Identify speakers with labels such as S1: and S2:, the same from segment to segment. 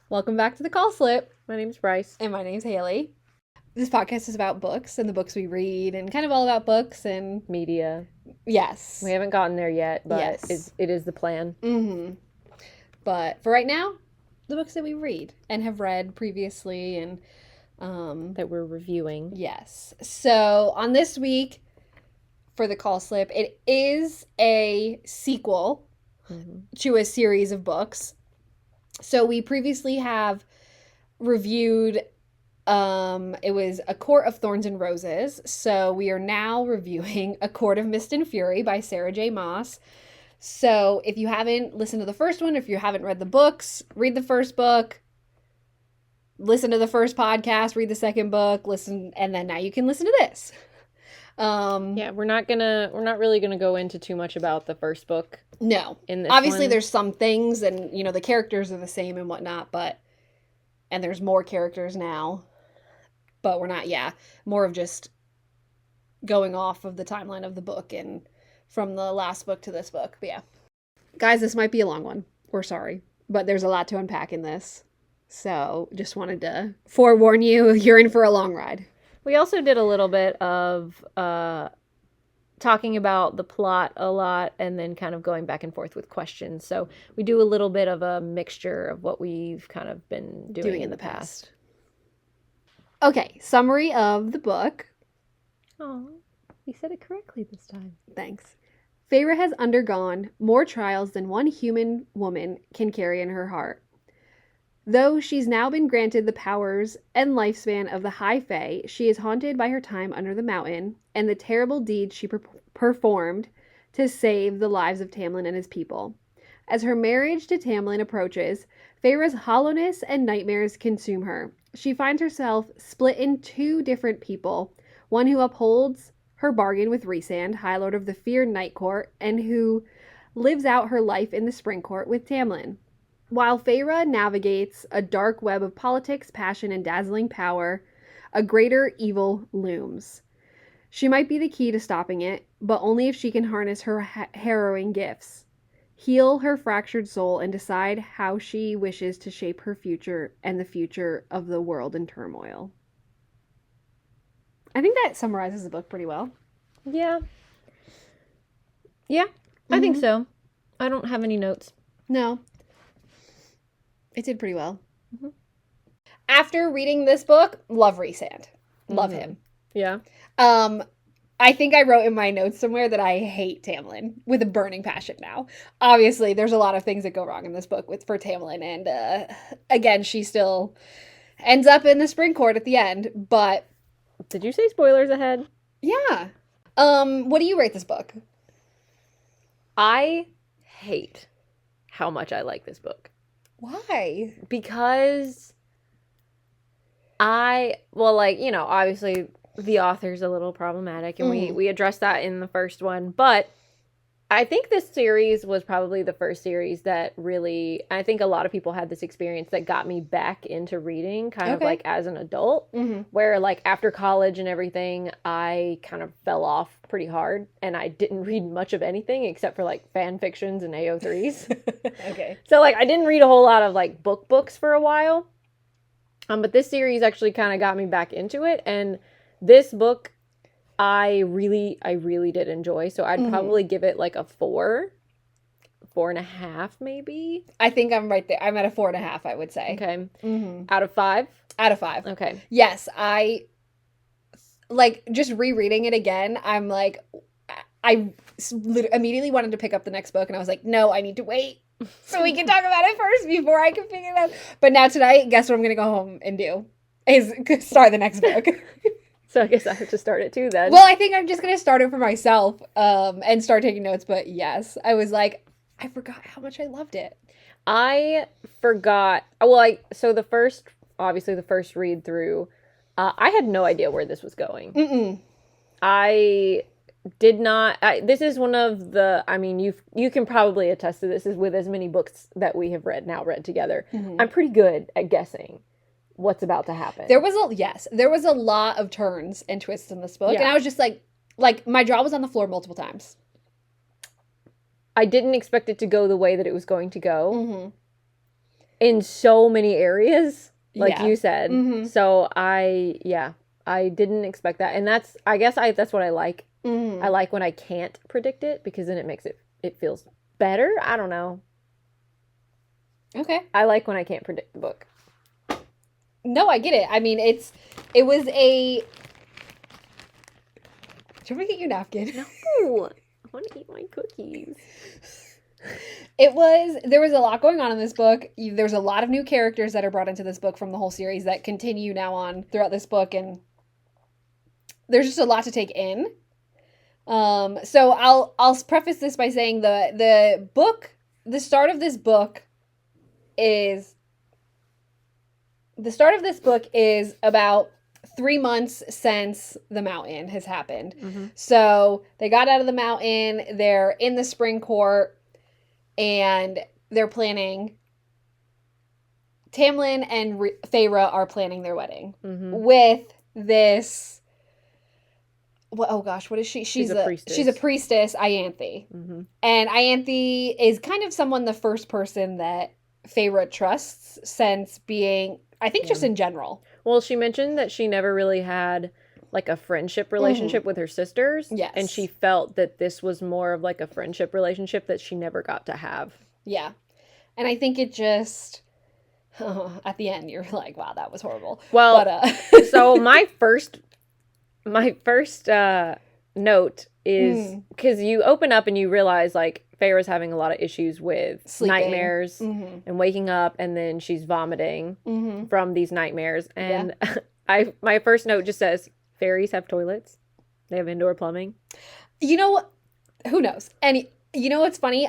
S1: Welcome back to the Call Slip.
S2: My name's Bryce.
S1: And my name's Haley. This podcast is about books and the books we read and kind of all about books and...
S2: Media.
S1: Yes.
S2: We haven't gotten there yet, but
S1: yes.
S2: it is the plan.
S1: Mm-hmm. But for right now, the books that we read and have read previously and...
S2: that we're reviewing.
S1: Yes. So on this week, for the Call Slip, it is a sequel to a series of books. So we previously have reviewed, it was A Court of Thorns and Roses. So we are now reviewing A Court of Mist and Fury by Sarah J. Maas. So if you haven't listened to the first one, if you haven't read the books, read the first book, listen to the first podcast, read the second book, listen, and then now you can listen to this.
S2: Yeah, we're not really gonna go into too much about the first book.
S1: No.
S2: In this
S1: Obviously,
S2: one.
S1: there's some things, and, you know, the characters are the same and whatnot, and there's more characters now, but we're not, more of just going off of the timeline of the book and from the last book to this book, but yeah. Guys, this might be a long one. We're sorry, but there's a lot to unpack in this, so just wanted to forewarn you, you're in for a long ride.
S2: We also did a little bit of talking about the plot a lot and then kind of going back and forth with questions. So we do a little bit of a mixture of what we've kind of been doing in the past.
S1: Okay, summary of the book.
S2: Oh, you said it correctly this time.
S1: Thanks. Feyre has undergone more trials than one human woman can carry in her heart. Though she's now been granted the powers and lifespan of the High Fae, she is haunted by her time under the mountain and the terrible deeds she performed to save the lives of Tamlin and his people. As her marriage to Tamlin approaches, Feyre's hollowness and nightmares consume her. She finds herself split in two different people, one who upholds her bargain with Rhysand, High Lord of the Feared Night Court, and who lives out her life in the Spring Court with Tamlin. While Feyre navigates a dark web of politics, passion, and dazzling power, a greater evil looms. She might be the key to stopping it, but only if she can harness her harrowing gifts, heal her fractured soul, and decide how she wishes to shape her future and the future of the world in turmoil. I think that summarizes the book pretty well.
S2: Yeah. Yeah, I think so. I don't have any notes.
S1: No. It did pretty well. Mm-hmm. After reading this book, love Rhysand. Love him.
S2: Yeah.
S1: I think I wrote in my notes somewhere that I hate Tamlin with a burning passion now. Obviously, there's a lot of things that go wrong in this book for Tamlin, and again, she still ends up in the Spring Court at the end, but...
S2: Did you say spoilers ahead?
S1: Yeah. What do you rate this book?
S2: I hate how much I like this book.
S1: Why?
S2: Because obviously the author's a little problematic, and we addressed that in the first one, but I think this series was probably the first series that really, I think a lot of people had this experience that got me back into reading kind of like as an adult, where like after college and everything, I kind of fell off pretty hard and I didn't read much of anything except for like fan fictions and AO3s.
S1: Okay.
S2: So like I didn't read a whole lot of like books for a while. But this series actually kind of got me back into it, and this book I really did enjoy. So I'd probably give it like a 4.5 maybe.
S1: I think I'm right there. I'm at a 4.5, I would say.
S2: Okay. Out of 5?
S1: Out of 5.
S2: Okay.
S1: Yes, I like just rereading it again. I'm like, I immediately wanted to pick up the next book, and I was like, no, I need to wait so we can talk about it first before I can figure it out. But now tonight, guess what I'm going to go home and do? Is start the next book.
S2: So I guess I have to start it too then.
S1: Well, I think I'm just going to start it for myself and start taking notes. But yes, I was like, I forgot how much I loved it.
S2: I forgot. Well, so the first read through, I had no idea where this was going. I did not. This is one of the, I mean, you can probably attest to this, is with as many books that we have read together. I'm pretty good at guessing what's about to happen.
S1: There was a lot of turns and twists in this book, and I was just like my jaw was on the floor multiple times.
S2: I didn't expect it to go the way that it was going to go. in so many areas, like
S1: Yeah.
S2: you said.
S1: Mhm.
S2: So I didn't expect that. And that's what I like.
S1: Mhm.
S2: I like when I can't predict it because then it makes it feels better. I don't know.
S1: Okay.
S2: I like when I can't predict the book.
S1: No, I get it. I mean, it was a. Do you want me to get you a napkin?
S2: No, I want to eat my cookies.
S1: There was a lot going on in this book. There's a lot of new characters that are brought into this book from the whole series that continue now on throughout this book, and there's just a lot to take in. So I'll preface this by saying the start of this book is about 3 months since the mountain has happened.
S2: Mm-hmm.
S1: So they got out of the mountain, they're in the spring court, and they're planning. Tamlin and Feyre are planning their wedding with this. Well, oh gosh, what is she? She's a priestess. She's a priestess, Ianthe.
S2: Mm-hmm.
S1: And Ianthe is kind of the first person that Feyre trusts since being, I think, just in general.
S2: Well, she mentioned that she never really had like a friendship relationship with her sisters.
S1: Yes.
S2: And she felt that this was more of like a friendship relationship that she never got to have.
S1: Yeah. And I think it just, at the end, you're like, wow, that was horrible.
S2: Well, but, so my first note is because you open up and you realize like Feyre's having a lot of issues with sleeping, nightmares, and waking up, and then she's vomiting from these nightmares. And my first note just says, fairies have toilets. They have indoor plumbing.
S1: You know what? Who knows? And you know what's funny?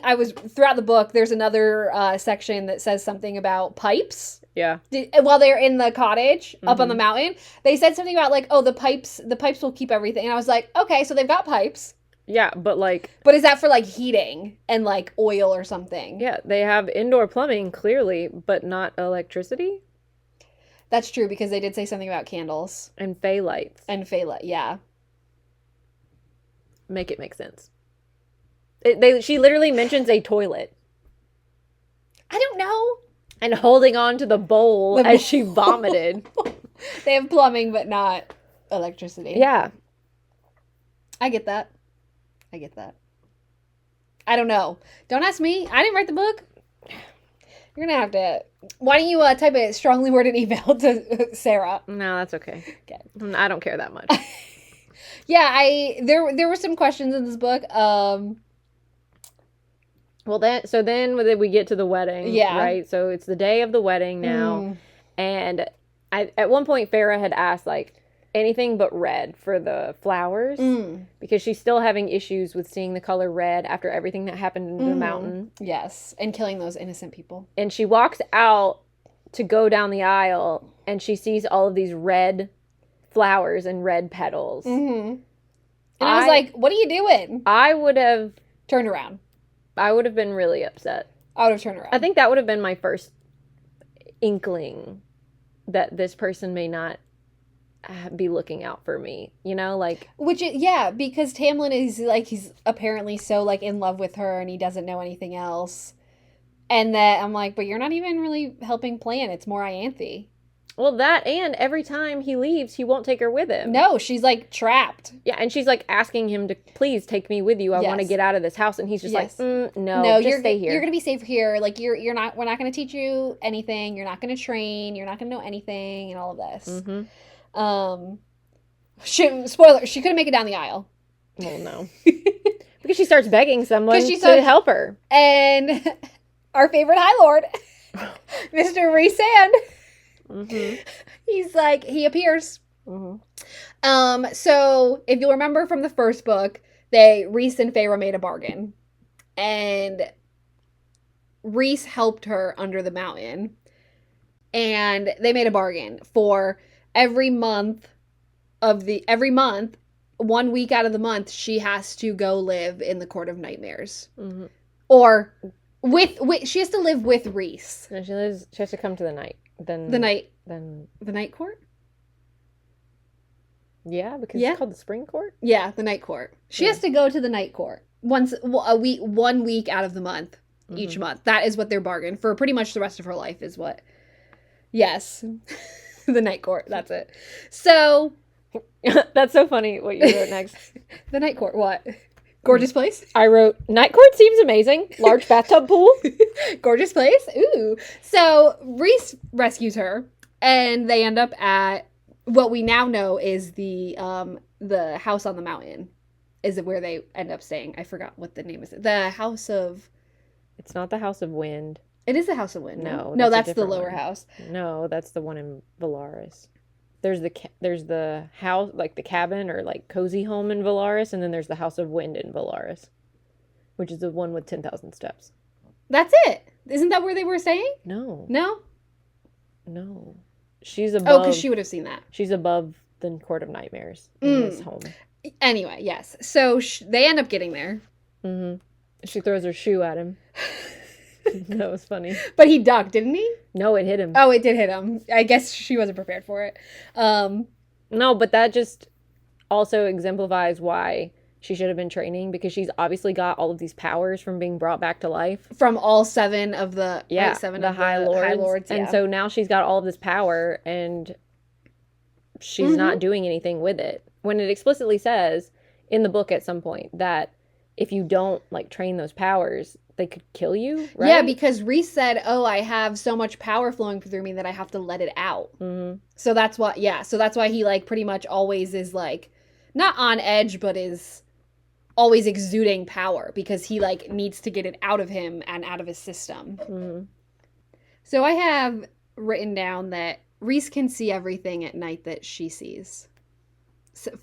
S1: Throughout the book, there's another section that says something about pipes.
S2: Yeah.
S1: While they're in the cottage up on the mountain, they said something about like, oh, the pipes will keep everything. And I was like, okay, so they've got pipes.
S2: Yeah, but
S1: is that for like heating and like oil or something?
S2: Yeah, they have indoor plumbing clearly, but not electricity.
S1: That's true because they did say something about candles
S2: and fey lights.
S1: Yeah.
S2: Make it make sense. She literally mentions a toilet.
S1: I don't know.
S2: And holding on to the bowl as she vomited.
S1: They have plumbing, but not electricity.
S2: Yeah.
S1: I get that. I don't know. Don't ask me. I didn't write the book. You're going to have to... Why don't you type a strongly worded email to Sarah?
S2: No, that's okay. I don't care that much.
S1: Yeah, there were some questions in this book.
S2: Well, then we get to the wedding, right? So it's the day of the wedding now, and at one point Feyre had asked like anything but red for the flowers because she's still having issues with seeing the color red after everything that happened in the mountain.
S1: Yes, and killing those innocent people.
S2: And she walks out to go down the aisle, and she sees all of these red flowers and red petals.
S1: And I was like, "What are you doing?"
S2: I would have
S1: turned around.
S2: I would have been really upset.
S1: I would have turned around.
S2: I think that would have been my first inkling that this person may not be looking out for me, like...
S1: because Tamlin is, like, he's apparently so, like, in love with her and he doesn't know anything else. And that I'm like, but you're not even really helping plan. It's more Ianthe.
S2: Well, that, and every time he leaves, he won't take her with him.
S1: No, she's, like, trapped.
S2: Yeah, and she's, like, asking him to please take me with you. I want to get out of this house. And he's just like, no, just stay here.
S1: You're going to be safe here. Like, we're not going to teach you anything. You're not going to train. You're not going to know anything and all of this. Spoiler, she couldn't make it down the aisle.
S2: Well, no. Because she starts begging someone to help her. And
S1: our favorite High Lord, Mr. Rhysand, he's like, he appears. So if you'll remember from the first book, Rhys and Feyre made a bargain, and Rhys helped her under the mountain, and they made a bargain for every month, 1 week out of the month, she has to go live in the Court of Nightmares, or she has to live with Rhys.
S2: No, she has to come to the night. The
S1: night court?
S2: Yeah, because it's called the spring court?
S1: Yeah, the night court. She has to go to the night court 1 week out of the month. each month. That is what their bargain for pretty much the rest of her life is what. Yes. The night court. That's it. So.
S2: That's so funny what you wrote next.
S1: The night court. What? Gorgeous place?
S2: I wrote, night court seems amazing. Large bathtub pool.
S1: Gorgeous place? Ooh. So Reese rescues her, and they end up at what we now know is the house on the mountain. Is where they end up staying. I forgot what the name is. The House of...
S2: It's not the House of Wind.
S1: It is the House of Wind.
S2: No.
S1: No, that's the lower house.
S2: No, that's the one in Valaris. There's the house, like the cabin or like cozy home in Valaris, and then there's the House of Wind in Valaris, which is the one with 10,000 steps.
S1: That's it. Isn't that where they were staying?
S2: No.
S1: No?
S2: No. She's above...
S1: Oh, because she would have seen that.
S2: She's above the Court of Nightmares in this home.
S1: Anyway, yes. So they end up getting there.
S2: Mm-hmm. She throws her shoe at him. That was funny.
S1: But he ducked, didn't he?
S2: No, it hit him.
S1: Oh, it did hit him. I guess she wasn't prepared for it.
S2: No, but that just also exemplifies why she should have been training, because she's obviously got all of these powers from being brought back to life.
S1: From all seven of the...
S2: Yeah,
S1: right, seven
S2: the
S1: of
S2: High Lords.
S1: High Lords, yeah.
S2: And so now she's got all of this power, and she's not doing anything with it. When it explicitly says in the book at some point that if you don't, like, train those powers, they could kill you, right?
S1: Yeah, because Reese said, oh, I have so much power flowing through me that I have to let it out.
S2: Mm-hmm.
S1: So that's why, so that's why he, like, pretty much always is, like, not on edge, but is always exuding power, because he, like, needs to get it out of him and out of his system.
S2: Mm-hmm.
S1: So I have written down that Reese can see everything at night that she sees.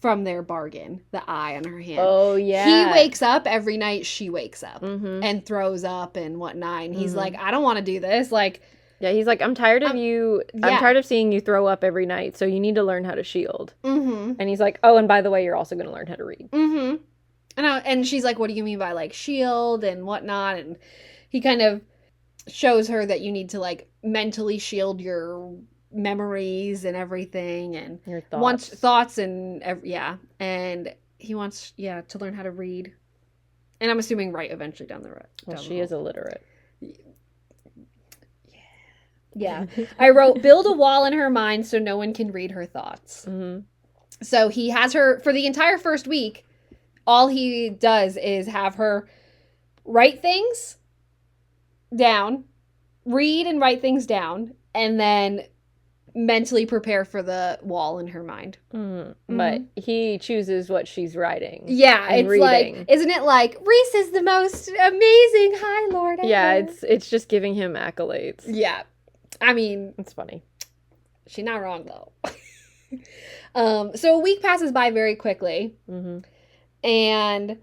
S1: From their bargain, the eye on her hand.
S2: Oh, yeah.
S1: He wakes up every night, she wakes up
S2: Mm-hmm.
S1: and throws up and whatnot. And he's like, I don't want to do this. Like,
S2: yeah, he's like, I'm tired of you.
S1: yeah.
S2: I'm tired of seeing you throw up every night. So you need to learn how to shield.
S1: mm-hmm.
S2: And he's like, oh, and by the way, you're also going to learn how to read.
S1: Mm-hmm. And she's like, what do you mean by like shield and whatnot? And he kind of shows her that you need to like mentally shield your memories and everything, and
S2: your thoughts.
S1: And he wants to learn how to read, and I'm assuming write eventually down the road.
S2: Well, she is illiterate.
S1: Yeah. I wrote, build a wall in her mind so no one can read her thoughts.
S2: Mm-hmm.
S1: So he has her for the entire first week. All he does is have her write things down, read and write things down, and then mentally prepare for the wall in her mind.
S2: Mm-hmm. But he chooses what she's writing.
S1: Yeah, it's
S2: reading.
S1: Like, isn't it like, Reese is the most amazing High Lord ever?
S2: Yeah, it's just giving him accolades.
S1: Yeah. I mean,
S2: it's funny.
S1: She's not wrong, though. So a week passes by very quickly.
S2: Mm-hmm.
S1: And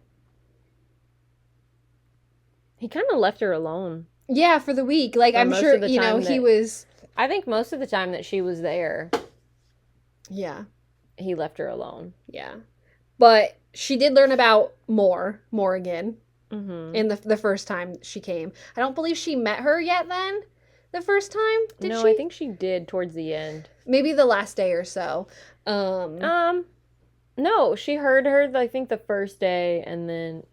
S2: he kind of left her alone.
S1: Yeah, for the week. Like, I'm sure, he was...
S2: I think most of the time that she was there,
S1: yeah,
S2: he left her alone.
S1: Yeah. But she did learn about Morrigan
S2: in
S1: the first time she came. I don't believe she met her yet then, the first time, did she?
S2: No, I think she did towards the end.
S1: Maybe the last day or so.
S2: No, she heard her, I think, the first day, and then...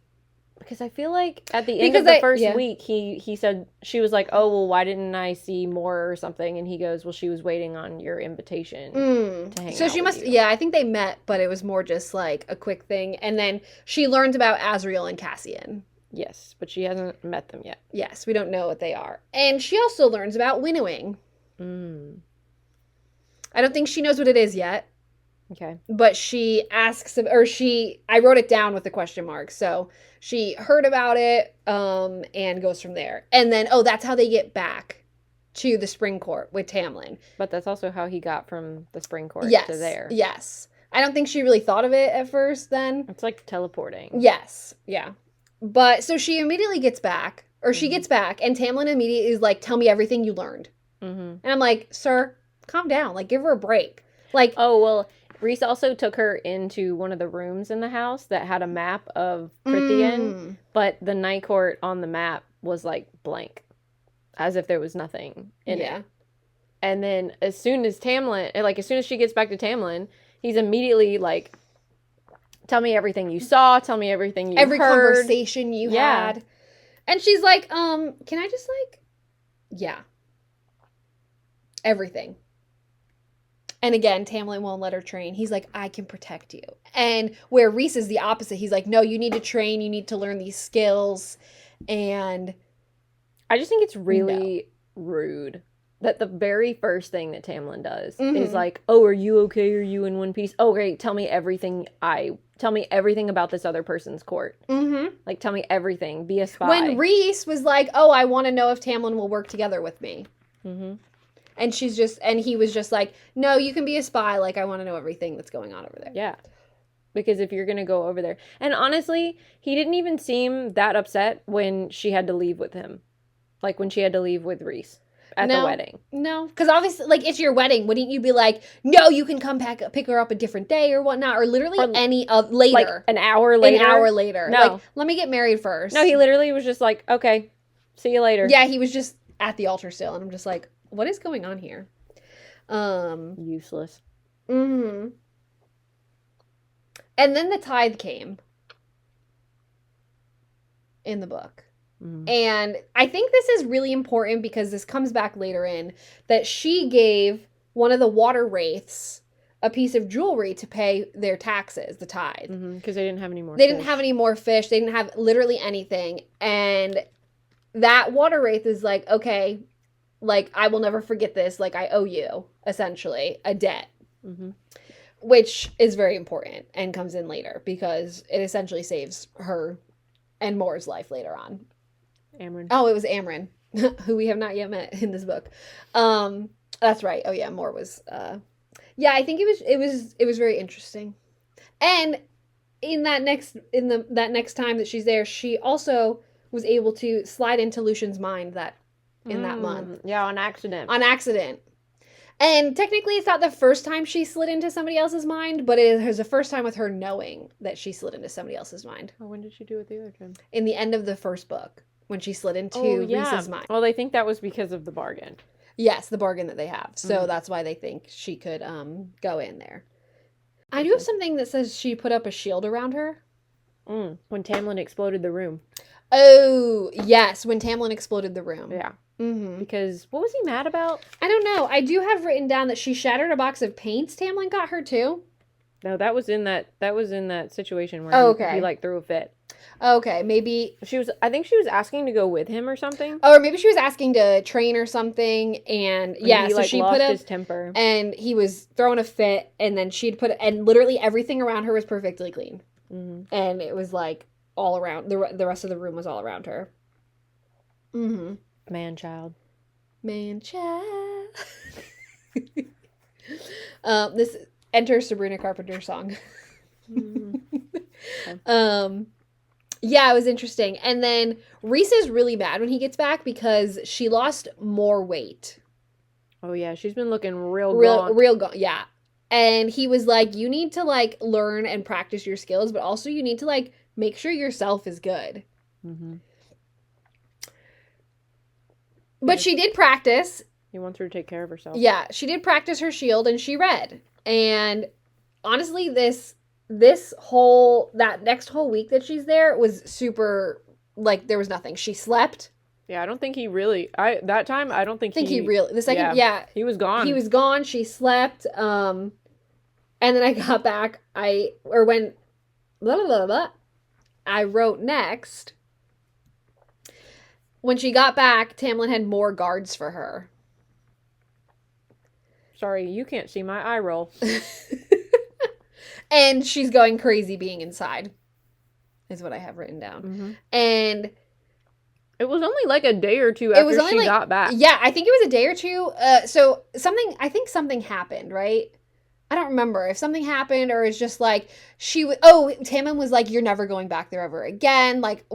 S2: Because I feel like at the end of the first week, he said, she was like, oh, well, why didn't I see more or something? And he goes, well, she was waiting on your invitation to hang out.
S1: So she must, I think they met, but it was more just like a quick thing. And then she learns about Azrael and Cassian.
S2: Yes, but she hasn't met them yet.
S1: Yes, we don't know what they are. And she also learns about winnowing. I don't think she knows what it is yet.
S2: Okay.
S1: But she asks, I wrote it down with a question mark. So she heard about it and goes from there. And then, that's how they get back to the spring court with Tamlin.
S2: But that's also how he got from the spring court to there.
S1: Yes. I don't think she really thought of it at first then.
S2: It's like teleporting.
S1: Yes. Yeah. But so she immediately gets back, she gets back, and Tamlin immediately is like, tell me everything you learned. And I'm like, sir, calm down. Like, give her a break. Like,
S2: oh, well... Reese also took her into one of the rooms in the house that had a map of Prithian, but the night court on the map was, like, blank, as if there was nothing in it. And then as soon as she gets back to Tamlin, he's immediately, like, tell me everything you saw, tell me everything you heard.
S1: Every conversation you had. And she's like, can I just like, yeah, everything. And again, Tamlin won't let her train. He's like, I can protect you. And where Rhys is the opposite. He's like, no, you need to train. You need to learn these skills. And
S2: I just think it's really rude that the very first thing that Tamlin does is like, oh, are you okay? Are you in one piece? Oh, great. Tell me everything about this other person's court. Like, tell me everything. Be a spy.
S1: When Rhys was like, oh, I want to know if Tamlin will work together with me. And he was just like, no, you can be a spy. Like, I want to know everything that's going on over there.
S2: Yeah. Because if you're going to go over there. And honestly, he didn't even seem that upset when she had to leave with him. Like, when she had to leave with Rhys at the wedding.
S1: No. Because obviously, like, it's your wedding. Wouldn't you be like, no, you can come pick her up a different day or whatnot? Or literally later.
S2: Like, an hour later.
S1: No. Like, let me get married first.
S2: No, he literally was just like, okay, see you later.
S1: Yeah, he was just at the altar still. And I'm just like, what is going on here?
S2: Useless.
S1: And then the tithe came in the book. And I think this is really important because this comes back later in that she gave one of the water wraiths a piece of jewelry to pay their taxes, the tithe.
S2: Because they didn't have any more
S1: fish.
S2: They
S1: didn't have any more fish. They didn't have literally anything. And that water wraith is like, okay, like, I will never forget this. Like, I owe you, essentially, a debt. Which is very important and comes in later because it essentially saves her and Mor's life later on.
S2: Amren.
S1: Oh, it was Amren, who we have not yet met in this book. That's right. Oh yeah, Mor was. Yeah, I think it was very interesting. And in that next time that she's there, she also was able to slide into Lucian's mind that month.
S2: Yeah, on accident.
S1: And technically, it's not the first time she slid into somebody else's mind, but it was the first time with her knowing that she slid into somebody else's mind.
S2: Oh, when did she do it the other time?
S1: In the end of the first book, when she slid into Rhys's mind.
S2: Well, they think that was because of the bargain.
S1: Yes, the bargain that they have. So that's why they think she could go in there. I do have something that says she put up a shield around her.
S2: When Tamlin exploded the room.
S1: Oh, yes, when Tamlin exploded the room.
S2: Yeah. Because what was he mad about?
S1: I don't know. I do have written down that she shattered a box of paints. Tamlin got her too.
S2: No, that was in that situation where he like threw a fit.
S1: Okay, maybe
S2: I think she was asking to go with him or something.
S1: Or maybe she was asking to train or something, and so she
S2: lost
S1: put up
S2: his temper,
S1: and he was throwing a fit, and then and literally everything around her was perfectly clean, and it was like all around the rest of the room was all around her.
S2: Man child.
S1: This enter Sabrina Carpenter song. Okay. Yeah, it was interesting. And then Rhys is really mad when he gets back because she lost more weight.
S2: Oh yeah, she's been looking real gaunt.
S1: Yeah. And he was like, you need to like learn and practice your skills, but also you need to like make sure yourself is good. But she did practice.
S2: He wants her to take care of herself.
S1: Yeah, she did practice her shield and she read. And honestly, that next whole week that she's there was super, like, there was nothing. She slept.
S2: Yeah, I don't think he really, that time, I don't think he
S1: really, the second,
S2: he was gone.
S1: He was gone, she slept, and then I got back, I wrote next. When she got back, Tamlin had more guards for her.
S2: Sorry, you can't see my eye roll.
S1: And she's going crazy being inside, is what I have written down. And
S2: it was only like a day or two after she got back.
S1: Yeah, I think it was a day or two. So I think something happened, right? I don't remember if something happened or it's just like Tamlin was like, you're never going back there ever again. Like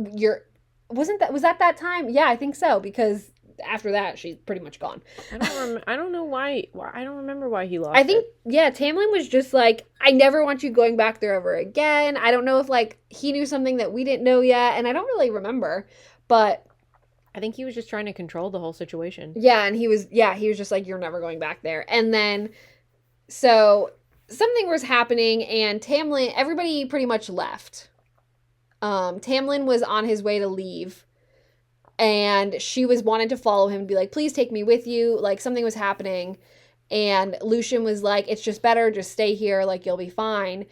S1: was that time? Yeah, I think so, because after that she's pretty much gone.
S2: I don't know why. I don't remember why he lost.
S1: I think Tamlin was just like, I never want you going back there ever again. I don't know if like he knew something that we didn't know yet, and I don't really remember, but
S2: I think he was just trying to control the whole situation.
S1: Yeah, and he was just like, you're never going back there. And then so something was happening, and everybody pretty much left. Tamlin was on his way to leave. and she was wanting to follow him and be like, please take me with you. Like, something was happening. And Lucian was like, it's just better, just stay here, like, you'll be fine.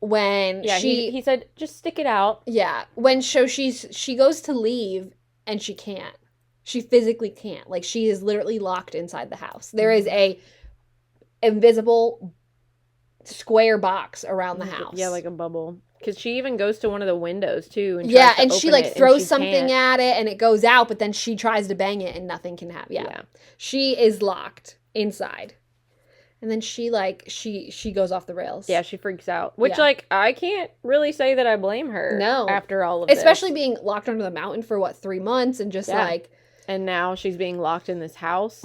S1: When
S2: he said, just stick it out.
S1: Yeah. When she goes to leave and she can't. She physically can't. Like, she is literally locked inside the house. There is a invisible square box around the house.
S2: Yeah, like a bubble. Because she even goes to one of the windows, too. And
S1: and she, like, throws something at it, and it goes out, but then she tries to bang it, and nothing can happen. Yeah. She is locked inside. And then she, like, she goes off the rails.
S2: Yeah, she freaks out. Which, like, I can't really say that I blame her.
S1: No.
S2: After all of
S1: Especially being locked under the mountain for, 3 months, and just, like...
S2: And now she's being locked in this house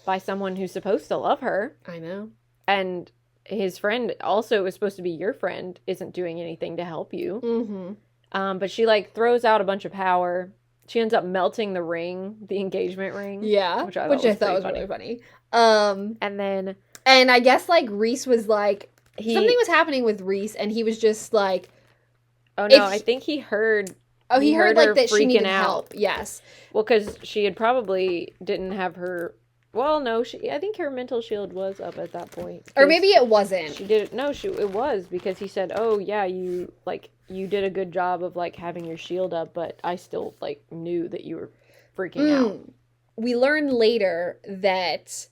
S2: by someone who's supposed to love her.
S1: I know.
S2: And his friend also is supposed to be your friend, isn't doing anything to help you. But she, like, throws out a bunch of power. She ends up melting the ring, the engagement ring.
S1: Yeah. Which I thought was really funny.
S2: And then...
S1: And I guess, like, Reese was, like... something was happening with Reese, and he was just, like...
S2: Oh, no, I think he heard...
S1: Oh, he heard like, that she needed help. Yes.
S2: Well, because she had probably didn't have her... Well, no, I think her mental shield was up at that point.
S1: Or maybe it wasn't.
S2: She did... No, it was, because he said, oh, yeah, you did a good job of, like, having your shield up, but I still, like, knew that you were freaking out.
S1: We learn later that...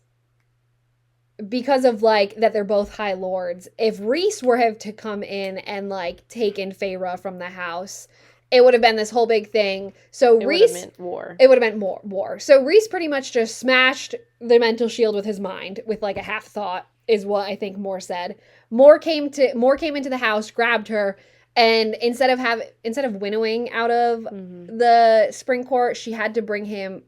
S1: because of, like, that they're both High Lords, if Reese were have to come in and, like, taken Feyre from the house, it would have been this whole big thing. So Reese...
S2: It would have meant war.
S1: It would have meant war. So Reese pretty much just smashed the mental shield with his mind, with, like, a half thought, is what I think Moore said. Moore came into the house, grabbed her, and instead of winnowing out of the spring court, she had to bring her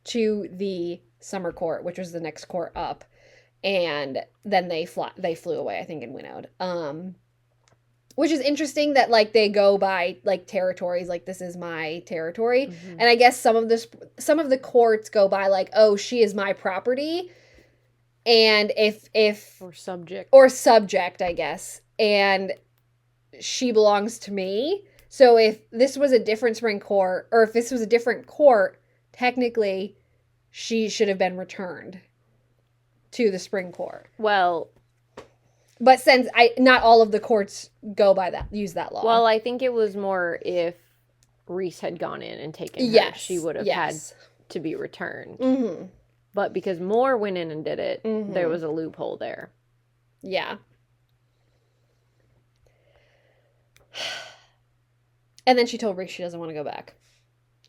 S1: to the summer court, which was the next court up, and then they flew away, I think, and winnowed. Which is interesting that, like, they go by, like, territories, like, this is my territory, and I guess some of the courts go by, like, oh, she is my property, and if or subject, I guess, and she belongs to me. So if this was a different spring court, or if this was a different court, technically she should have been returned to the spring court.
S2: Well,
S1: but since not all of the courts use that law.
S2: Well, I think it was more if Reese had gone in and taken her, she would have had to be returned. But because Moore went in and did it, there was a loophole there.
S1: Yeah. And then she told Reese she doesn't want to go back.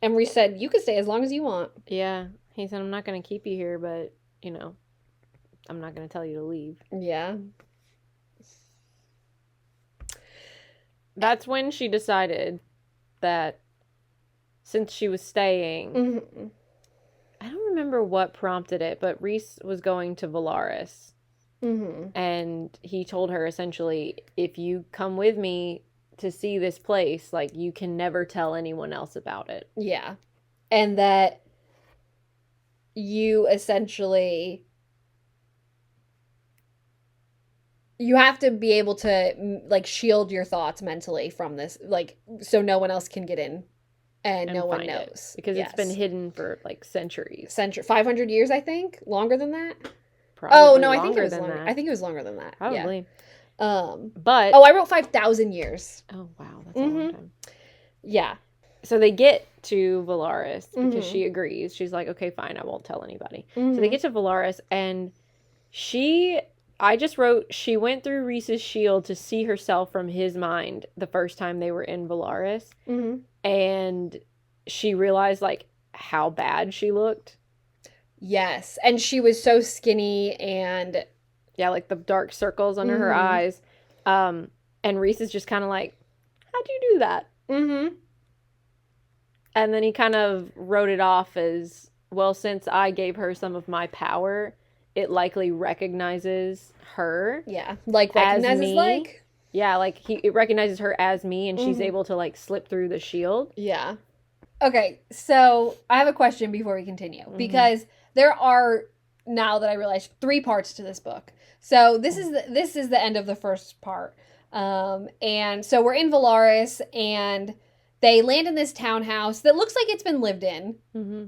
S1: And Reese said, you can stay as long as you want.
S2: Yeah. He said, I'm not going to keep you here, but, you know, I'm not going to tell you to leave.
S1: Yeah.
S2: That's when she decided that since she was staying, I don't remember what prompted it, but Reese was going to Valaris. And he told her, essentially, if you come with me to see this place, like, you can never tell anyone else about it.
S1: Yeah. And that you essentially... you have to be able to, like, shield your thoughts mentally from this, like, so no one else can get in and no one knows.
S2: Because it's been hidden for, like, centuries.
S1: 500 years, I think? Longer than that?
S2: Probably
S1: I think it was longer. I think it was longer than that.
S2: Probably.
S1: Yeah.
S2: But...
S1: I wrote 5,000 years.
S2: Oh, wow. That's a long time.
S1: Yeah.
S2: So they get to Valaris because she agrees. She's like, okay, fine, I won't tell anybody. So they get to Valaris, and I just wrote, she went through Reese's shield to see herself from his mind the first time they were in Valaris. And she realized, like, how bad she looked.
S1: Yes. And she was so skinny and...
S2: yeah, like the dark circles under her eyes. And Reese is just kind of like, how'd you do that? And then he kind of wrote it off as, well, since I gave her some of my power, it likely recognizes her.
S1: Yeah. Like, recognizes,
S2: me.
S1: like?
S2: Yeah, like, it recognizes her as me, and she's able to, like, slip through the shield.
S1: Yeah. Okay, so I have a question before we continue. Because there are, now that I realize, 3 parts to this book. So this is the end of the first part. And so we're in Valaris, and They land in this townhouse that looks like it's been lived in.
S2: Mm-hmm.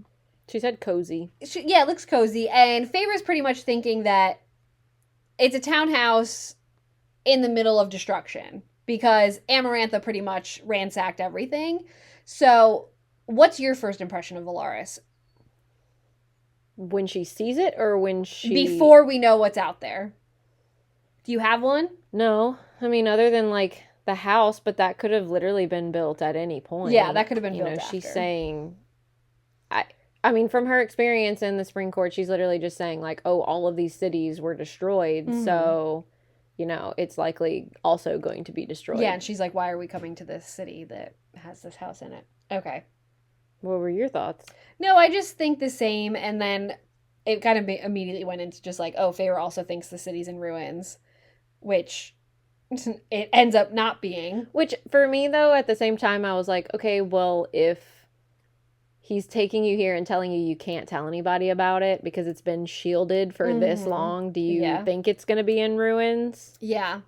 S2: She said cozy.
S1: Yeah, it looks cozy. And Feyre's pretty much thinking that it's a townhouse in the middle of destruction because Amarantha pretty much ransacked everything. So, what's your first impression of Valaris?
S2: When she sees it or when she...
S1: Before we know what's out there. Do you have one?
S2: No. I mean, other than, like, the house, but that could have literally been built at any point.
S1: Yeah, that could have been built after.
S2: She's saying... I mean, from her experience in the Spring Court, she's literally just saying, like, oh, all of these cities were destroyed, so, it's likely also going to be destroyed.
S1: Yeah, and she's like, why are we coming to this city that has this house in it? Okay.
S2: What were your thoughts?
S1: No, I just think the same, and then it kind of immediately went into just like, oh, Feyre also thinks the city's in ruins, which it ends up not being.
S2: Which, for me, though, at the same time, I was like, okay, well, if he's taking you here and telling you can't tell anybody about it because it's been shielded for this long, do you think it's going to be in ruins?
S1: Yeah.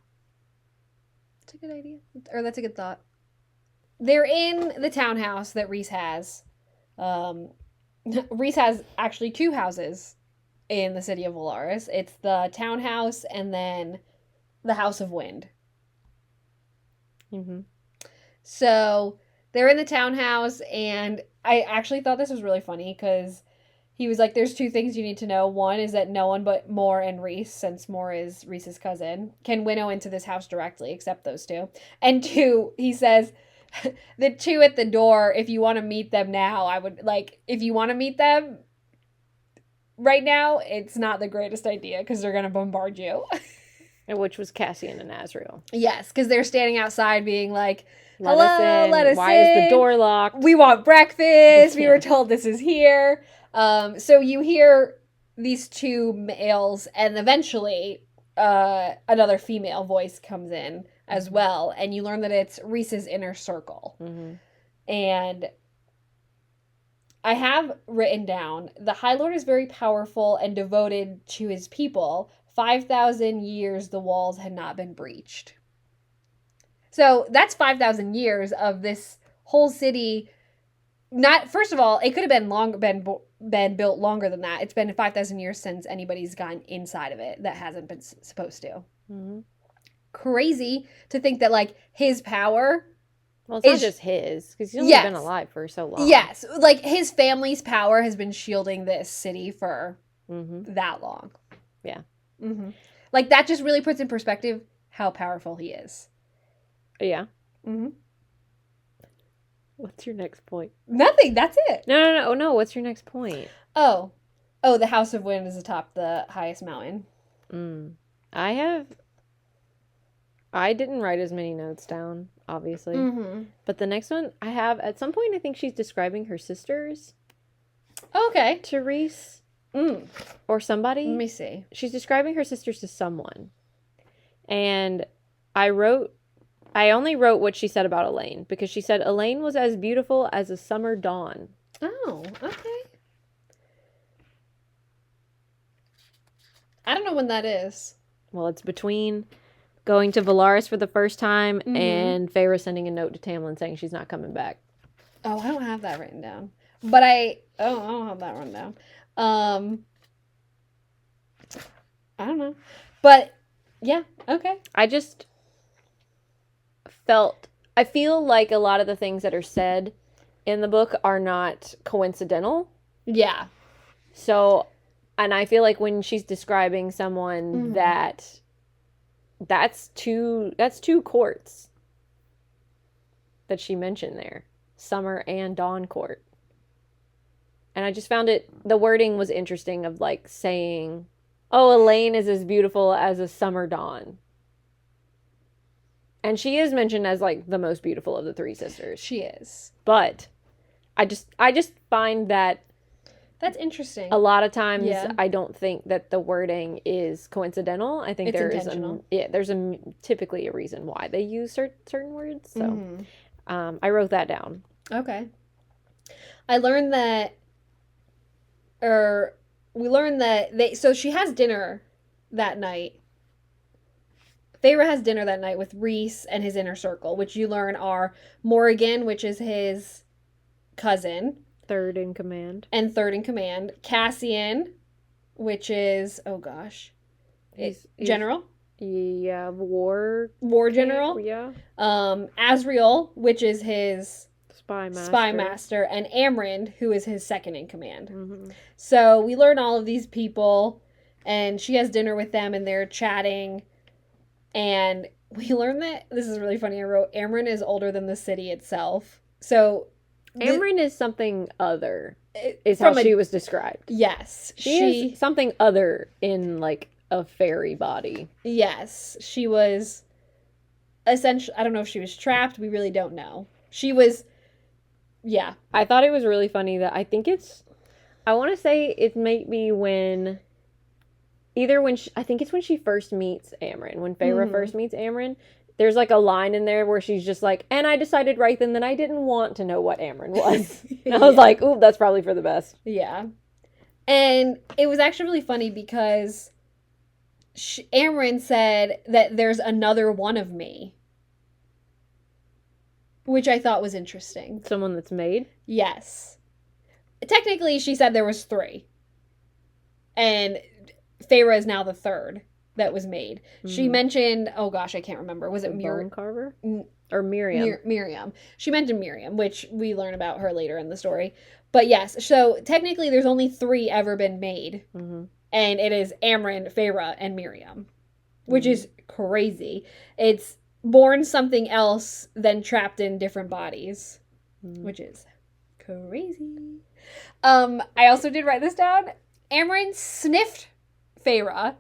S1: That's a good idea. Or that's a good thought. They're in the townhouse that Rhys has. Rhys has actually 2 houses in the city of Valaris. It's the townhouse and then the House of Wind.
S2: Mm-hmm.
S1: So they're in the townhouse, and I actually thought this was really funny because he was like, there's 2 things you need to know. One is that no one but Mor and Rhys, since Mor is Rhys's cousin, can winnow into this house directly, except those 2. And 2, he says, the 2 at the door, if you want to meet them now, I would, like, if you want to meet them right now, it's not the greatest idea because they're going to bombard you.
S2: Which was Cassian and Azriel.
S1: Yes, because they're standing outside being like,
S2: let us in. Why is the door locked?
S1: We want breakfast. We were told this is here. So you hear these 2 males, and eventually another female voice comes in as well, and you learn that it's Rhys's inner circle.
S2: Mm-hmm.
S1: And I have written down, the High Lord is very powerful and devoted to his people. 5,000 years the walls had not been breached. So that's 5,000 years of this whole city. Not, first of all, it could have been built longer than that. It's been 5,000 years since anybody's gotten inside of it that hasn't been supposed to.
S2: Mm-hmm.
S1: Crazy to think that, like, his power.
S2: Well, it's not just his, because he's only been alive for so long.
S1: Yes, like his family's power has been shielding this city for that long.
S2: Yeah.
S1: Mm-hmm. Like, that just really puts in perspective how powerful he is.
S2: Yeah.
S1: Mm-hmm.
S2: What's your next point?
S1: Nothing. That's it.
S2: No. What's your next point?
S1: Oh, the House of Wind is atop the highest mountain.
S2: I didn't write as many notes down, obviously.
S1: Mm-hmm.
S2: But the next one I have, at some point, I think she's describing her sisters.
S1: Okay.
S2: To Rhys. Or somebody.
S1: Let me see.
S2: She's describing her sisters to someone. And I only wrote what she said about Elaine, because she said Elaine was as beautiful as a summer dawn.
S1: Oh, okay. I don't know when that is.
S2: Well, it's between going to Valaris for the first time and Feyre sending a note to Tamlin saying she's not coming back.
S1: Oh, I don't have that written down. But I don't have that written down. I don't know. But, yeah, okay.
S2: I feel like a lot of the things that are said in the book are not coincidental.
S1: Yeah.
S2: So, and I feel like when she's describing someone that's two courts that she mentioned there. Summer and Dawn Court. And I just found the wording was interesting of, like, saying, oh, Elaine is as beautiful as a summer dawn. And she is mentioned as, like, the most beautiful of the 3 sisters.
S1: She is.
S2: But I just find that
S1: that's interesting.
S2: A lot of times I don't think that the wording is coincidental. I think there's typically a reason why they use certain words. So I wrote that down.
S1: Okay. I learned that so she has dinner that night. Feyre has dinner that night with Rhys and his inner circle, which you learn are Morrigan, which is his cousin.
S2: Third in command.
S1: And third in command. Cassian, which is, oh gosh.
S2: He's
S1: General?
S2: Yeah, war
S1: general.
S2: Yeah.
S1: Asriel, which is his
S2: spy
S1: master, and Amryn, who is his second in command.
S2: Mm-hmm.
S1: So we learn all of these people, and she has dinner with them, and they're chatting, and we learn that, this is really funny, I wrote, Amryn is older than the city itself. So
S2: Amryn is something other, is how she was described.
S1: Yes.
S2: She is something other in, like, a fairy body. Yes.
S1: She was essentially, I don't know if she was trapped. We really don't know. She was, yeah.
S2: I thought it was really funny that I want to say it may be when I think it's when she first meets Amryn, when Feyre first meets Amryn. There's like a line in there where she's just like, and I decided right then that I didn't want to know what Amryn was. And I was like, ooh, that's probably for the best.
S1: Yeah. And it was actually really funny because Amryn said that there's another one of me, which I thought was interesting.
S2: Someone that's made?
S1: Yes. Technically, she said there was 3. And Feyre is now the third that was made. Mm-hmm. She mentioned, oh gosh, I can't remember. Was it
S2: Bone Carver? Or Miriam?
S1: Miriam. She mentioned Miriam, which we learn about her later in the story. But yes, so technically there's only 3 ever been made. Mm-hmm. And it is Amryn, Feyre, and Miriam, which is crazy. It's born something else than trapped in different bodies, which is crazy. I also did write this down. Amryn sniffed Feyre,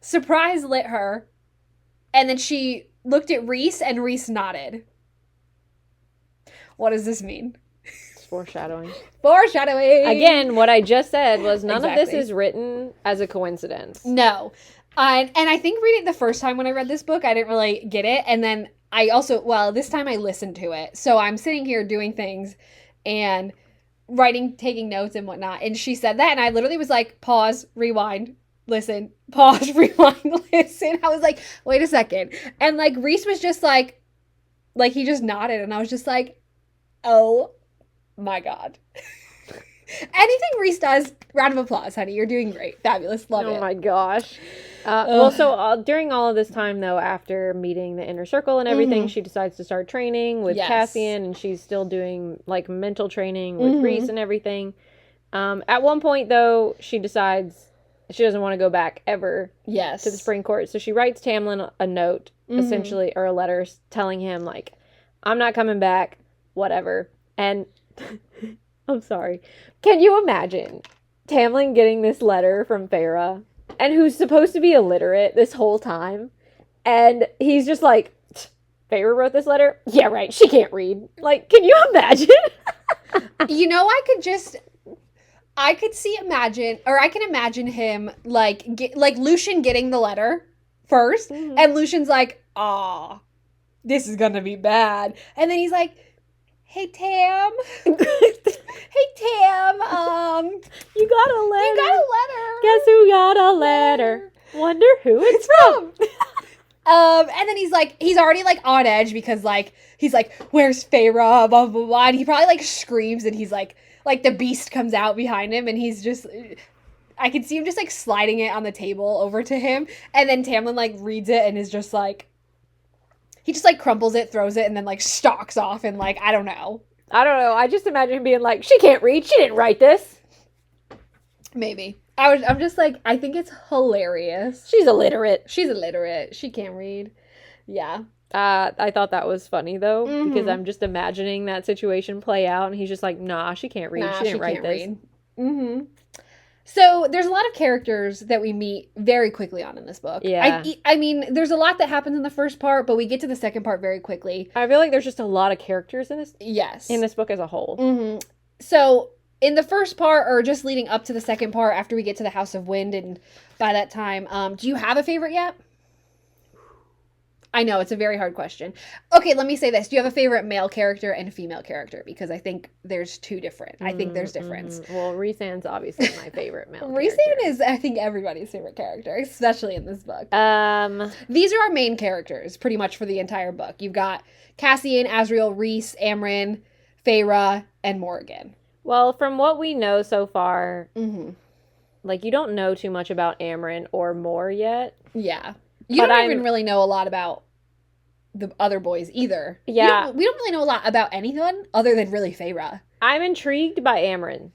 S1: surprise lit her, and then she looked at Rhys, and Rhys nodded. What does this mean?
S2: Foreshadowing.
S1: Again,
S2: what I just said was none of this is written as a coincidence.
S1: No. And I think reading the first time when I read this book, I didn't really get it. And then I also, this time I listened to it. So I'm sitting here doing things and writing, taking notes and whatnot. And she said that. And I literally was like, pause, rewind, listen, pause, rewind, listen. I was like, wait a second. And like Rhys was just like he just nodded. And I was just like, oh my God. Anything Rhys does, round of applause, honey. You're doing great. Fabulous. Love it.
S2: Oh my gosh. During all of this time, though, after meeting the inner circle and everything, she decides to start training with Cassian, and she's still doing, like, mental training with Rhys and everything. At one point, though, she decides she doesn't want to go back ever to the Spring Court. So she writes Tamlin a note, essentially, or a letter telling him, like, I'm not coming back, whatever. And I'm sorry. Can you imagine Tamlin getting this letter from Feyre, and who's supposed to be illiterate this whole time, and he's just like, Feyre wrote this letter? Yeah, right. She can't read. Like, can you imagine?
S1: You know, I can imagine him like Lucian getting the letter first, and Lucian's like, this is gonna be bad, and then he's like, hey Tam, hey Tam,
S2: you got a letter. Guess who got a letter? Wonder who it's from.
S1: And then he's already like on edge because like he's like, where's Feyre? Blah blah blah. And he probably like screams, and he's like the beast comes out behind him, and he's just, I can see him just like sliding it on the table over to him, and then Tamlin like reads it and is just like, he just like crumples it, throws it, and then like stalks off, and like I don't know.
S2: I just imagine him being like, she can't read. She didn't write this.
S1: Maybe. I'm just like, I think it's hilarious.
S2: She's illiterate.
S1: She can't read. Yeah.
S2: I thought that was funny, though, because I'm just imagining that situation play out, and he's just like, nah, she can't read. She didn't write this.
S1: Mm-hmm. So there's a lot of characters that we meet very quickly on in this book.
S2: Yeah.
S1: I mean, there's a lot that happens in the first part, but we get to the second part very quickly.
S2: I feel like there's just a lot of characters in this.
S1: Yes.
S2: In this book as a whole.
S1: Mm-hmm. So in the first part, or just leading up to the second part, after we get to the House of Wind, and by that time, do you have a favorite yet? I know, it's a very hard question. Okay, let me say this. Do you have a favorite male character and a female character? Because I think there's two different. I think there's difference.
S2: Well, Rhysand's obviously my favorite male
S1: Rhysand
S2: character.
S1: is, I think, everybody's favorite character, especially in this book.
S2: Um,
S1: These are our main characters, pretty much, for the entire book. You've got Cassian, Azriel, Rhys, Amren, Feyre, and Morgan.
S2: well, from what we know so far,
S1: Mm-hmm.
S2: like, you don't know too much about Amren or Mor yet.
S1: Yeah. You
S2: But
S1: don't even really know a lot about the other boys either.
S2: Yeah.
S1: We don't really know a lot about anyone other than really Feyre.
S2: I'm intrigued by Amren.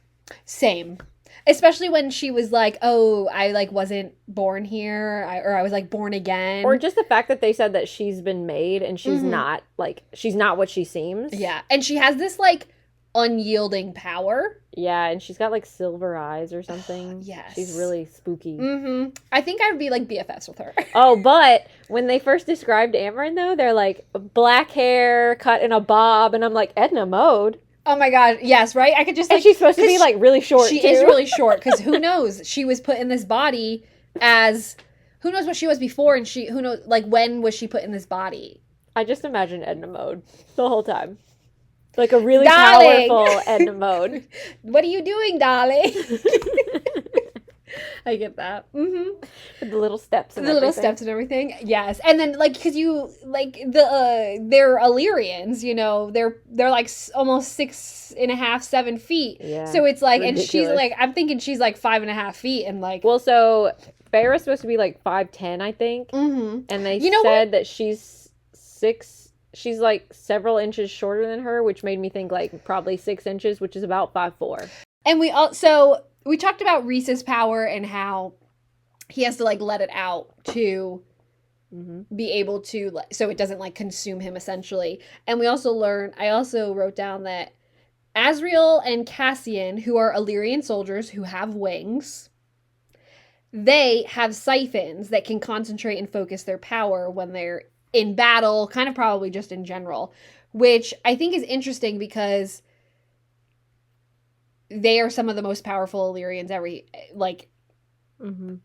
S1: Same. Especially when she was like, oh, I like wasn't born here, or I was like born again.
S2: Or just the fact that they said that she's been made and she's
S1: Mhm.
S2: not, like, she's not what she seems.
S1: Yeah. And she has this like unyielding power.
S2: Yeah, and she's got, like, silver eyes or something.
S1: Yes.
S2: She's really spooky.
S1: Mm-hmm. I think I would be like BFFs with her.
S2: Oh, but when they first described Amren, though, they're like, black hair, cut in a bob, and I'm like, Edna Mode.
S1: Oh my god, yes, right? I could just like...
S2: And she's supposed to be, like, really short,
S1: She
S2: too.
S1: is really short, because who knows? She was put in this body as... Who knows what she was before, and who knows, like, when was she put in this body?
S2: I just imagine Edna Mode the whole time. Like a really
S1: Darling!
S2: powerful Edna Mode.
S1: What are you doing, darling? I get that. Mm-hmm.
S2: With the little steps and
S1: The little
S2: everything.
S1: steps and everything. Yes. And then, like, because you, like, they're Illyrians, you know, they're like almost 6.5, 7 feet.
S2: Yeah.
S1: So it's like, and she's
S2: ridiculous.
S1: like, I'm thinking she's like 5.5 feet and like.
S2: Well, so Feyre's supposed to be like 5'10", I think.
S1: Mm-hmm.
S2: And they
S1: You know
S2: said that she's like several inches shorter than her, which made me think like probably 6 inches, which is about 5'4".
S1: And we talked about Rhys's power and how he has to like let it out to be able to, so it doesn't like consume him essentially. And I also wrote down that Azriel and Cassian, who are Illyrian soldiers who have wings, they have siphons that can concentrate and focus their power when they're in battle, kind of probably just in general, which I think is interesting because they are some of the most powerful Illyrians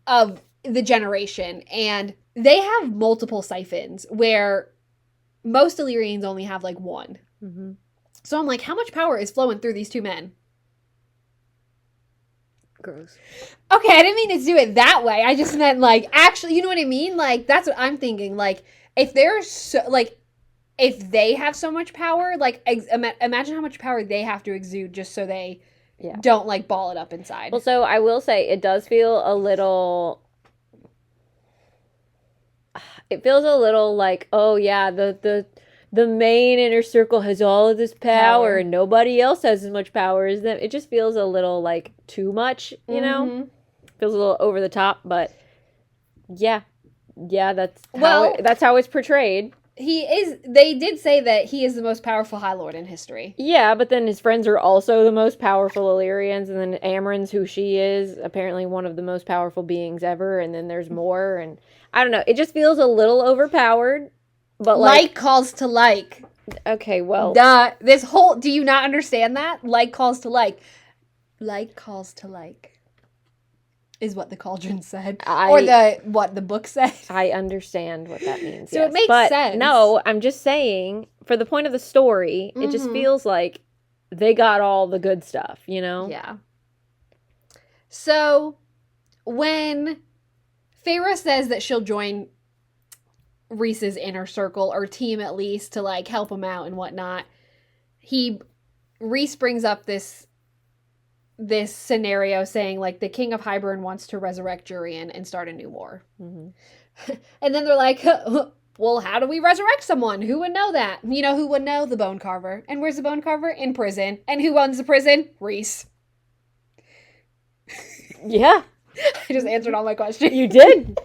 S1: of the generation. And they have multiple siphons where most Illyrians only have like one.
S2: Mm-hmm.
S1: So I'm like, how much power is flowing through these two men?
S2: Gross.
S1: Okay, I didn't mean to do it that way. I just meant like, actually, you know what I mean? Like, that's what I'm thinking. Like, if they have so much power, like, imagine how much power they have to exude just so they don't, like, ball it up inside.
S2: Well, so I will say, it does feel a little... It feels a little like, oh, yeah, the main inner circle has all of this power and nobody else has as much power as them. It just feels a little, like, too much, you know? Feels a little over the top, but yeah. Yeah, that's how it's portrayed.
S1: They did say that he is the most powerful High Lord in history.
S2: Yeah, but then his friends are also the most powerful Illyrians, and then Amren's who she is, apparently one of the most powerful beings ever, and then there's more, and I don't know, it just feels a little overpowered, but
S1: like calls to like.
S2: Okay, well.
S1: Do you not understand that? Like calls to like. Like calls to like. Is what the cauldron said. What the book said.
S2: I understand what that means.
S1: So yes. It makes sense.
S2: No, I'm just saying, for the point of the story, it just feels like they got all the good stuff, you know?
S1: Yeah. So, when Feyre says that she'll join Rhys's inner circle, or team at least, to like help him out and whatnot, Rhys brings up this scenario saying like the king of Hybern wants to resurrect Jurian and start a new war. And then they're like, well, how do we resurrect someone? Who would know that? You know who would know? The Bone Carver. And where's the Bone Carver? In prison. And who owns the prison? Rhys.
S2: Yeah.
S1: I just answered all my questions.
S2: You did.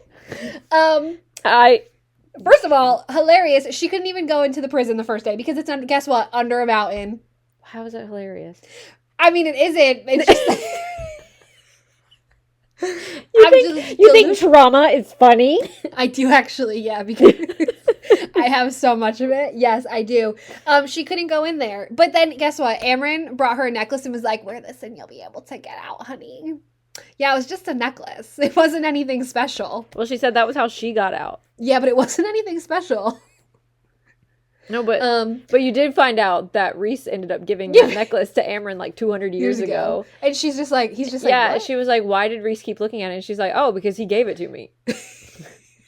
S1: First of all, hilarious. She couldn't even go into the prison the first day because it's, guess what? Under a mountain.
S2: How is that hilarious?
S1: I mean, it isn't. It's just...
S2: You think drama is funny?
S1: I do actually, yeah, because I have so much of it. Yes, I do. She couldn't go in there. But then, guess what? Amren brought her a necklace and was like, wear this and you'll be able to get out, honey. Yeah, it was just a necklace. It wasn't anything special.
S2: Well, she said that was how she got out.
S1: Yeah, but it wasn't anything special.
S2: No, but you did find out that Reese ended up giving that necklace to Amryn like 200 years ago.
S1: And she's just like, he's just like,
S2: yeah,
S1: what?
S2: she was like, why did Reese keep looking at it? And she's like, oh, because he gave it to me.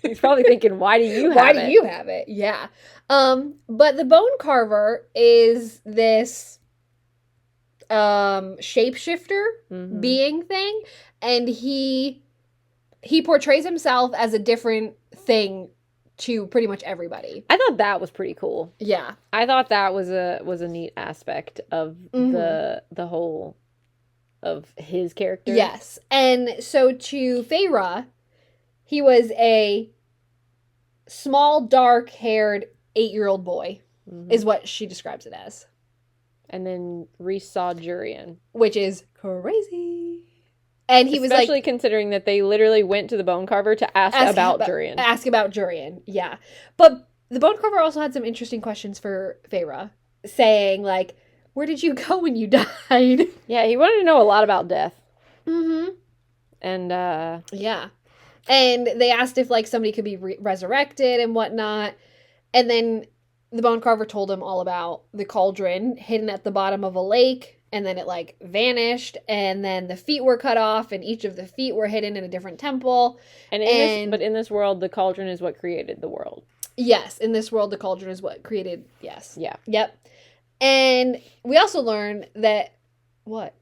S2: He's probably thinking, why do you have it?
S1: Why do you have it? Yeah. But the bone carver is this shapeshifter being thing, and he portrays himself as a different thing to pretty much everybody.
S2: I thought that was pretty cool.
S1: Yeah.
S2: I thought that was a neat aspect of the whole of his character.
S1: Yes. And so to Feyre, he was a small, dark-haired 8-year-old boy, is what she describes it as.
S2: And then Reese saw Jurian.
S1: Which is crazy. And he was like...
S2: Especially considering that they literally went to the bone carver to ask about Jurian.
S1: Ask about Jurian, yeah. But the bone carver also had some interesting questions for Feyre, saying, like, where did you go when you died?
S2: Yeah, he wanted to know a lot about death.
S1: Mm-hmm.
S2: And,
S1: yeah. And they asked if, like, somebody could be resurrected and whatnot. And then the bone carver told him all about the cauldron hidden at the bottom of a lake. And then it, like, vanished. And then the feet were cut off. And each of the feet were hidden in a different temple.
S2: And in this world, the cauldron is what created the world.
S1: Yes. In this world, the cauldron is what created... Yes.
S2: Yeah.
S1: Yep. And we also learned that... What?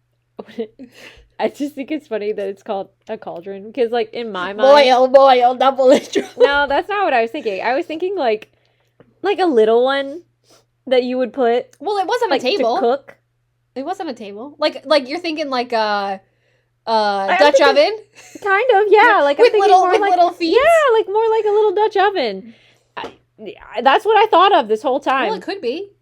S2: I just think it's funny that it's called a cauldron. Because, like, in my mind...
S1: Boil, double it.
S2: No, that's not what I was thinking. I was thinking, like a little one that you would put...
S1: Well, it wasn't a table.
S2: To cook.
S1: It wasn't a table. Like you're thinking like a Dutch oven?
S2: Kind of, yeah. Like
S1: with little feet?
S2: Yeah, like more like a little Dutch oven. That's what I thought of this whole time.
S1: Well, it could be.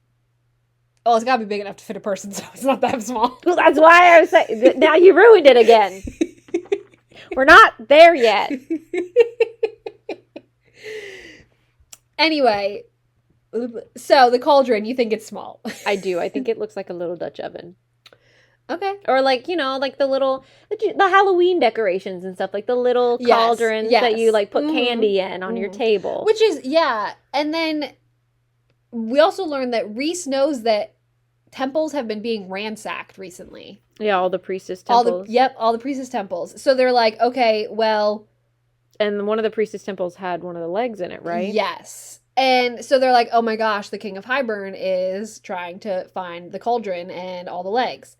S1: Oh, it's got to be big enough to fit a person, so it's not that small.
S2: Well, that's why I was saying... Now you ruined it again. We're not there yet.
S1: Anyway, so the cauldron, you think it's small?
S2: I do. I think it looks like a little Dutch oven.
S1: Okay.
S2: Or like, like the Halloween decorations and stuff, like the little cauldrons that you like put candy in on your table.
S1: Which is, yeah. And then we also learned that Reese knows that temples have been being ransacked recently.
S2: Yeah, all the priestess temples.
S1: All the priestess temples. So they're like, okay, well...
S2: And one of the priestess temples had one of the legs in it, right?
S1: Yes. And so they're like, oh my gosh, the King of Highburn is trying to find the cauldron and all the legs.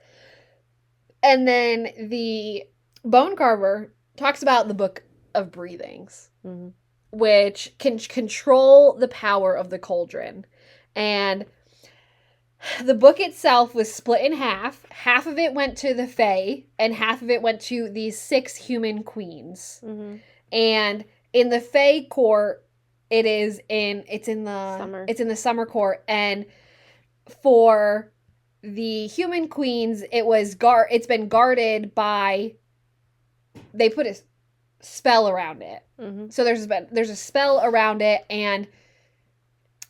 S1: And then the bone carver talks about the Book of Breathings, which can control the power of the cauldron. And the book itself was split in half. Half of it went to the Fae, and half of it went to these 6 human queens. Mm-hmm. And in the Fae court, it's in the summer court, and for the human queens, it's been guarded by, they put a spell around it. Mm-hmm. So there's a spell around it, and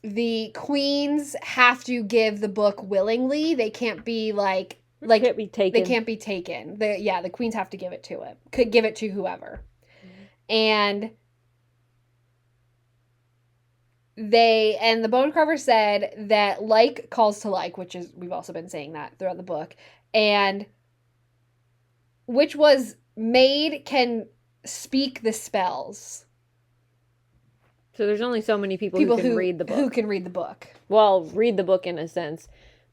S1: the queens have to give the book willingly. They can't be can't be taken. They can't be taken. The queens have to give it to whoever. And the bone carver said that like calls to like, which is, we've also been saying that throughout the book, and which was made can speak the spells.
S2: So there's only so many people who can read the book.
S1: Who can read the book.
S2: Well, read the book in a sense,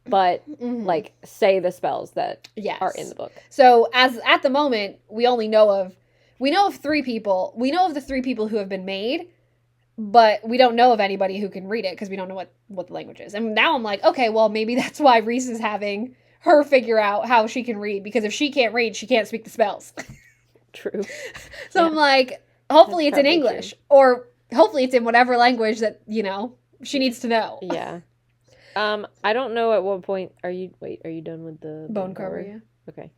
S2: but like say the spells that are in the book.
S1: So as at the moment, we know of 3 people. We know of the 3 people who have been made, but we don't know of anybody who can read it because we don't know what the language is. And now I'm like, okay, well, maybe that's why Reese is having her figure out how she can read, because if she can't read, she can't speak the spells.
S2: True.
S1: So I'm like, hopefully it's in English, or hopefully it's in whatever language that, she needs to know.
S2: Yeah. I don't know at what point are you done with the
S1: bone carver? Yeah.
S2: Okay.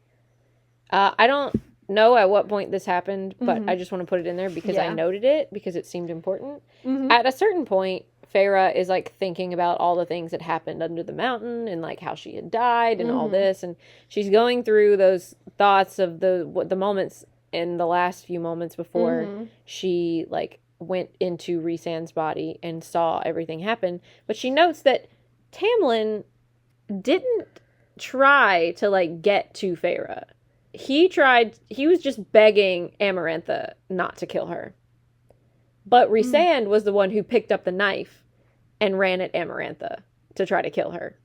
S2: I don't know at what point this happened, but I just want to put it in there because I noted it because it seemed important. Mm-hmm. At a certain point, Feyre is, like, thinking about all the things that happened under the mountain and, like, how she had died and all this. And she's going through those thoughts of the moments in the last few moments before she, like, went into Rhysand's body and saw everything happen. But she notes that Tamlin didn't try to, like, get to Feyre. He was just begging Amarantha not to kill her. But Rhysand was the one who picked up the knife and ran at Amarantha to try to kill her.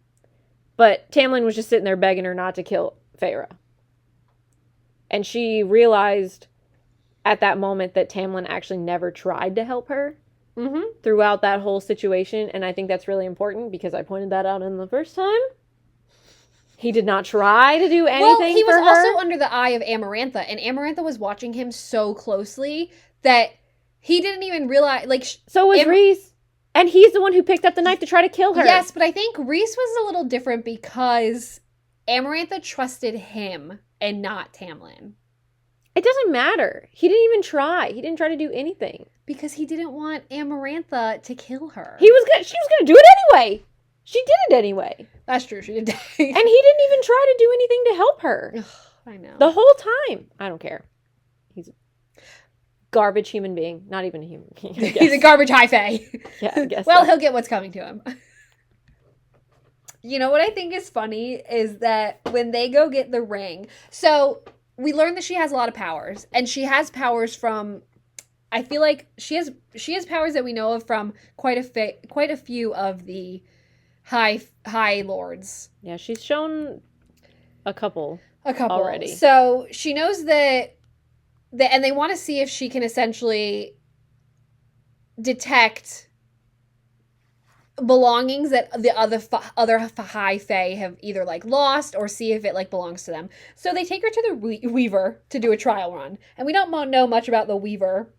S2: But Tamlin was just sitting there begging her not to kill Feyre. And she realized at that moment that Tamlin actually never tried to help her throughout that whole situation. And I think that's really important because I pointed that out in the first time. He did not try to do anything for her.
S1: Well, he was also under the eye of Amarantha, and Amarantha was watching him so closely that he didn't even realize, like...
S2: So was Rhys. And he's the one who picked up the knife to try to kill her.
S1: Yes, but I think Rhys was a little different because Amarantha trusted him and not Tamlin.
S2: It doesn't matter. He didn't even try. He didn't try to do anything.
S1: Because he didn't want Amarantha to kill her.
S2: She was gonna do it anyway. She did it anyway.
S1: That's true, she did die.
S2: And he didn't even try to do anything to help her.
S1: I know.
S2: The whole time. I don't care. He's a garbage human being. Not even a human being.
S1: He's a garbage high fae.
S2: Yeah, I guess
S1: Well,
S2: so.
S1: he'll get what's coming to him. You know what I think is funny is that when they go get the ring, so we learn that she has a lot of powers, and she has powers from, I feel like she has powers that we know of from quite a few of the high lords.
S2: Yeah, she's shown a couple already.
S1: So she knows that and they want to see if she can essentially detect belongings that the other high fae have either, like, lost, or see if it, like, belongs to them. So they take her to the Weaver to do a trial run. And we don't know much about the Weaver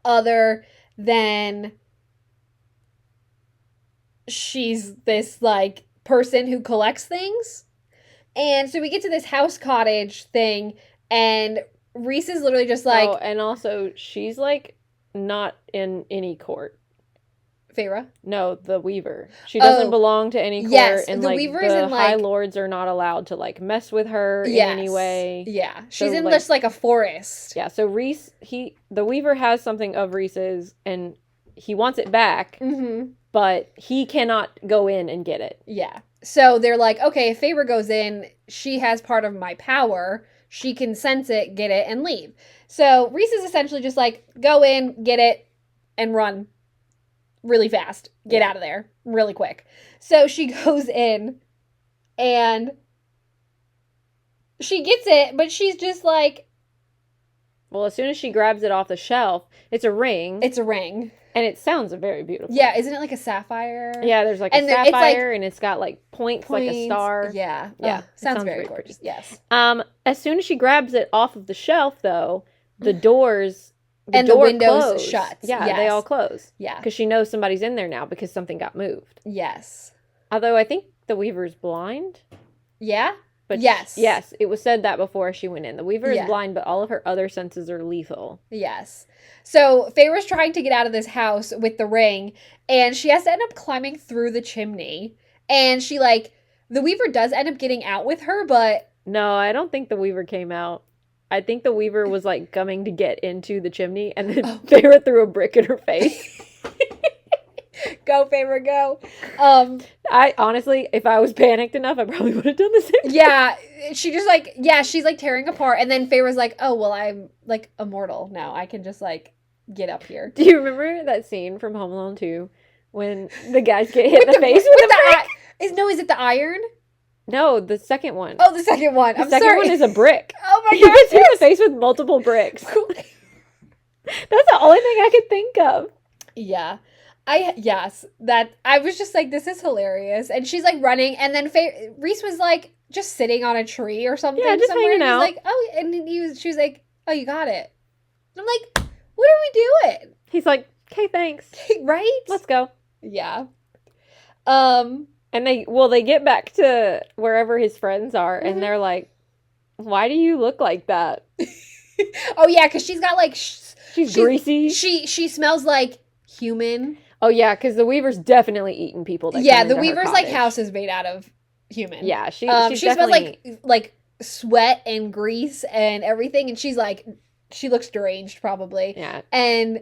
S1: other than she's this, like, person who collects things. And so we get to this house cottage thing, and Rhys is literally just like...
S2: Oh, and also, she's, like, not in any court.
S1: Feyre?
S2: No, the Weaver. She doesn't belong to any court.
S1: Yes,
S2: and,
S1: the
S2: like,
S1: Weaver is in,
S2: High
S1: like...
S2: Lords are not allowed to, like, mess with her in any way.
S1: Yeah, she's
S2: So,
S1: in
S2: like,
S1: just, like, a forest.
S2: Yeah, so Rhys, the Weaver has something of Rhys's, and he wants it back, but he cannot go in and get it.
S1: Yeah. So they're like, okay, if Feyre goes in, she has part of my power. She can sense it, get it, and leave. So Rhys is essentially just like, go in, get it, and run really fast. Get out of there really quick. So she goes in, and she gets it, but she's just like...
S2: Well, as soon as she grabs it off the shelf, it's a ring.
S1: It's a ring.
S2: And it sounds very beautiful.
S1: Yeah, isn't it like a sapphire?
S2: Yeah, there's like a sapphire, and it's got like points like a star.
S1: Yeah.
S2: Yeah.
S1: Sounds very gorgeous. Yes.
S2: As soon as she grabs it off of the shelf, though, the doors...
S1: the windows close. Shut.
S2: Yeah, they all close.
S1: Yeah.
S2: Because she knows somebody's in there now because something got moved.
S1: Yes.
S2: Although I think the Weaver's blind.
S1: Yeah?
S2: But
S1: yes.
S2: Yes, it was said that before she went in. The Weaver is blind, but all of her other senses are lethal.
S1: Yes. So Feyre's trying to get out of this house with the ring, and she has to end up climbing through the chimney. And she, like, the Weaver does end up getting out with her, but...
S2: No, I don't think the Weaver came out. I think the Weaver was, like, coming to get into the chimney, and then Feyre threw a brick in her face.
S1: Go, Feyre, go.
S2: I honestly, if I was panicked enough, I probably would have done the same thing.
S1: Yeah, she just, like, she's, like, tearing apart, and then Feyre's like, oh, well, I'm, like, immortal now. I can just, like, get up here.
S2: Do you remember that scene from Home Alone 2 when the guys get hit in the face with a brick?
S1: Is it the iron?
S2: No, the second one.
S1: Oh, the second one.
S2: The second one is a brick.
S1: Oh my
S2: He
S1: god.
S2: gets hit in the face with multiple bricks. That's the only thing I could think of.
S1: Yeah. I was just like, this is hilarious. And she's like running, and then Rhys was like just sitting on a tree or something.
S2: Yeah, just
S1: somewhere.
S2: hanging out.
S1: He's like, oh, and she was like, oh, you got it. And I'm like, what are we doing?
S2: He's like, okay, thanks.
S1: Right?
S2: Let's go.
S1: Yeah.
S2: And they get back to wherever his friends are, and they're like, why do you look like that?
S1: Oh yeah, because she's got like
S2: she's greasy.
S1: She smells like human.
S2: Oh, yeah, because the Weaver's definitely eaten people that
S1: Yeah,
S2: come
S1: the
S2: into her
S1: Weaver's like
S2: cottage.
S1: house is made out of human.
S2: Yeah, she
S1: she smells
S2: definitely...
S1: like sweat and grease and everything, and she's like, she looks deranged probably.
S2: Yeah.
S1: And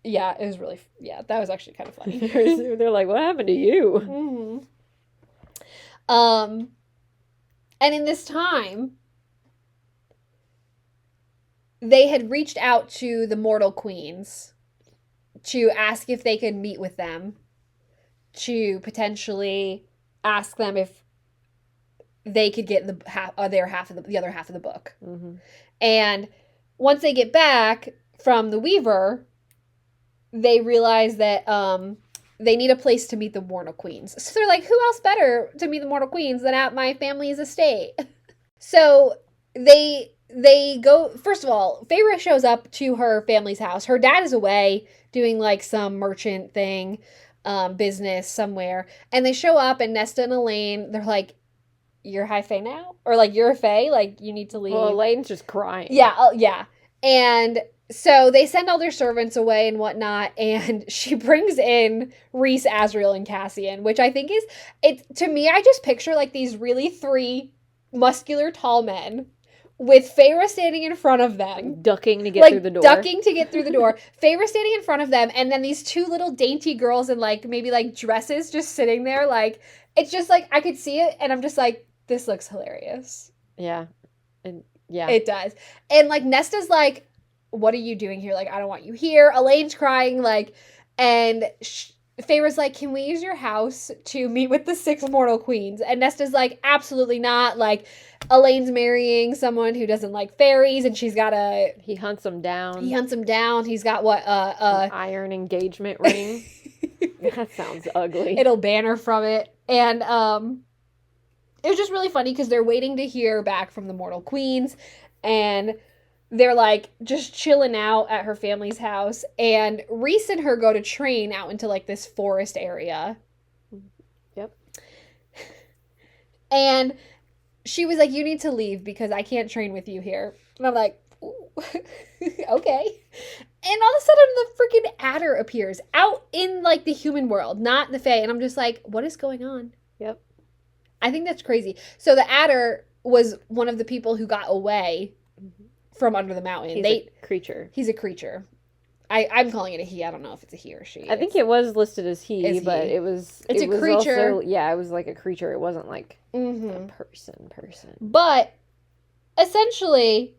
S1: yeah, it was really, yeah, that was actually kind of funny.
S2: They're like, what happened to you?
S1: And in this time, they had reached out to the mortal queens to ask if they could meet with them, to potentially ask them if they could get their half of the other half of the book. And once they get back from the Weaver, they realize that they need a place to meet the mortal queens. So they're like, who else better to meet the mortal queens than at my family's estate? So they go, first of all, Feyre shows up to her family's house. Her dad is away doing like some merchant thing, business somewhere. And they show up, and Nesta and Elaine, they're like, you're high fae now? Or like, you're a fae? Like, you need to leave.
S2: Well, Elaine's just crying.
S1: Yeah, yeah. And so they send all their servants away and whatnot, and she brings in Rhys, Asriel, and Cassian, which I think is, it to me, I just picture like these really three muscular tall men with Feyre standing in front of them.
S2: Ducking to get through the door.
S1: Ducking to get through the door. Feyre standing in front of them, and then these two little dainty girls in like maybe like dresses just sitting there. Like, it's just like, I could see it, and I'm just like, this looks hilarious.
S2: Yeah. And yeah.
S1: It does. And like Nesta's like, what are you doing here? Like, I don't want you here. Elaine's crying, like, and Feyre's like, can we use your house to meet with the 6 mortal queens? And Nesta's like, absolutely not. Like, Elaine's marrying someone who doesn't like fairies, and she's got
S2: he hunts them down.
S1: He's got what?
S2: An iron engagement ring. That sounds ugly.
S1: It'll ban her from it. And it was just really funny because they're waiting to hear back from the mortal queens, and they're like just chilling out at her family's house, and Rhys and her go to train out into like this forest area.
S2: Yep.
S1: And she was like, you need to leave because I can't train with you here. And I'm like, okay. And all of a sudden the freaking adder appears out in like the human world, not the fae. And I'm just like, what is going on?
S2: Yep.
S1: I think that's crazy. So the adder was one of the people who got away from under the mountain.
S2: He's a creature.
S1: He's a creature. I'm calling it a he. I don't know if it's a he or she.
S2: I think it was listed as he, but it was...
S1: It's a creature.
S2: Also, yeah, it was like a creature. It wasn't like a person.
S1: But essentially,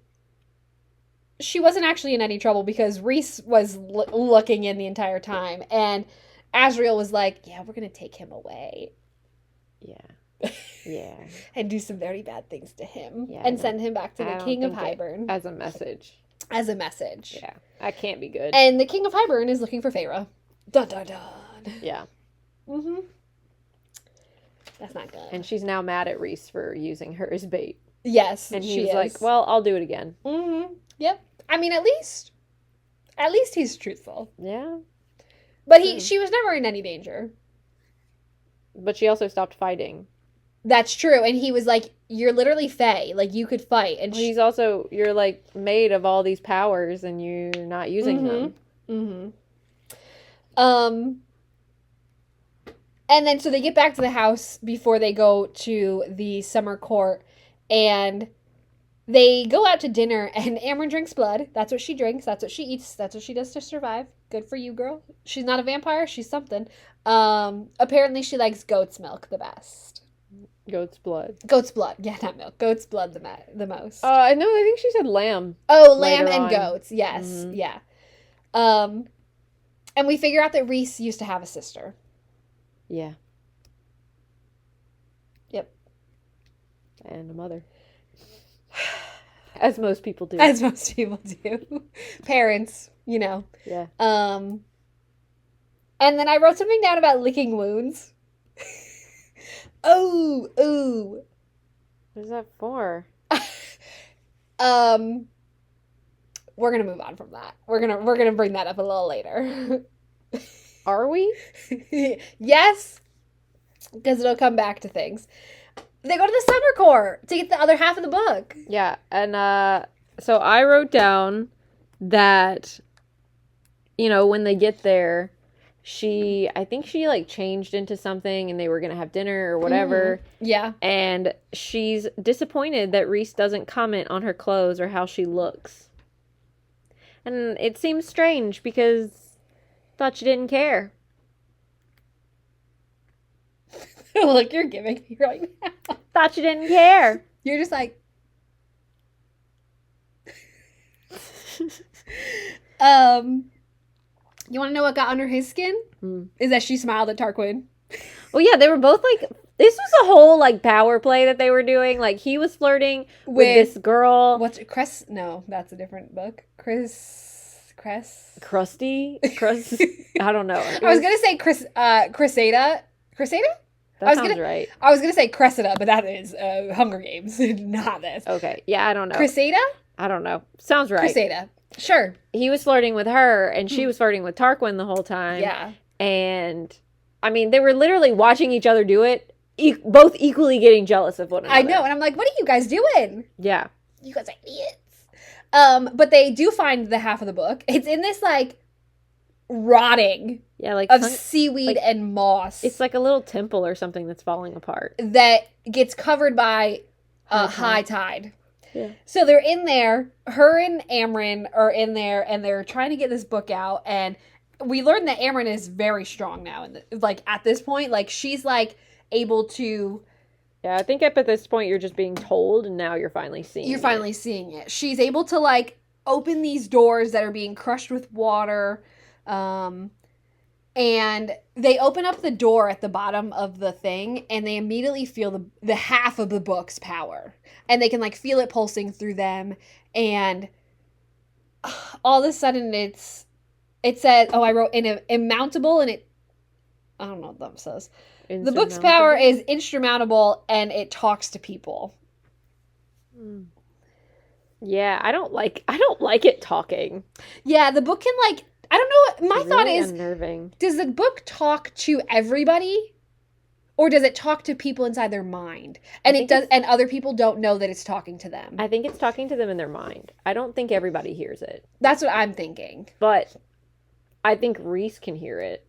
S1: she wasn't actually in any trouble because Rhys was looking in the entire time. And Asriel was like, yeah, we're going to take him away.
S2: Yeah. Yeah.
S1: And do some very bad things to him.
S2: Yeah,
S1: and send him back to the King of Hybern.
S2: As a message.
S1: As a message.
S2: Yeah. That can't be good.
S1: And the King of Hybern is looking for Feyre. Dun dun dun.
S2: Yeah.
S1: That's not good.
S2: And she's now mad at Rhys for using her as bait.
S1: Yes,
S2: and he's like, well, I'll do it again.
S1: Yep. I mean, at least he's truthful.
S2: Yeah.
S1: But she was never in any danger.
S2: But she also stopped fighting.
S1: That's true. And he was like, you're literally fae. Like, you could fight. And
S2: he's also, you're like made of all these powers and you're not using them.
S1: And then so they get back to the house before they go to the summer court, and they go out to dinner, and Amryn drinks blood. That's what she drinks. That's what she eats. That's what she does to survive. Good for you, girl. She's not a vampire. She's something. Apparently she likes goat's milk the best.
S2: Goat's blood.
S1: Goat's blood. Yeah, not milk. Goat's blood the most.
S2: No, I think she said lamb.
S1: Oh, lamb and goats. Yes. Yeah. And we figure out that Rhys used to have a sister.
S2: Yeah.
S1: Yep.
S2: And a mother. As most people do.
S1: As most people do. Parents, you know.
S2: Yeah.
S1: And then I wrote something down about licking wounds. Oh.
S2: What is that for?
S1: We're gonna move on from that. We're gonna bring that up a little later.
S2: Are we?
S1: Yes, because it'll come back to things. They go to the summer court to get the other half of the book.
S2: Yeah, and so I wrote down that, when they get there, I think she like changed into something and they were going to have dinner or whatever.
S1: Yeah.
S2: And she's disappointed that Reese doesn't comment on her clothes or how she looks. And it seems strange because I thought you didn't care.
S1: Look, you're giving me right now.
S2: Thought you didn't care.
S1: You're just like, you want to know what got under his skin? Is that she smiled at Tarquin.
S2: Well, yeah, they were both like, this was a whole like power play that they were doing. Like he was flirting with this girl.
S1: What's Cress? No, that's a different book.
S2: Crusty? I don't know.
S1: I was gonna say Cressida.
S2: That sounds right.
S1: I was gonna say Cressida, but that is Hunger Games, not this.
S2: Okay, yeah, I don't know.
S1: Cressida?
S2: I don't know. Sounds right.
S1: Cressida. Sure.
S2: He was flirting with her, and she was flirting with Tarquin the whole time.
S1: Yeah.
S2: And, I mean, they were literally watching each other do it, both equally getting jealous of one another.
S1: I know, and I'm like, what are you guys doing?
S2: Yeah.
S1: You guys are idiots. But they do find the half of the book. It's in this, like, rotting of seaweed and moss.
S2: It's like a little temple or something that's falling apart.
S1: That gets covered by high tide.
S2: Yeah.
S1: So they're in there, her and Amren are in there, and they're trying to get this book out, and we learned that Amren is very strong now, and like, at this point, like, she's, like, able to...
S2: Yeah, I think up at this point, you're just being told, and now you're finally seeing it.
S1: You're finally seeing it. She's able to, like, open these doors that are being crushed with water, and they open up the door at the bottom of the thing, and they immediately feel the half of the book's power. And they can, like, feel it pulsing through them. And all of a sudden it says, I wrote immountable, and I don't know what that says. The book's power is insurmountable, and it talks to people.
S2: Yeah, I don't like it talking.
S1: Yeah, the book can, like, I don't know. My thought is,
S2: unnerving.
S1: Does the book talk to everybody, or does it talk to people inside their mind? And and other people don't know that it's talking to them.
S2: I think it's talking to them in their mind. I don't think everybody hears it.
S1: That's what I'm thinking.
S2: But I think Reese can hear it.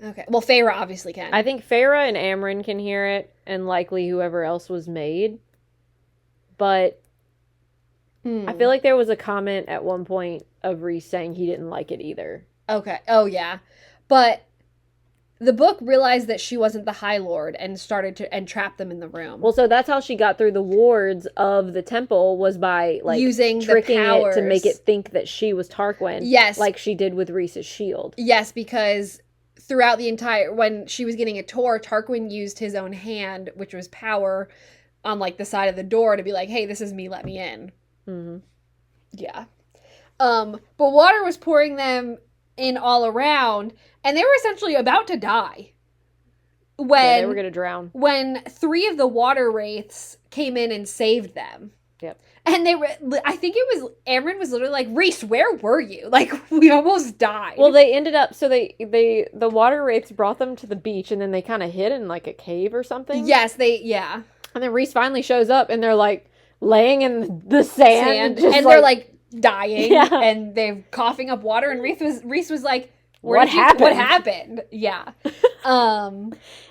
S1: Okay. Well, Feyre obviously can.
S2: I think Feyre and Amren can hear it, and likely whoever else was made. But I feel like there was a comment at one point of Reese saying he didn't like it either.
S1: Okay. Oh, yeah. But the book realized that she wasn't the High Lord and started to trap them in the room.
S2: Well, so that's how she got through the wards of the temple, was by, like,
S1: using
S2: tricking
S1: the powers
S2: it to make it think that she was Tarquin.
S1: Yes.
S2: Like she did with Reese's shield.
S1: Yes, because throughout the entire... When she was getting a tour, Tarquin used his own hand, which was power, on, like, the side of the door to be like, hey, this is me, let me in.
S2: Mm-hmm.
S1: Yeah. But water was pouring them in all around, and they were essentially about to die.
S2: They were going to drown.
S1: When 3 of the water wraiths came in and saved them.
S2: Yep.
S1: And I think Amren was literally like, Reese, where were you? Like, we almost died.
S2: Well, they ended up, so the water wraiths brought them to the beach, and then they kind of hid in, like, a cave or something.
S1: Yes, yeah.
S2: And then Reese finally shows up, and they're, like, laying in the sand.
S1: And they're, like, dying. Yeah. And they're coughing up water, and Reese was like, what happened? Yeah.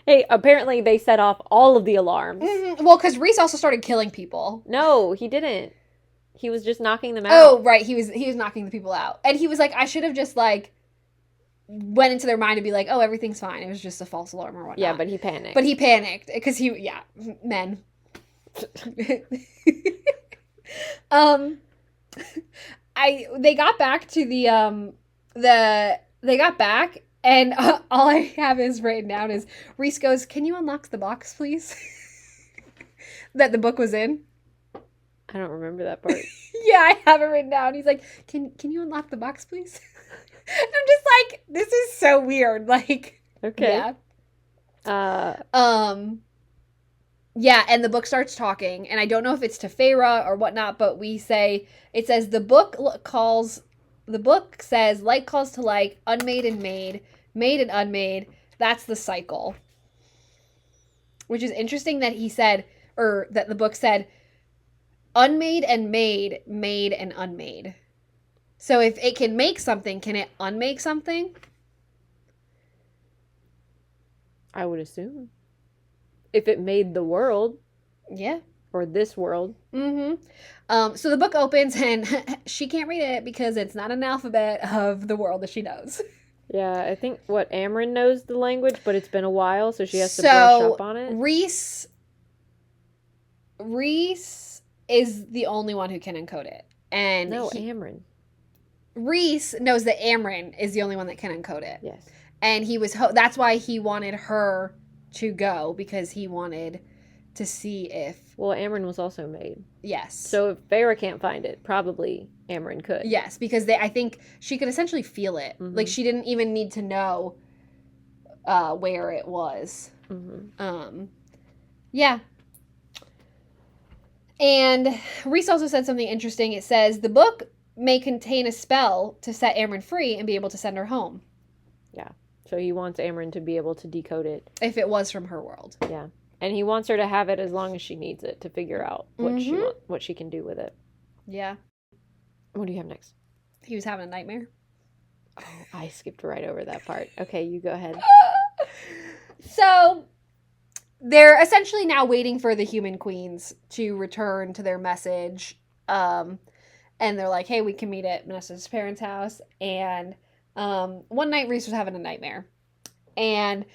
S2: Hey, apparently they set off all of the alarms.
S1: Mm-hmm. Well, because Reese also started killing people.
S2: No, he didn't. He was just knocking them out.
S1: Oh, right. He was knocking the people out. And he was like, I should have just, like, went into their mind to be like, oh, everything's fine. It was just a false alarm or whatnot.
S2: Yeah, but he panicked.
S1: Because men. They got back to they got back, and all I have is written down is Reese goes, can you unlock the box, please? That the book was in.
S2: I don't remember that part.
S1: Yeah, I have it written down. He's like, can you unlock the box, please? And I'm just like, this is so weird. Like,
S2: okay.
S1: Yeah. Yeah, and the book starts talking, and I don't know if it's to Feyre or whatnot, but it says the book says like calls to like, unmade and made, made and unmade. That's the cycle. Which is interesting that he said, or that the book said, unmade and made, made and unmade. So if it can make something, can it unmake something?
S2: I would assume. If it made the world.
S1: Yeah.
S2: Or this world.
S1: So the book opens and she can't read it because it's not an alphabet of the world that she knows.
S2: Yeah, I think Amryn knows the language, but it's been a while, so she has to brush up on it.
S1: Reese is the only one who can encode it. And
S2: no, Amryn.
S1: Reese knows that Amryn is the only one that can encode it.
S2: Yes.
S1: And that's why he wanted her to go, because he wanted to see if...
S2: Well, Amryn was also made.
S1: Yes.
S2: So if Feyre can't find it, probably Amryn could.
S1: Yes, because I think she could essentially feel it. Mm-hmm. Like, she didn't even need to know where it was.
S2: Mm-hmm.
S1: Yeah. And Reese also said something interesting. It says, the book may contain a spell to set Amryn free and be able to send her home.
S2: Yeah. So he wants Amryn to be able to decode it.
S1: If it was from her world.
S2: Yeah. And he wants her to have it as long as she needs it to figure out what she can do with it.
S1: Yeah.
S2: What do you have next?
S1: He was having a nightmare.
S2: Oh, I skipped right over that part. Okay, you go ahead.
S1: So, they're essentially now waiting for the human queens to return to their message. And they're like, hey, we can meet at Vanessa's parents' house. And one night, Reese was having a nightmare. And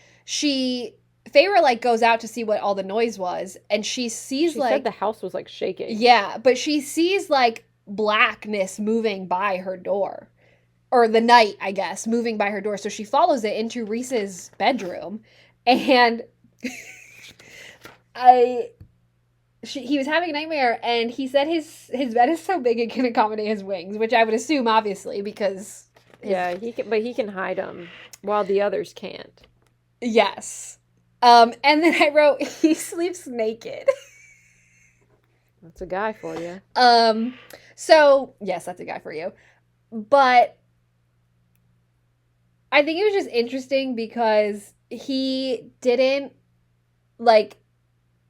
S1: Feyre, like, goes out to see what all the noise was, and she sees,
S2: she
S1: like...
S2: She said the house was, like, shaking.
S1: Yeah, but she sees, like, blackness moving by her door. Or the night, I guess, moving by her door. So she follows it into Reese's bedroom, and he was having a nightmare, and he said his bed is so big it can accommodate his wings, which I would assume, obviously, because...
S2: Yeah, he can hide them, while the others can't.
S1: Yes. And then I wrote, he sleeps naked.
S2: That's a guy for you.
S1: So, yes, that's a guy for you. But I think it was just interesting because he didn't, like,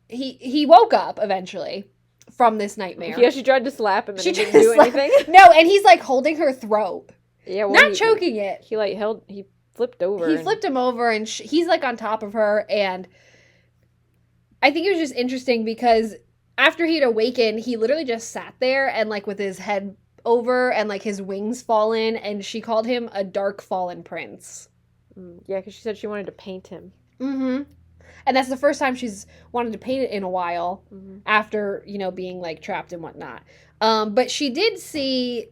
S1: he woke up eventually from this nightmare.
S2: Yeah, she tried to slap him and he didn't do anything.
S1: No, and he's, like, holding her throat.
S2: Yeah, well,
S1: not choking it.
S2: He flipped over.
S1: He flipped him over, and he's, like, on top of her, and I think it was just interesting because after he'd awakened, he literally just sat there and, like, with his head over and, like, his wings fallen, and she called him a dark fallen prince.
S2: Yeah, because she said she wanted to paint him.
S1: Mm-hmm. And that's the first time she's wanted to paint it in a while, after, being, like, trapped and whatnot. But she did see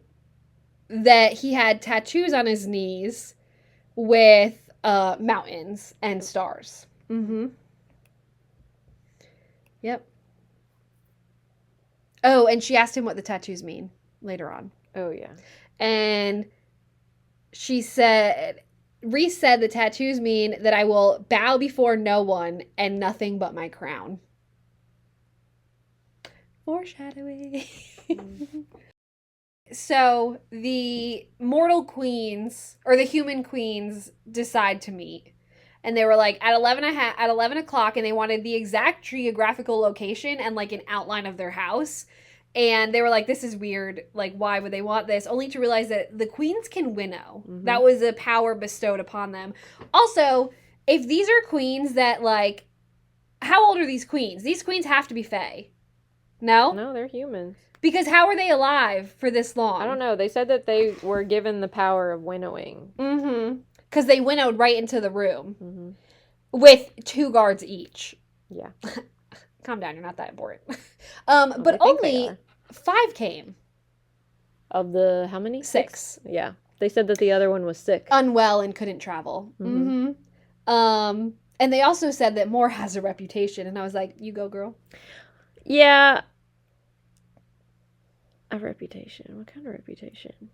S1: that he had tattoos on his knees with mountains and stars. Mm-hmm. Yep. Oh, and she asked him what the tattoos mean later on.
S2: Oh, yeah.
S1: And Reese said the tattoos mean that I will bow before no one and nothing but my crown. Foreshadowing. So the mortal queens, or the human queens, decide to meet. And they were like, at 11 o'clock, and they wanted the exact geographical location and, like, an outline of their house. And they were like, this is weird. Like, why would they want this? Only to realize that the queens can winnow. Mm-hmm. That was a power bestowed upon them. Also, if these are queens that, like, how old are these queens? These queens have to be fae. No?
S2: No, they're humans.
S1: Because how are they alive for this long?
S2: I don't know. They said that they were given the power of winnowing.
S1: Mm-hmm. Because they winnowed right into the room. With 2 guards each.
S2: Yeah.
S1: Calm down, you're not that important. But only 5 came.
S2: Of the, how many?
S1: 6.
S2: Yeah. They said that the other one was sick.
S1: Unwell and couldn't travel. And they also said that Moore has a reputation. And I was like, you go, girl.
S2: Yeah. A reputation? What kind of reputation?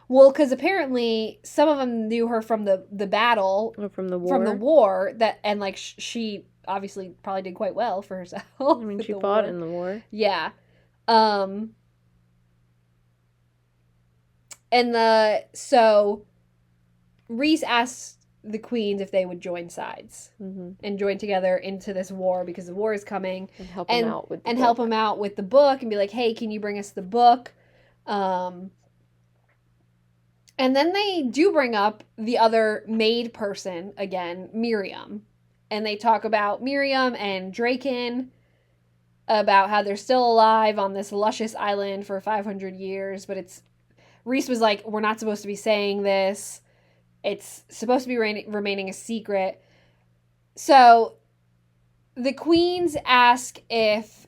S1: Well, because apparently some of them knew her from the battle.
S2: Or from the war.
S1: From the war. And, like, she obviously probably did quite well for herself.
S2: I mean, she fought in the war.
S1: Yeah. So Reese asked the queens if they would join sides and join together into this war because the war is coming,
S2: and help them out with
S1: help them out with the book and be like, hey, can you bring us the book? And then they do bring up the other maid person again, Miriam, and they talk about Miriam and Draken, about how they're still alive on this luscious island for 500 years, but Rhys was like, we're not supposed to be saying this. It's supposed to be remaining a secret. So the queens ask if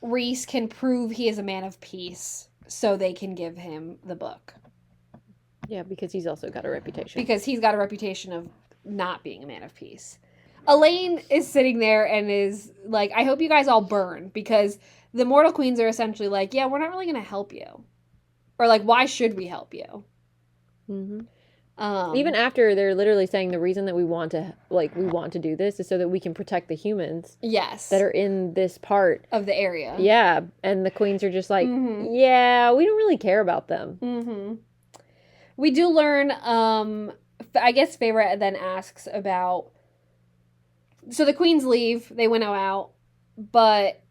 S1: Rhys can prove he is a man of peace so they can give him the book.
S2: Yeah, because he's also got a reputation.
S1: Because he's got a reputation of not being a man of peace. Elaine is sitting there and is like, I hope you guys all burn, because the Mortal Queens are essentially like, yeah, we're not really going to help you. Or like, why should we help you?
S2: Mm-hmm. Even after they're literally saying the reason that we want to do this is so that we can protect the humans.
S1: Yes.
S2: That are in this part
S1: of the area.
S2: Yeah. And the queens are just like, yeah, we don't really care about them.
S1: Mm-hmm. We do learn, I guess Feyre then asks about, so the queens leave, they winnow out, but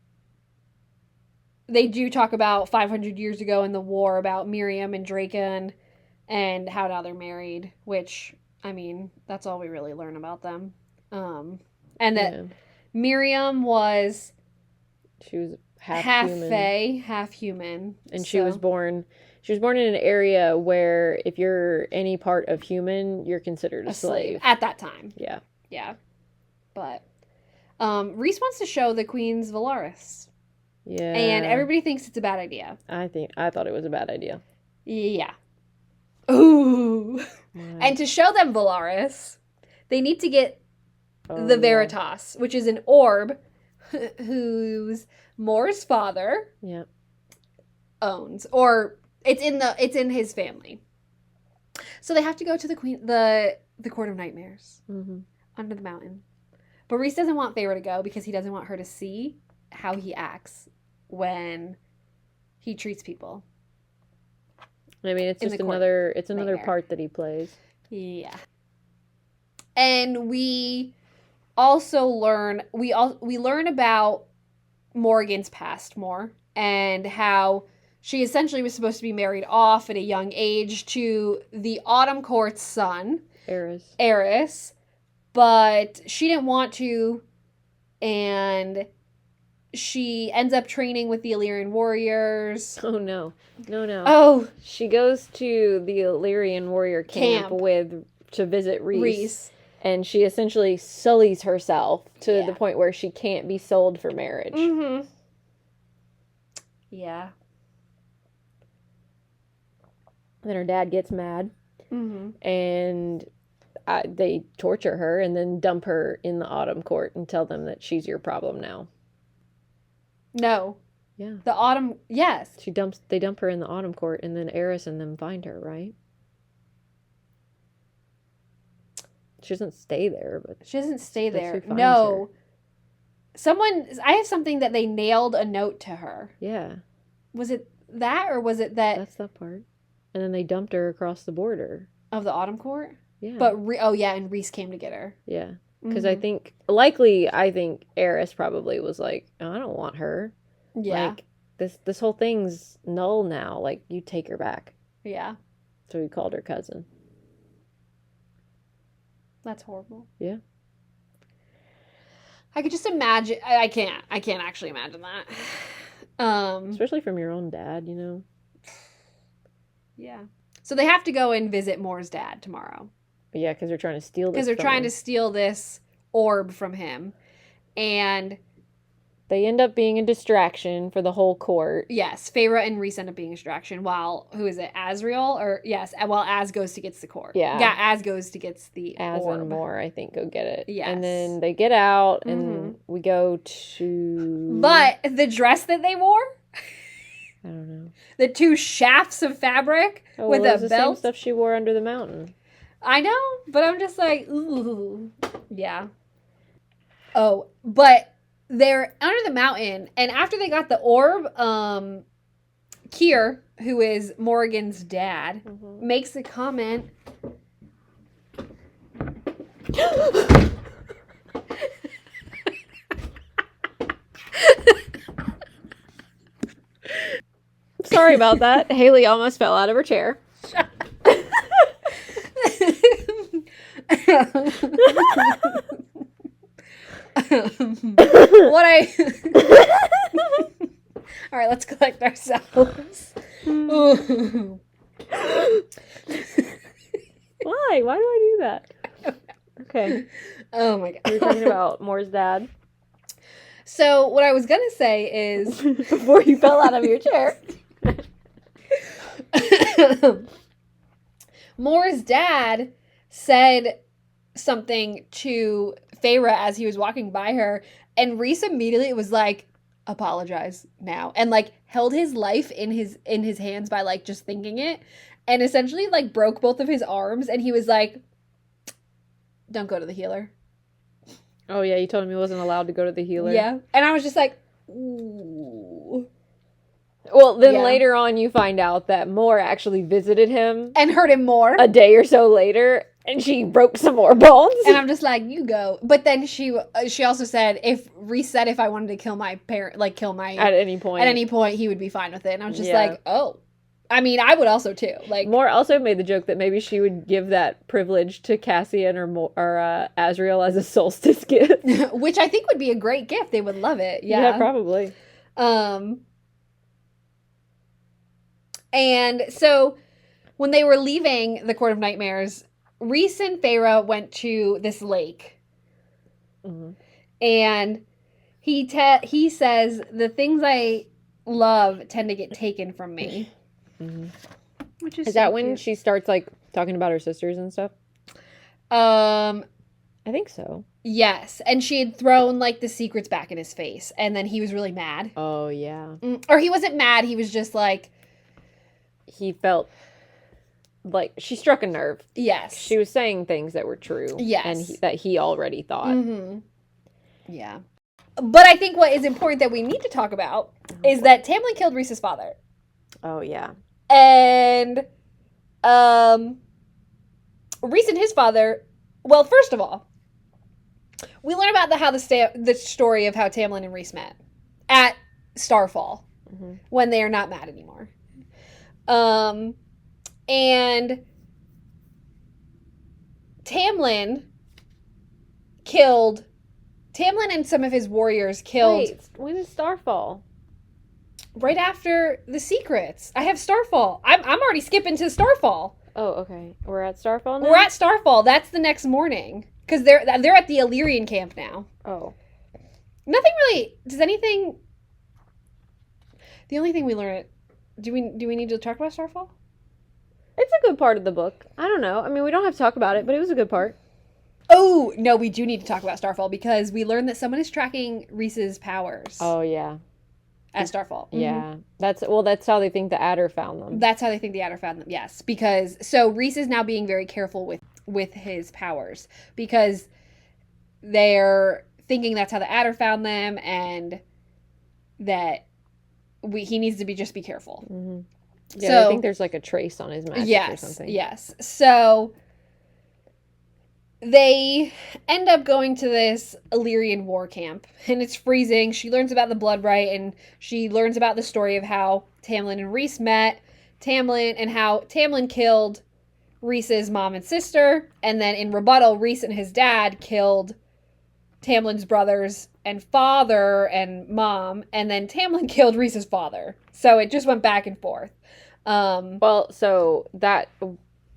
S1: they do talk about 500 years ago in the war about Miriam and Draken and how now they're married, which, I mean, that's all we really learn about them. And that Miriam was...
S2: She was half human.
S1: Fae, half human.
S2: And she was born in an area where if you're any part of human, you're considered a slave.
S1: At that time.
S2: Yeah.
S1: Yeah. But Rhys wants to show the queens Valaris.
S2: Yeah.
S1: And everybody thinks it's a bad idea.
S2: I thought it was a bad idea.
S1: Yeah. Ooh. And to show them Valaris, they need to get the Veritas, which is an orb whose Mor's father owns, or it's in his family. So they have to go to the Court of Nightmares under the mountain. But Rhys doesn't want Feyre to go because he doesn't want her to see how he acts when he treats people.
S2: I mean, it's just another part that he plays.
S1: Yeah. And we also learn about Morgan's past more, and how she essentially was supposed to be married off at a young age to the Autumn Court's son, Eris, but she didn't want to, and she ends up training with the Illyrian warriors.
S2: Oh, no. No.
S1: Oh.
S2: She goes to the Illyrian warrior camp. To visit Rhys. And she essentially sullies herself to the point where she can't be sold for marriage.
S1: Mm-hmm. Yeah.
S2: Then her dad gets mad.
S1: Mm-hmm.
S2: And they torture her and then dump her in the Autumn Court and tell them that she's your problem now.
S1: No.
S2: Yeah.
S1: The Autumn... Yes.
S2: They dump her in the Autumn Court, and then Eris and them find her, right? She doesn't stay there, but...
S1: She doesn't stay there. No. I have something that they nailed a note to her.
S2: Yeah.
S1: Was it that, or was it that...
S2: That's that part. And then they dumped her across the border.
S1: Of the Autumn Court?
S2: Yeah.
S1: But, and Rhys came to get her.
S2: Yeah. Because I think Eris probably was like, oh, I don't want her.
S1: Yeah.
S2: Like, this whole thing's null now. Like, you take her back.
S1: Yeah.
S2: So he called her cousin.
S1: That's horrible.
S2: Yeah.
S1: I could just imagine. I can't actually imagine that.
S2: Especially from your own dad, you know?
S1: Yeah. So they have to go and visit Mor's dad tomorrow.
S2: Yeah, because they're trying to steal this.
S1: Because they're trying to steal this orb from him. And
S2: they end up being a distraction for the whole court.
S1: Yes, Feyre and Rhys end up being a distraction while, who is it, Asriel? Or, yes, while Az goes to get the court.
S2: Yeah.
S1: Az goes to get the
S2: Az
S1: orb.
S2: and Mor, I think, go get it.
S1: Yes.
S2: And then they get out, and we go to...
S1: But the dress that they wore?
S2: I don't know.
S1: The two shafts of fabric with a
S2: the
S1: belt?
S2: Same stuff she wore under the mountain.
S1: I know, but I'm just like, ooh. Yeah. Oh, but they're under the mountain, and after they got the orb, Keir, who is Morgan's dad, makes a comment.
S2: Sorry about that. Haley almost fell out of her chair.
S1: What I... All right, let's collect ourselves.
S2: Why? Why do I do that? Okay.
S1: Oh my god.
S2: We were talking about Moore's dad.
S1: So what I was gonna say is
S2: before you fell out of your chair.
S1: Moore's dad said something to Feyre as he was walking by her, and Rhys immediately was like, apologize now, and like held his life in his hands by like just thinking it, and essentially like broke both of his arms, and he was like, don't go to the healer.
S2: Oh yeah, you told him he wasn't allowed to go to the healer.
S1: Yeah. And I was just like, ooh.
S2: Well, then later on you find out that Moore actually visited him.
S1: And hurt him more.
S2: A day or so later, and she broke some more bones.
S1: And I'm just like, you go. But then she also said, if I wanted to kill my parent, like kill my...
S2: At any point,
S1: he would be fine with it. And I was just like, oh. I mean, I would also too. Like,
S2: Moore also made the joke that maybe she would give that privilege to Cassian or Azriel as a solstice gift.
S1: Which I think would be a great gift. They would love it. Yeah,
S2: probably.
S1: And so when they were leaving the Court of Nightmares, Rhys and Feyre went to this lake.
S2: Mm-hmm.
S1: And he says, the things I love tend to get taken from me.
S2: Mm-hmm.
S1: Which is
S2: that
S1: so
S2: when
S1: cute.
S2: she starts like talking about her sisters and stuff? I think so.
S1: Yes, and she had thrown like the secrets back in his face, and then he was really mad.
S2: Oh yeah.
S1: Or he wasn't mad, he was just like,
S2: he felt like she struck a nerve.
S1: Yes.
S2: She was saying things that were true.
S1: Yes.
S2: And that he already thought.
S1: Mm-hmm. Yeah. But I think what is important that we need to talk about is that Tamlin killed Rhys's father.
S2: Oh yeah.
S1: And Rhys and his father, well, first of all, we learn about the story of how Tamlin and Rhys met at Starfall, when they are not mad anymore. And Tamlin and some of his warriors killed...
S2: Wait, when is Starfall?
S1: Right after the secrets. I have Starfall. I'm already skipping to Starfall.
S2: Oh, okay. We're at Starfall now?
S1: We're at Starfall. That's the next morning. Because they're at the Illyrian camp now.
S2: Oh.
S1: Nothing really... Does anything... The only thing we learn... Do we need to talk about Starfall?
S2: It's a good part of the book. I don't know. I mean, we don't have to talk about it, but it was a good part.
S1: Oh, no, we do need to talk about Starfall because we learned that someone is tracking Rhys's powers.
S2: Oh, yeah.
S1: At Starfall.
S2: Yeah. That's how they think the Adder found them.
S1: That's how they think the Adder found them, yes. Because, so Rhys is now being very careful with his powers because they're thinking that's how the Adder found them and that he needs to just be careful.
S2: Mm-hmm. Yeah, I think there's like a trace on his magic or something.
S1: Yes. So they end up going to this Illyrian war camp, and it's freezing. She learns about the blood rite, and she learns about the story of how Tamlin and Rhys met, and how Tamlin killed Rhys's mom and sister, and then in rebuttal, Rhys and his dad killed Tamlin's brothers and father and mom, and then Tamlin killed Rhys's father. So it just went back and forth.
S2: Well, so that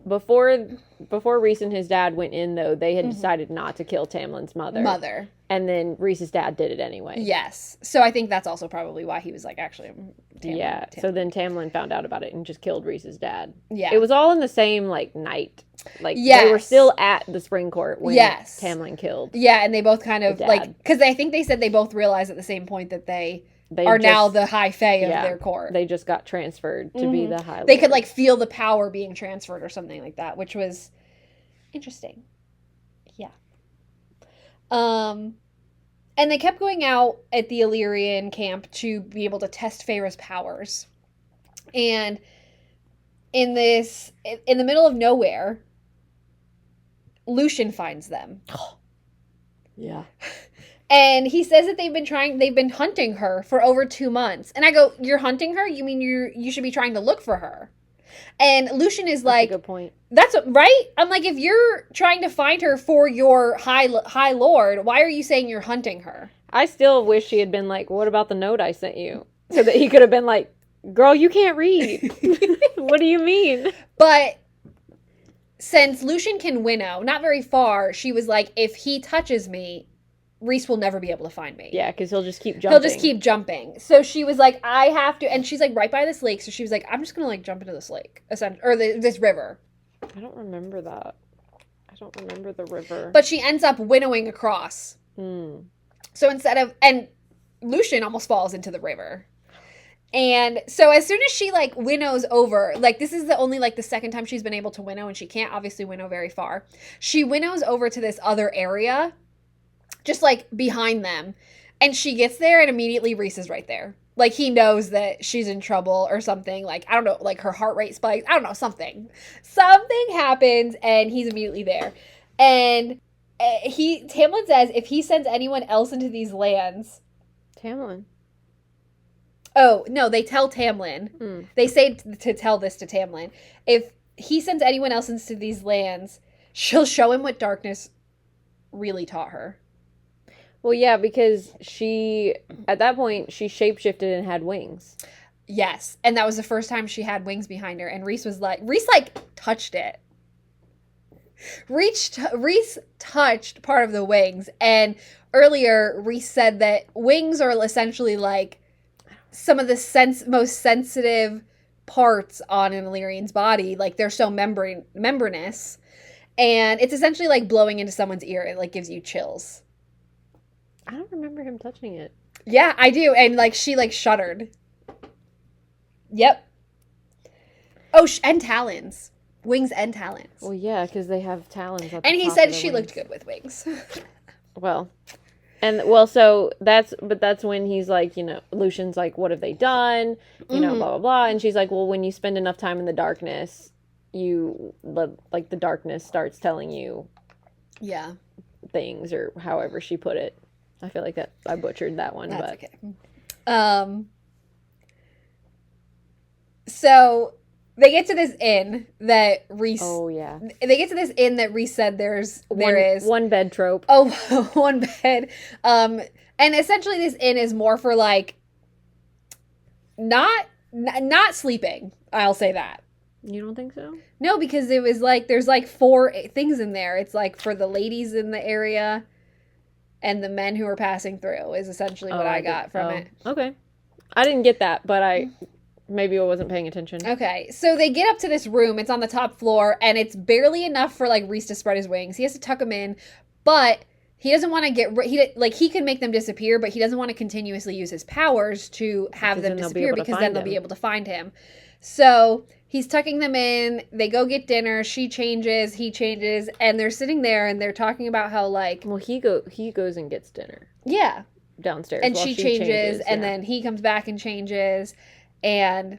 S2: before Rhys and his dad went in, though, they had decided not to kill Tamlin's mother. And then Rhys's dad did it anyway.
S1: Yes. So I think that's also probably why he was like, actually, Tamlin.
S2: So then Tamlin found out about it and just killed Rhys's dad.
S1: Yeah.
S2: It was all in the same, like, night. Like, they were still at the spring court when Tamlin killed.
S1: Yeah, and they both kind of, like, because I think they said they both realized at the same point that they are now the high fae of their court.
S2: They just got transferred to be the high lord.
S1: They could, like, feel the power being transferred or something like that, which was interesting. Yeah. And they kept going out at the Illyrian camp to be able to test Feyre's powers. And in the middle of nowhere, Lucian finds them.
S2: Yeah.
S1: And he says that they've been hunting her for over 2 months. And I go, you're hunting her? You mean you should be trying to look for her? And Lucian is
S2: That's
S1: like,
S2: a good point.
S1: that's right. I'm like, if you're trying to find her for your high lord, why are you saying you're hunting her?
S2: I still wish she had been like, what about the note I sent you? So that he could have been like, girl, you can't read. What do you mean?
S1: But since Lucian can winnow, not very far, she was like, if he touches me, Rhys will never be able to find me.
S2: Yeah, because he'll just keep jumping.
S1: He'll just keep jumping. So she was like, I have to, and she's like right by this lake. So she was like, I'm just gonna like jump into this lake, or this river.
S2: I don't remember that. I don't remember the river.
S1: But she ends up winnowing across.
S2: Mm.
S1: So and Lucian almost falls into the river. And so as soon as she like winnows over, like this is the only like the second time she's been able to winnow, and she can't obviously winnow very far. She winnows over to this other area, just like behind them, and she gets there and immediately Rhys is right there. Like he knows that she's in trouble or something. Like I don't know, like her heart rate spikes. I don't know, something happens, and he's immediately there. And Tamlin says if he sends anyone else into these lands,
S2: Tamlin.
S1: Oh, no, they tell Tamlin.
S2: Mm.
S1: They say to tell this to Tamlin. If he sends anyone else into these lands, she'll show him what darkness really taught her.
S2: Well, yeah, because at that point, she shapeshifted and had wings.
S1: Yes, and that was the first time she had wings behind her, and Rhys touched it. Rhys touched part of the wings, and earlier Rhys said that wings are essentially like some of the most sensitive parts on an Illyrian's body. Like they're so membranous, and it's essentially like blowing into someone's ear. It like gives you chills.
S2: I don't remember him touching it.
S1: Yeah, I do, and like she like shuddered. Yep. Oh, and talons, wings and talons.
S2: Well, yeah, because they have talons.
S1: And he said she looked good with wings.
S2: Well. And well, so that's when he's like, Lucian's like, what have they done? Blah, blah, blah. And she's like, well, when you spend enough time in the darkness, the darkness starts telling you things, or however she put it. I feel like that I butchered that one.
S1: That's
S2: but
S1: okay. So they get to this inn that Rhys.
S2: Oh yeah.
S1: They get to this inn that Rhys said there is
S2: one bed trope.
S1: Oh, one bed. And essentially this inn is more for like not sleeping. I'll say that.
S2: You don't think so?
S1: No, because it was like there's like 4 things in there. It's like for the ladies in the area and the men who are passing through is essentially what I got from it.
S2: Okay. I didn't get that, but maybe I wasn't paying attention.
S1: Okay, so they get up to this room. It's on the top floor, and it's barely enough for like Rhys to spread his wings. He has to tuck them in, but he doesn't want to he can make them disappear, but he doesn't want to continuously use his powers to have them disappear because then they'll be able to find him. So he's tucking them in. They go get dinner. She changes. He changes, and they're sitting there and they're talking about how like.
S2: Well, he goes and gets dinner.
S1: Yeah.
S2: Downstairs,
S1: and she changes, and then he comes back and changes. And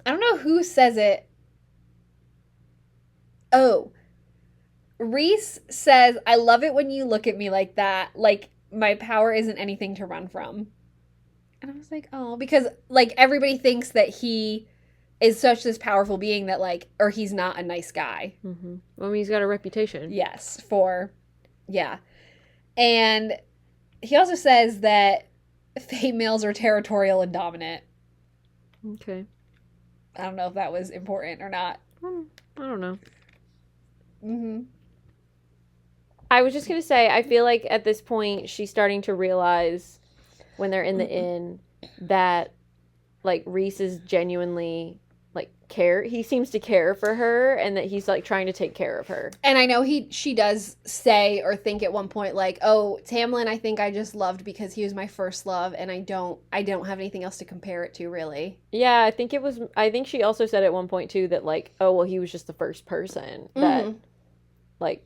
S1: I don't know who says it. Oh, Rhys says, I love it when you look at me like that. Like, my power isn't anything to run from. And I was like, oh, because, like, everybody thinks that he is such this powerful being that, like, or he's not a nice guy.
S2: Mm-hmm. Well, he's got a reputation.
S1: Yes, yeah. And he also says that Fae males are territorial and dominant.
S2: Okay.
S1: I don't know if that was important or not.
S2: I don't know.
S1: Mm-hmm.
S2: I was just going to say, I feel like at this point, she's starting to realize when they're in the inn that, like, Rhys is genuinely, like, he seems to care for her, and that he's, like, trying to take care of her.
S1: And I know she does say or think at one point, like, oh, Tamlin, I think I just loved because he was my first love, and I don't have anything else to compare it to, really.
S2: Yeah, I think she also said at one point, too, that, like, oh, well, he was just the first person that, like,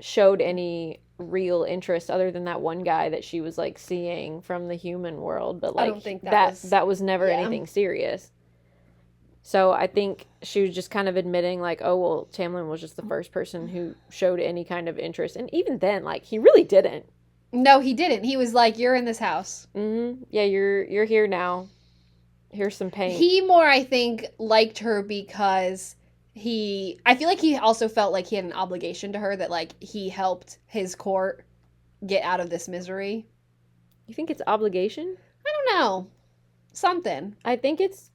S2: showed any real interest other than that one guy that she was, like, seeing from the human world. But, like,
S1: I don't think
S2: that was never anything serious. So I think she was just kind of admitting, like, oh, well, Tamlin was just the first person who showed any kind of interest. And even then, like, he really didn't.
S1: No, he didn't. He was like, you're in this house.
S2: Mm-hmm. Yeah, you're here now. Here's some paint.
S1: He more, I think, liked her because I feel like he also felt like he had an obligation to her, that like he helped his court get out of this misery.
S2: You think it's obligation?
S1: I don't know. Something.
S2: I think it's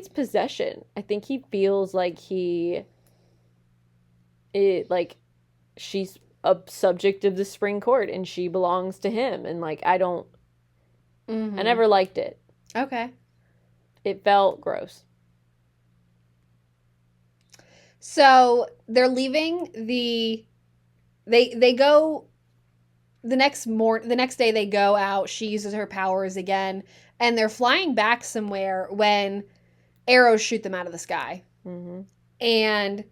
S2: possession. I think he feels like she's a subject of the spring court and she belongs to him, and like I never liked it.
S1: Okay.
S2: It felt gross.
S1: So they're leaving they go the next day. They go out. She uses her powers again, and they're flying back somewhere when arrows shoot them out of the sky.
S2: Mm-hmm.
S1: And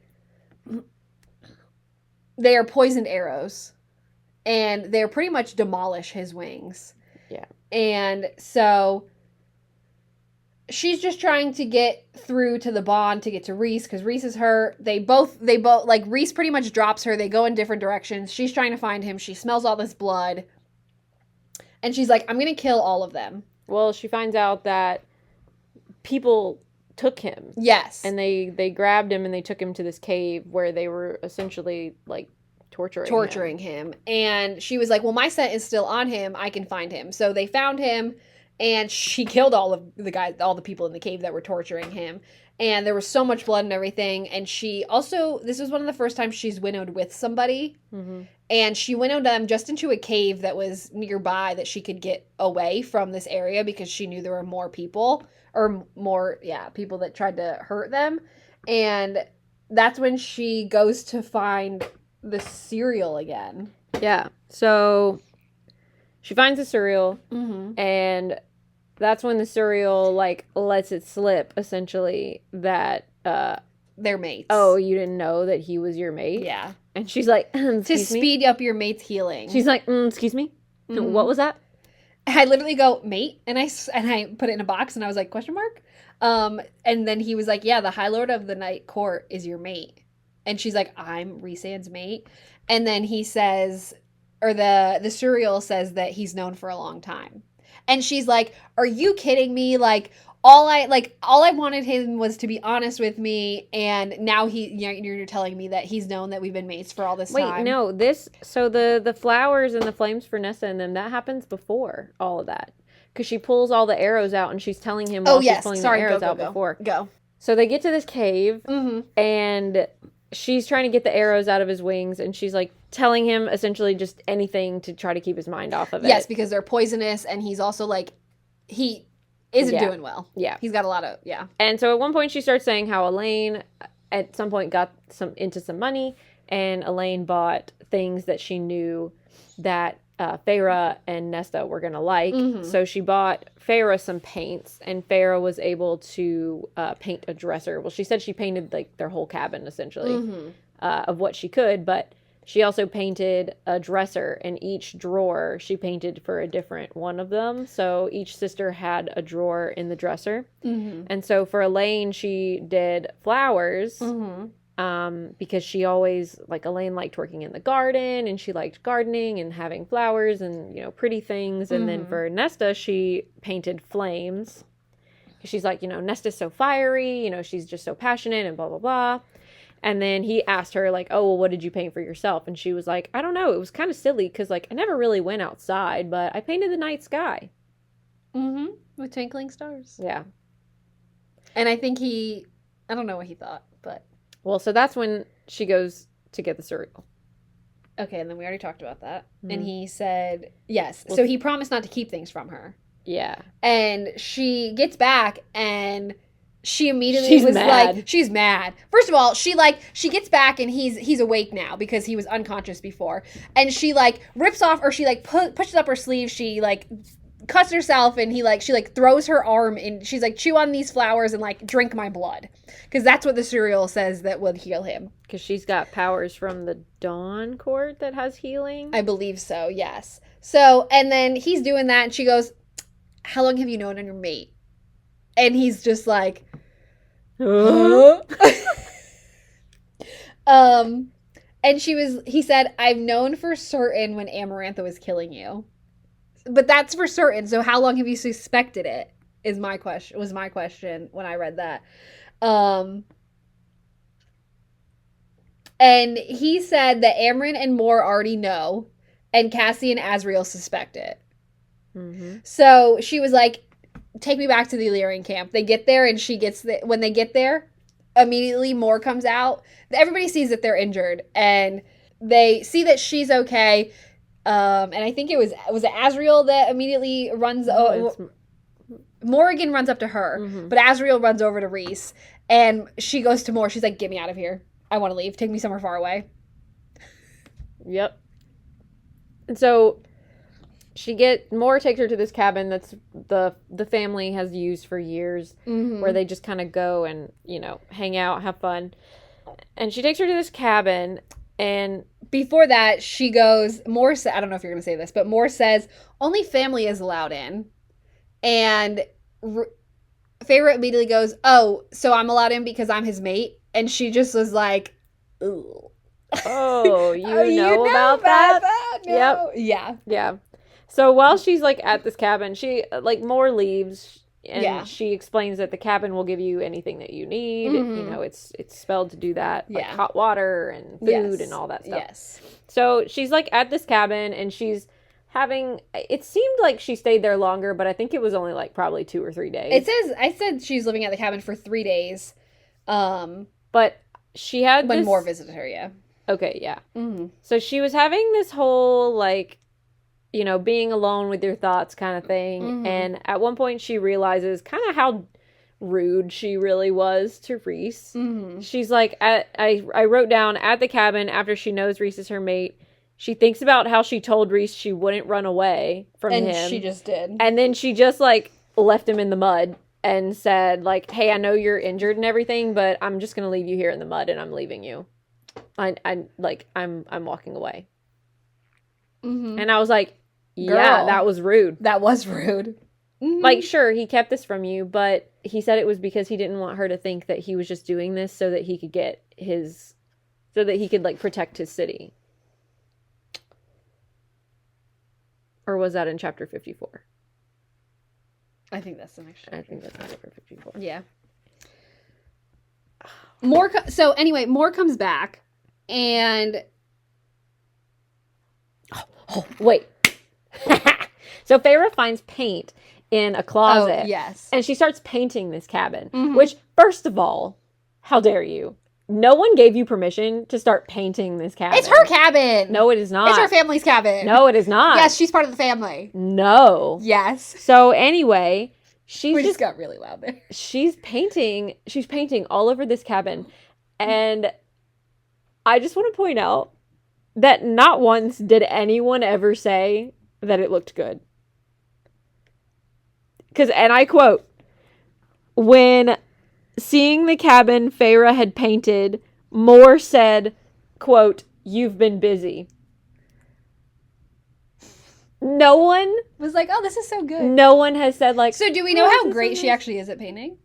S1: they are poisoned arrows, and they're pretty much demolish his wings.
S2: Yeah.
S1: And so she's just trying to get through to the bond to get to Reese, because Reese is hurt. They both like, Reese pretty much drops her. They go in different directions. She's trying to find him. She smells all this blood, and she's like, I'm gonna kill all of them.
S2: Well, she finds out that people took him.
S1: Yes.
S2: And they grabbed him and they took him to this cave where they were essentially like torturing
S1: him. And she was like, well, my scent is still on him. I can find him. So they found him, and she killed all of the guys, all the people in the cave that were torturing him. And there was so much blood and everything. And she also, this was one of the first times she's winnowed with somebody.
S2: Mm-hmm.
S1: And she winnowed them just into a cave that was nearby that she could get away from this area, because she knew there were more people, or more, people that tried to hurt them. And that's when she goes to find the cereal again.
S2: Yeah. So she finds the cereal,
S1: Mm-hmm.
S2: and that's when the cereal like lets it slip, essentially, that
S1: They're mates.
S2: oh, you didn't know that he was your mate?
S1: Yeah.
S2: And she's like,
S1: To
S2: excuse me?
S1: speed up your mate's healing.
S2: She's like, excuse me?
S1: Mhm.
S2: What was that?
S1: I literally go, mate, and I put it in a box, and I was like, question mark? And then he was like, yeah, the High Lord of the Night Court is your mate. And she's like, I'm Rhysand's mate. And then he says, or the cereal says that he's known for a long time. And she's like, are you kidding me? Like, all I wanted him was to be honest with me, and now you're telling me that he's known that we've been mates for all this time.
S2: Wait, no, so the flowers and the flames for Nessa and them, that happens before all of that. Because she pulls all the arrows out, and she's telling him while she's pulling the arrows out before.
S1: Go.
S2: So they get to this cave,
S1: Mm-hmm.
S2: and she's trying to get the arrows out of his wings, and she's like telling him essentially just anything to try to keep his mind off of it.
S1: Yes, because they're poisonous, and he's also like, he isn't doing well.
S2: Yeah.
S1: He's got a lot of,
S2: And so at one point she starts saying how Elaine at some point got into some money, and Elaine bought things that she knew that Feyre and Nesta were going to like.
S1: Mm-hmm.
S2: So she bought Feyre some paints, and Feyre was able to paint a dresser. Well, she said she painted like their whole cabin essentially of what she could, but she also painted a dresser, and each drawer she painted for a different one of them. So each sister had a drawer in the dresser.
S1: Mm-hmm.
S2: And so for Elaine, she did flowers.
S1: Mm-hmm.
S2: Because she always, like, Elaine liked working in the garden, and she liked gardening and having flowers and, pretty things. And then for Nesta, she painted flames. She's like, Nesta's so fiery, she's just so passionate and blah, blah, blah. And then he asked her, like, oh, well, what did you paint for yourself? And she was like, I don't know. It was kind of silly because, like, I never really went outside, but I painted the night sky.
S1: Mm-hmm. With twinkling stars.
S2: Yeah.
S1: And I think I don't know what he thought, but.
S2: Well, so that's when she goes to get the cereal.
S1: Okay, and then we already talked about that.
S2: Mm-hmm.
S1: And he said, yes.
S2: Well,
S1: so he promised not to keep things from her.
S2: Yeah.
S1: And she gets back, and she immediately like, she's mad. First of all, she gets back, and he's awake now because he was unconscious before. And she rips off, or she pushes up her sleeve. She cuts herself, and she throws her arm in. She's like, chew on these flowers and drink my blood, because that's what the cereal says that would heal him.
S2: Because she's got powers from the Dawn Court that has healing.
S1: I believe so. Yes. So, and then he's doing that, and she goes, how long have you known your mate? And he's just like, huh? And he said, I've known for certain when Amarantha was killing you. But that's for certain. So how long have you suspected it? is my question. Was my question when I read that. Um, and he said that Amryn and Moore already know, and Cassie and Azriel suspect it.
S2: Mm-hmm.
S1: So she was like, "Take me back to the Illyrian camp." They get there, and when they get there, immediately Moore comes out. Everybody sees that they're injured, and they see that she's okay. And I think it was Azriel that immediately runs. Morrigan runs up to her, but Azriel runs over to Reese, and she goes to Moore. She's like, "Get me out of here. I want to leave. Take me somewhere far away."
S2: Yep. And so Moore takes her to this cabin that's the family has used for years, where they just kind of go and, hang out, have fun. And she takes her to this cabin, and
S1: before that, she goes, Moore said, I don't know if you're going to say this, but Moore says, only family is allowed in. And Feyre immediately goes, "Oh, so I'm allowed in because I'm his mate?" And she just was like, "Ooh."
S2: Oh, you know about that?
S1: No.
S2: Yep.
S1: Yeah.
S2: Yeah. So while she's, at this cabin, she, Moore leaves, and she explains that the cabin will give you anything that you need. It's spelled to do that. Like hot water and food and all that stuff.
S1: Yes.
S2: So she's, at this cabin, and she's having... It seemed like she stayed there longer, but I think it was only, probably 2 or 3 days.
S1: I said she's living at the cabin for 3 days.
S2: But she had
S1: when Moore visited her, yeah.
S2: Okay, yeah. Mm-hmm. So she was having this whole, being alone with your thoughts kind of thing. Mm-hmm. And at one point she realizes kind of how rude she really was to Reese. Mm-hmm. She's like, I wrote down, at the cabin, after she knows Reese is her mate, she thinks about how she told Reese she wouldn't run away from him.
S1: And she just did.
S2: And then she just, left him in the mud and said, "Hey, I know you're injured and everything, but I'm just going to leave you here in the mud, and I'm leaving you. I'm walking away." Mm-hmm. And I was like, yeah, girl, that was rude.
S1: That was rude. Mm-hmm.
S2: Sure, he kept this from you, but he said it was because he didn't want her to think that he was just doing this so that he could protect his city. Or was that in chapter 54?
S1: I think that's the next chapter.
S2: I think that's in chapter 54.
S1: Yeah. Moore comes back, and...
S2: Oh, wait. So Feyre finds paint in a closet.
S1: Oh, yes.
S2: And she starts painting this cabin. Mm-hmm. Which, first of all, how dare you? No one gave you permission to start painting this cabin.
S1: It's her cabin.
S2: No, it is not.
S1: It's her family's cabin.
S2: No, it is not.
S1: Yes, she's part of the family.
S2: No.
S1: Yes.
S2: So anyway,
S1: we just got really loud there.
S2: She's painting all over this cabin. And I just want to point out that not once did anyone ever say that it looked good. And I quote, "When seeing the cabin Feyre had painted, Moore said, quote, 'You've been busy.'" No one
S1: was like, "Oh, this is so good."
S2: No one has said
S1: So do we know how great she actually is at painting?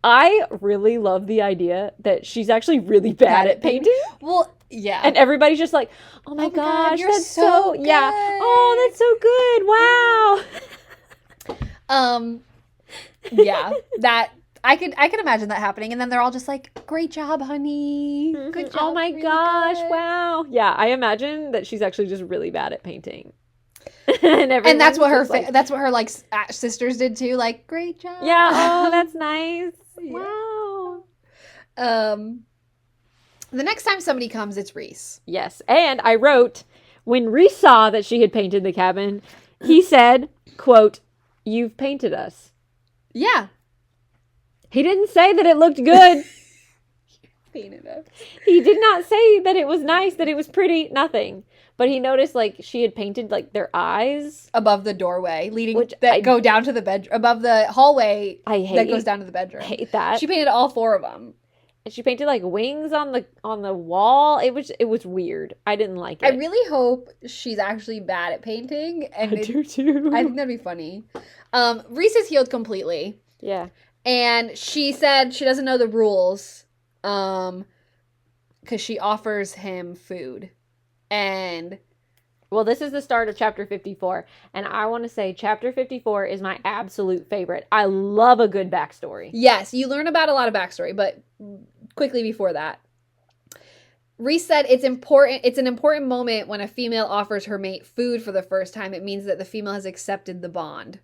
S2: I really love the idea that she's actually really bad at painting.
S1: Well, yeah.
S2: And everybody's just like, "Oh my gosh,
S1: you're
S2: that's
S1: so good."
S2: Yeah. Oh, that's so good. Wow.
S1: Yeah, that I could imagine that happening, and then they're all just like, "Great job, honey. Good job."
S2: Oh my gosh, good. Wow. Yeah, I imagine that she's actually just really bad at painting.
S1: and that's what her that's what her sisters did too. Like, "Great job."
S2: Yeah. Oh, that's nice.
S1: Yeah.
S2: Wow.
S1: The next time somebody comes, it's Reese.
S2: Yes, and I wrote, when Reese saw that she had painted the cabin, he said, quote, "You've painted us."
S1: Yeah.
S2: He didn't say that it looked good.
S1: Painted us.
S2: He did not say that it was nice, that it was pretty, nothing. But he noticed, she had painted, their eyes.
S1: Above the doorway, go down to the bedroom. Above the hallway that goes down to the bedroom.
S2: I hate that.
S1: She painted all 4 of them.
S2: And she painted, wings on the wall. It was weird. I didn't like it.
S1: I really hope she's actually bad at painting. And
S2: I do, too.
S1: I think that'd be funny. Reese is healed completely.
S2: Yeah.
S1: And she said she doesn't know the rules. Because she offers him food. And
S2: Well, this is the start of chapter 54, and I want to say chapter 54 is my absolute favorite. I love a good backstory.
S1: Yes, you learn about a lot of backstory, but quickly before that, Reese said it's an important moment when a female offers her mate food for the first time. It means that the female has accepted the bond.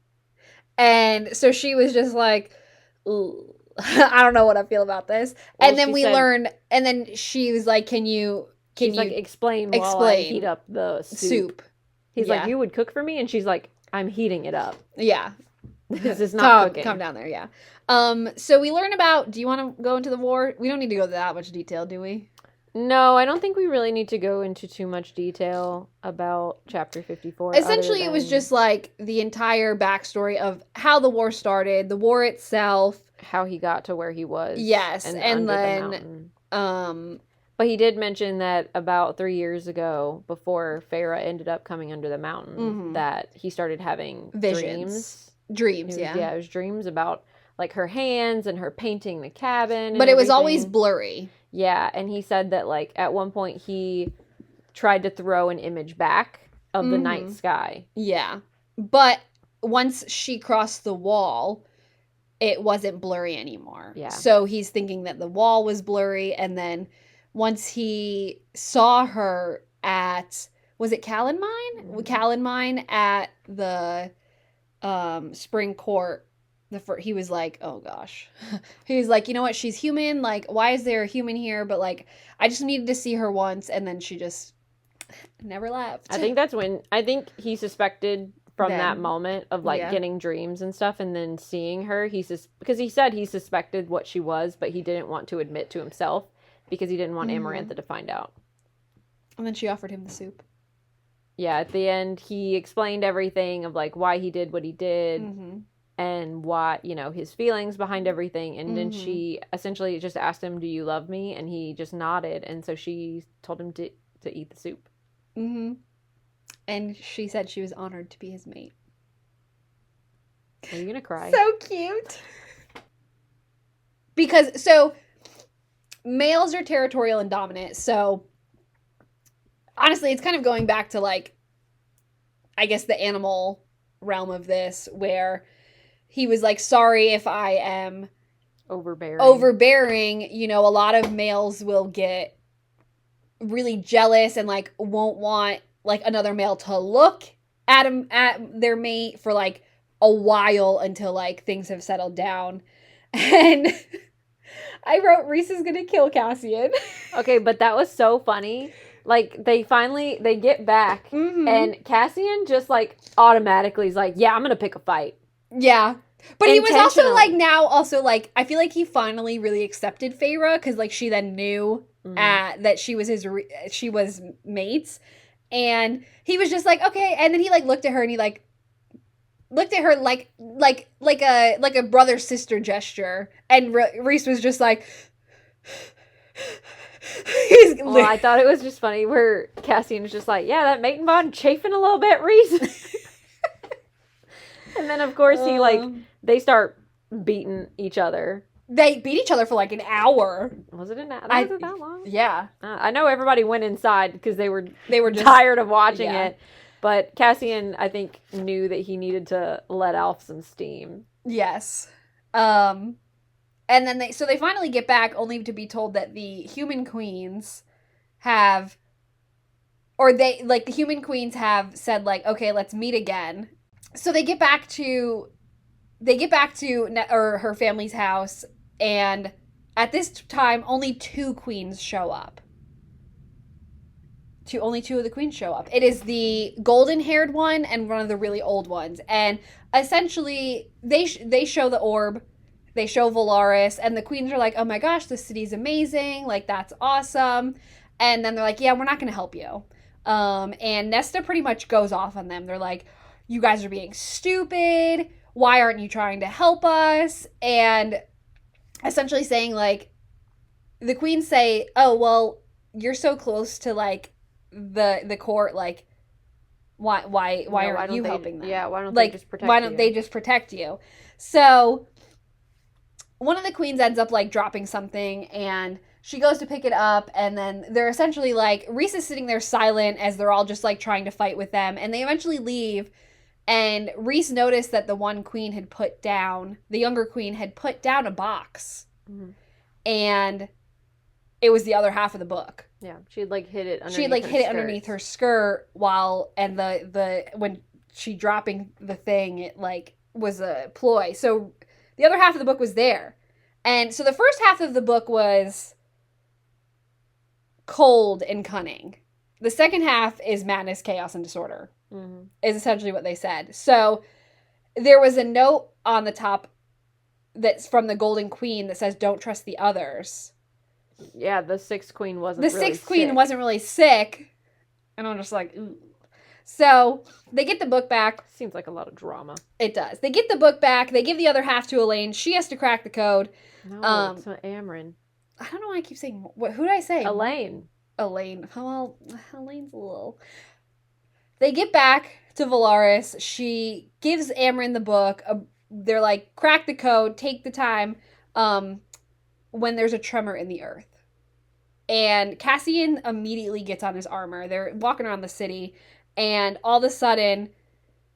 S1: And so she was just like, I don't know what I feel about this. Well, and then we learned, and then she was like, can you
S2: like, explain while I heat up the soup. He's like, you would cook for me? And she's like, I'm heating it up.
S1: Yeah.
S2: This is not cooking.
S1: Come down there, yeah. So we learn about, do you want to go into the war? We don't need to go into that much detail, do we?
S2: No, I don't think we really need to go into too much detail about chapter 54.
S1: Essentially, it was just like the entire backstory of how the war started, the war itself.
S2: How he got to where he was.
S1: Yes, and then...
S2: But he did mention that about 3 years ago, before Feyre ended up coming under the mountain, that he started having
S1: visions. Dreams,
S2: yeah. Yeah, it was dreams about, like, her hands and her painting the cabin.
S1: But it was always blurry.
S2: Yeah, and he said that, like, at one point he tried to throw an image back of the night sky.
S1: Yeah. But once she crossed the wall, it wasn't blurry anymore.
S2: Yeah.
S1: So he's thinking that the wall was blurry, and then once he saw her at, was it Callan Mine? Mm-hmm. Callan Mine at the Spring Court. He was like, oh gosh. He was like, you know what? She's human. Like, why is there a human here? But like, I just needed to see her once, and then she just never left.
S2: I think that's when, I think he suspected from that moment of like getting dreams and stuff, and then seeing her, because he said he suspected what she was, but he didn't want to admit to himself because he didn't want Amarantha to find out.
S1: And then she offered him the soup.
S2: Yeah, at the end, he explained everything of like why he did what he did. And why, you know, his feelings behind everything. And then she essentially just asked him, do you love me? And he just nodded. And so she told him to eat the soup.
S1: And she said she was honored to be his mate.
S2: Are you going to cry?
S1: So cute. Because, so, males are territorial and dominant. So, honestly, it's kind of going back to, like, I guess the animal realm of this, where he was like, sorry if I am overbearing. You know, a lot of males will get really jealous and like won't want like another male to look at their mate for like a while until like things have settled down. And I wrote, Reese is gonna kill Cassian.
S2: Okay, but that was so funny. Like, they get back, and Cassian just, like, automatically is like, yeah, I'm gonna pick a fight.
S1: Yeah. But he was also, like, I feel like he finally really accepted Feyre, because, like, she then knew that she was mates, and he was just like, okay, and then he, like, looked at her, and he, like, looked at her like a brother-sister gesture, and Reese was just like...
S2: Well, I thought it was just funny where Cassian was just like, yeah, that mating bond chafing a little bit, Reese. And then, of course, they start beating each other.
S1: They beat each other for like an hour.
S2: Was it was it that long?
S1: Yeah.
S2: I know everybody went inside because they were just tired of watching it. But Cassian, I think, knew that he needed to let off some steam.
S1: Yes. And then they finally get back, only to be told that the human queens have said like, okay, let's meet again. So they get back to her family's house, and at this time, only 2 queens show up. Only 2 of the queens show up. It is the golden-haired one and one of the really old ones, and essentially they show the orb. They show Valaris, and the queens are like, oh my gosh, this city's amazing. Like, that's awesome. And then they're like, yeah, we're not going to help you. And Nesta pretty much goes off on them. They're like, you guys are being stupid. Why aren't you trying to help us? And essentially saying, like, the queens say, oh, well, you're so close to, like, the court. Like, why aren't you helping them?
S2: Yeah, why don't they just protect you?
S1: Why don't they just protect you? So... one of the queens ends up, like, dropping something, and she goes to pick it up, and then they're essentially like, Reese is sitting there silent as they're all just like trying to fight with them, and they eventually leave. And Reese noticed that the one queen had put down, the younger queen had put down a box.
S2: Mm-hmm.
S1: And it was the other half of the book.
S2: Yeah, she had like hid it underneath.
S1: She had like hid it underneath her skirt and the when she dropping the thing, it like was a ploy. So the other half of the book was there. And so the first half of the book was cold and cunning. The second half is madness, chaos, and disorder. Mm-hmm. Is essentially what they said. So there was a note on the top that's from the Golden Queen that says, "Don't trust the others."
S2: Yeah, the sixth queen wasn't
S1: really sick. And I'm just like, ooh. So they get the book back.
S2: Seems like a lot of drama.
S1: It does. They get the book back. They give the other half to Elaine. She has to crack the code.
S2: No, it's not Amryn.
S1: I don't know why I keep saying, who did I say?
S2: Elaine.
S1: Well, Elaine's a little... They get back to Valaris. She gives Amryn the book. They're like, crack the code, take the time, when there's a tremor in the earth. And Cassian immediately gets on his armor. They're walking around the city, and all of a sudden,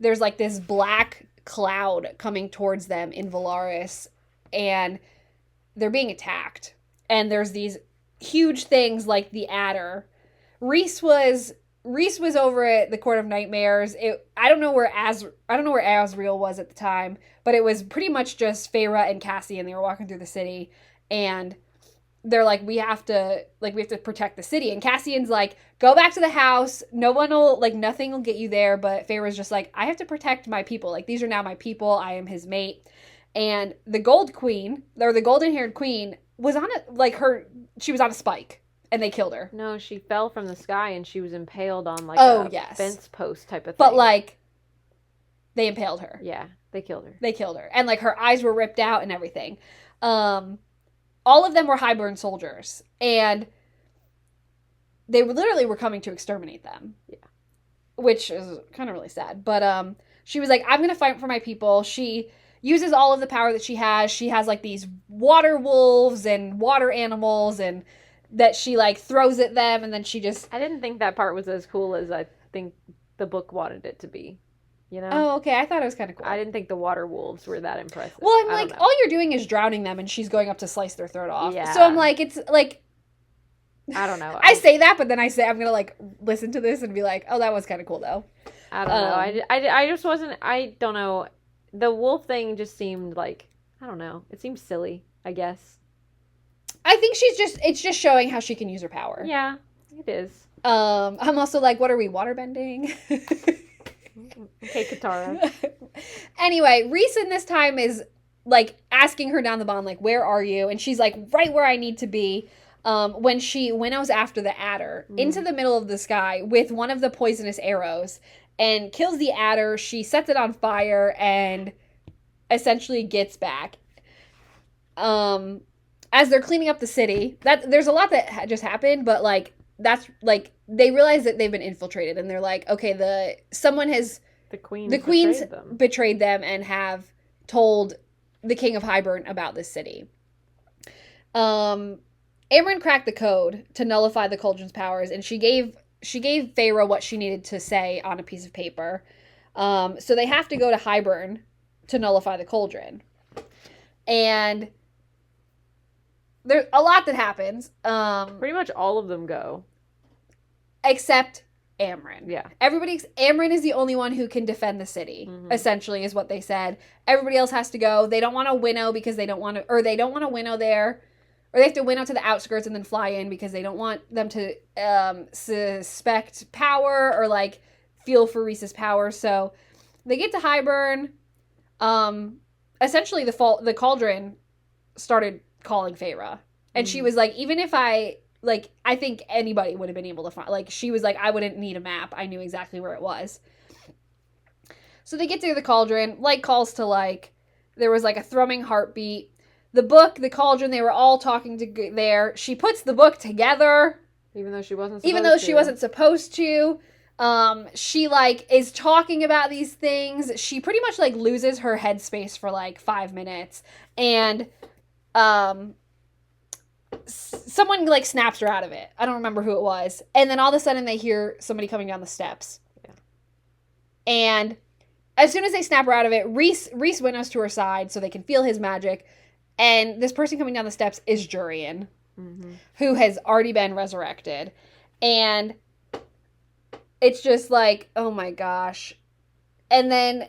S1: there's like this black cloud coming towards them in Valaris, and they're being attacked. And there's these huge things like the Adder. Reese was over at the Court of Nightmares. I don't know where Asriel was at the time, but it was pretty much just Feyre and Cassian. They were walking through the city, and they're like, we have to protect the city. And Cassian's like, go back to the house. Nothing will get you there. But Feyre's just like, I have to protect my people. Like, these are now my people. I am his mate. And the Gold Queen, or the golden-haired queen, was on she was on a spike. And they killed her.
S2: No, she fell from the sky and she was impaled on a fence post type of thing.
S1: But they impaled her.
S2: Yeah, they killed her.
S1: And her eyes were ripped out and everything. All of them were Highborn soldiers. And they literally were coming to exterminate them. Yeah. Which is kind of really sad. But she was like, I'm going to fight for my people. She uses all of the power that she has. She has these water wolves and water animals and... that she throws at them, and then she just...
S2: I didn't think that part was as cool as I think the book wanted it to be. You know?
S1: Oh, okay. I thought it was kind of cool.
S2: I didn't think the water wolves were that impressive.
S1: Well, I'm all you're doing is drowning them, and she's going up to slice their throat off. Yeah. So I'm like, it's like...
S2: I don't know.
S1: I say that, but then I say I'm going to listen to this and be like, oh, that was kind of cool, though.
S2: I don't know. I just wasn't... I don't know. The wolf thing just seemed I don't know. It seemed silly, I guess.
S1: I think it's just showing how she can use her power.
S2: Yeah, it is.
S1: I'm also like, what are we, waterbending?
S2: Okay, Katara.
S1: Anyway, Reese in this time is asking her down the bond, where are you? And she's right where I need to be. When she winnows after the Adder into the middle of the sky with one of the poisonous arrows and kills the Adder. She sets it on fire and essentially gets back. As they're cleaning up the city, there's a lot that just happened, but that's they realize that they've been infiltrated, and they're like, okay, the queens betrayed them and have told the King of Highburn about this city. Amryn cracked the code to nullify the cauldron's powers, and she gave Feyre what she needed to say on a piece of paper. So they have to go to Highburn to nullify the cauldron, and there's a lot that happens.
S2: Pretty much all of them go.
S1: Except Amryn.
S2: Yeah.
S1: Amryn is the only one who can defend the city, essentially, is what they said. Everybody else has to go. They don't want to winnow because they don't want to winnow there. Or they have to winnow to the outskirts and then fly in because they don't want them to suspect power or feel for Reese's power. So they get to Highburn. Essentially, the cauldron started calling Feyre, and she was like, even if I think anybody would have been able to find, she was like, I wouldn't need a map. I knew exactly where it was. So they get to the cauldron, calls to there was a thrumming heartbeat. The book, the cauldron, they were all talking to there. She puts the book together.
S2: Even though she wasn't
S1: supposed to. She is talking about these things. She pretty much loses her headspace for 5 minutes. And someone like snaps her out of it. I don't remember who it was. And then all of a sudden they hear somebody coming down the steps.
S2: Yeah.
S1: And as soon as they snap her out of it, Reese winnows to her side so they can feel his magic. And this person coming down the steps is Jurian, who has already been resurrected. And it's just like, oh my gosh. And then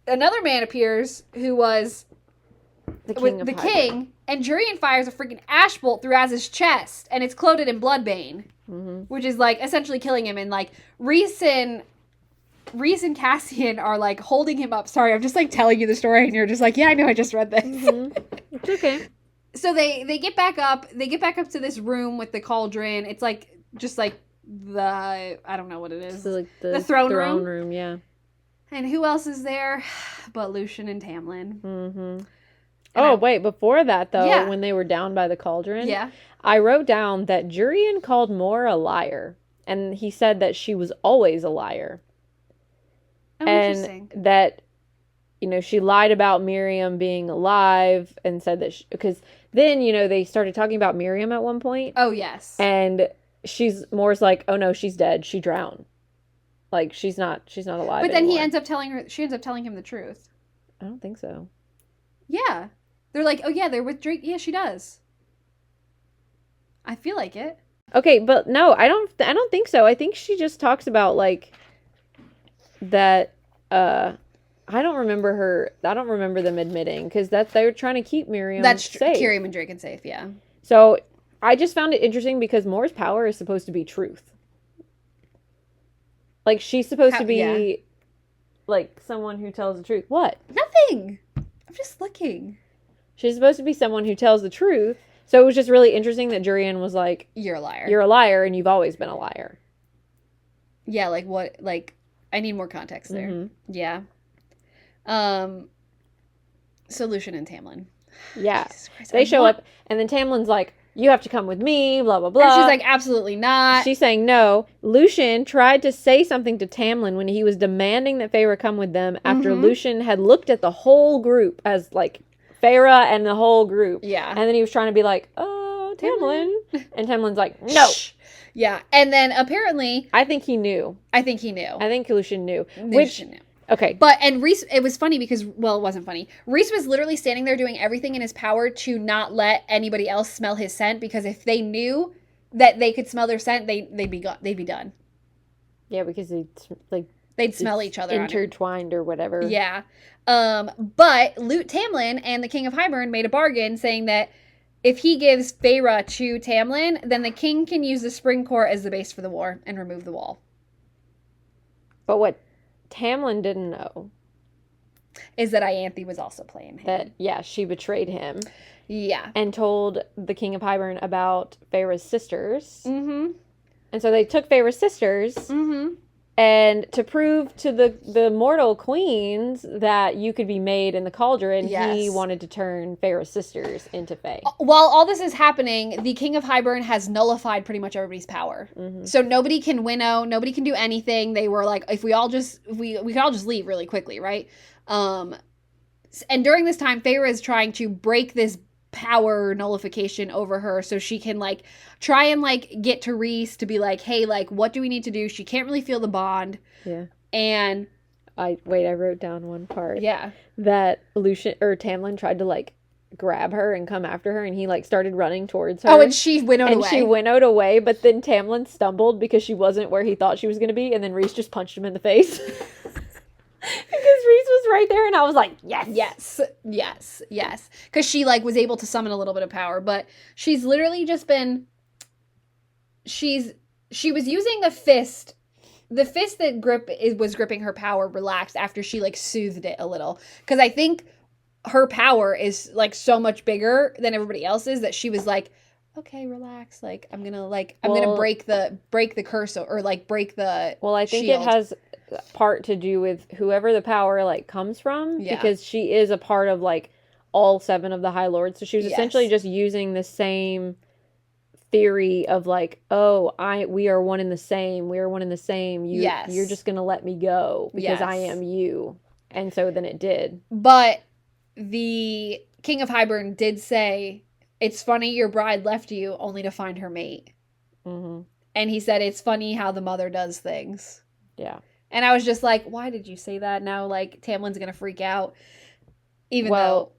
S1: another man appears who was the king, and Jurian fires a freaking ash bolt through Az's chest, and it's clothed in bloodbane, which is like essentially killing him. And like Reese and Cassian are like holding him up. Sorry, I'm just like telling you the story, and you're just like, yeah, I know, I just read this.
S2: It's okay.
S1: So they get back up. They get back up to this room with the cauldron. It's like just like the, I don't know what it is.
S2: So like
S1: the throne
S2: room, yeah.
S1: And who else is there but Lucien and Tamlin?
S2: Wait, before that, though, when they were down by the cauldron, I wrote down that Jurian called Mor a liar, and he said that she was always a liar.
S1: Oh,
S2: and
S1: interesting.
S2: That, you know, she lied about Miriam being alive and said that, because then, you know, they started talking about Miriam at one point.
S1: Oh, yes.
S2: And Mor's like, oh no, she's dead. She drowned. Like, she's not alive
S1: But then
S2: anymore.
S1: she ends up telling him the truth.
S2: I don't think so.
S1: Yeah. They're like, oh yeah, they're with Drake. Yeah, she does. I feel like it.
S2: Okay, but no, I don't think so. I think she just talks about like that. I don't remember them admitting, because they were trying to keep Miriam safe.
S1: Keep and Draken safe. Yeah.
S2: So I just found it interesting because Mor's power is supposed to be truth. Like, she's supposed to be like someone who tells the truth. What?
S1: Nothing. I'm just looking.
S2: She's supposed to be someone who tells the truth. So it was just really interesting that Jurian was like,
S1: you're a liar.
S2: You're a liar, and you've always been a liar.
S1: Yeah, like what? Like, I need more context there. Yeah. So Lucien and Tamlin.
S2: Yeah. They show up, and then Tamlin's like, you have to come with me, blah, blah, blah.
S1: And she's like, absolutely not.
S2: She's saying no. Lucien tried to say something to Tamlin when he was demanding that Feyre come with them after Lucien had looked at the whole group as, like, Feyre and the whole group.
S1: Yeah.
S2: And then he was trying to be like, oh, Tamlin. And Tamlin's like, no.
S1: Yeah. And then apparently...
S2: I think he knew.
S1: I think Lucien knew.
S2: Lucien knew. Okay.
S1: And Reese, it was funny because, well, it wasn't funny. Reese was literally standing there doing everything in his power to not let anybody else smell his scent, because if they knew that they could smell their scent, they'd be done.
S2: Yeah, because
S1: they'd smell each other
S2: intertwined or whatever.
S1: Yeah. But Tamlin and the King of Hybern made a bargain saying that if he gives Feyre to Tamlin, then the king can use the Spring Court as the base for the war and remove the wall.
S2: But what Tamlin didn't know
S1: is that Ianthe was also playing him.
S2: That, she betrayed him.
S1: Yeah.
S2: And told the King of Hybern about Feyre's sisters. And so they took Feyre's sisters. And to prove to the mortal queens that you could be made in the cauldron, he wanted to turn Feyre's sisters into Fae.
S1: While all this is happening, the King of Hybern has nullified pretty much everybody's power. So nobody can winnow, nobody can do anything. They were like, if we could all just leave really quickly, right? And during this time, Feyre is trying to break this power nullification over her so she can like try and like get to Reese to be like, hey, like, what do we need to do? She can't really feel the bond.
S2: Yeah.
S1: And
S2: I wrote down one part.
S1: Yeah.
S2: That Tamlin tried to like grab her and come after her, and he like started running towards her.
S1: Oh, and she winnowed
S2: away, but then Tamlin stumbled because she wasn't where he thought she was going to be, and then Reese just punched him in the face. Because Reese was right there, and I was like,
S1: yes. Because she, like, was able to summon a little bit of power, but she's literally just been... She was using the fist that was gripping her power relaxed after she, like, soothed it a little. Because I think her power is, like, so much bigger than everybody else's that she was like, okay, relax. Like, I'm gonna break the curse or, like, break the
S2: Well, I think
S1: shield.
S2: it has part to do with whoever the power like comes from, because she is a part of like all 7 of the High Lords, so she was essentially just using the same theory of like, we are one and the same, you're just gonna let me go because I am you. And so then it did.
S1: But the King of Hybern did say it's funny your bride left you only to find her mate.
S2: Mm-hmm.
S1: And he said, it's funny how the mother does things.
S2: Yeah.
S1: And I was just like, why did you say that? Now, like, Tamlin's going to freak out. Even though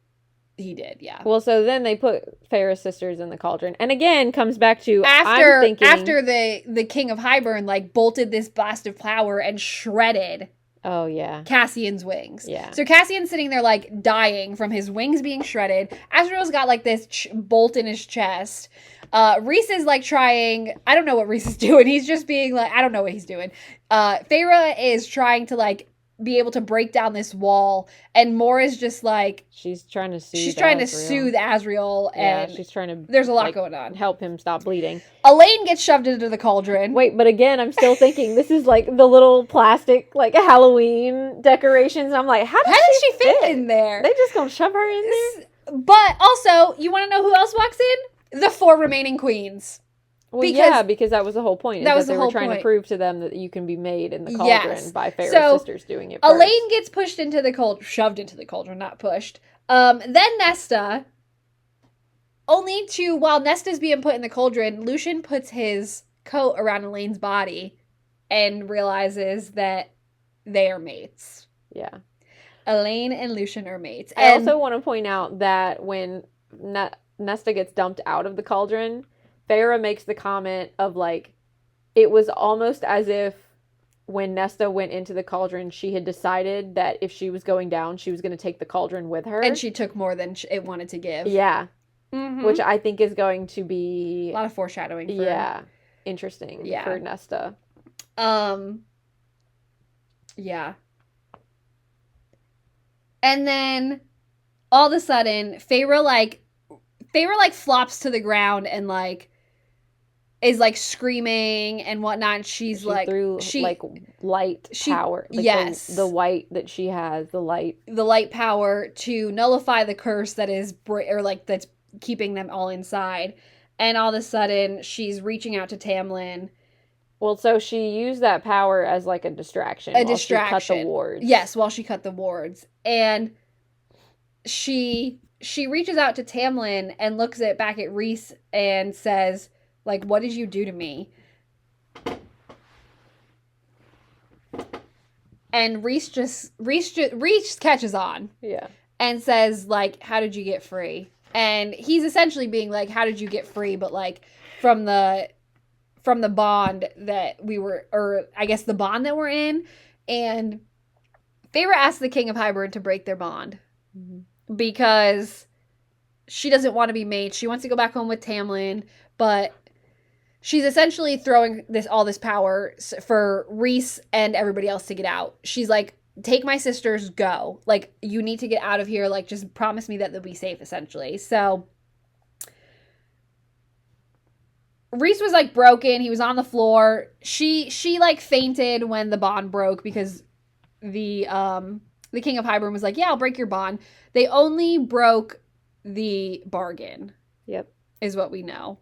S1: he did, yeah.
S2: Well, so then they put Feyre's sisters in the cauldron. And again, comes back to,
S1: after
S2: after
S1: the King of Hybern, like, bolted this blast of power and shredded Cassian's wings.
S2: Yeah.
S1: So Cassian's sitting there, like, dying from his wings being shredded. Azrael's got, like, this bolt in his chest. Rhys is, like, trying... I don't know what Rhys is doing. He's just being, like... I don't know what he's doing. Feyre is trying to, like, be able to break down this wall. And Mor is just, like...
S2: She's trying to
S1: soothe Azrael. And
S2: she's trying to...
S1: There's a lot going on.
S2: Help him stop bleeding.
S1: Elaine gets shoved into the cauldron.
S2: Wait, but again, I'm still thinking this is like the little plastic, like, Halloween decorations. I'm like, how does she fit
S1: in there?
S2: They just gonna shove her in there?
S1: But also, you want to know who else walks in? The 4 remaining queens.
S2: Well, because that was the whole point. They were trying
S1: point.
S2: to prove to them that you can be made in the cauldron by Feyre's sisters doing it
S1: first. Elaine gets pushed into the cauldron, shoved into the cauldron, not pushed. Then Nesta, while Nesta's being put in the cauldron, Lucien puts his coat around Elaine's body and realizes that they are mates.
S2: Yeah.
S1: Elaine and Lucien are mates.
S2: I also want to point out that when Nesta gets dumped out of the cauldron, Feyre makes the comment of, like, it was almost as if when Nesta went into the cauldron, she had decided that if she was going down, she was going to take the cauldron with her.
S1: And she took more than it wanted to give.
S2: Yeah.
S1: Mm-hmm.
S2: Which I think is going to be...
S1: a lot of foreshadowing.
S2: Interesting
S1: for
S2: Nesta.
S1: Yeah. And then, all of a sudden, Feyre flops to the ground and, like, is, like, screaming and whatnot. She's like...
S2: light power. Like,
S1: yes.
S2: The white that she has, the light
S1: power to nullify the curse that is... that's keeping them all inside. And all of a sudden, she's reaching out to Tamlin.
S2: Well, so she used that power as, like, a distraction. She cut the wards.
S1: Yes, while she cut the wards. And she reaches out to Tamlin and looks back at Rhys and says, like, what did you do to me? And Rhys catches on.
S2: Yeah.
S1: And says, like, how did you get free? And he's essentially being like, how did you get free? But, like, from the bond that we were, or I guess the bond that we're in. And Feyre asked the King of Hybern to break their bond. Mm-hmm. Because she doesn't want to be made. She wants to go back home with Tamlin. But she's essentially throwing all this power for Rhys and everybody else to get out. She's like, take my sisters, go. Like, you need to get out of here. Like, just promise me that they'll be safe, essentially. So Rhys was, like, broken. He was on the floor. She like, fainted when the bond broke because the King of Hybern was like, yeah, I'll break your bond. They only broke the bargain.
S2: Yep.
S1: Is what we know.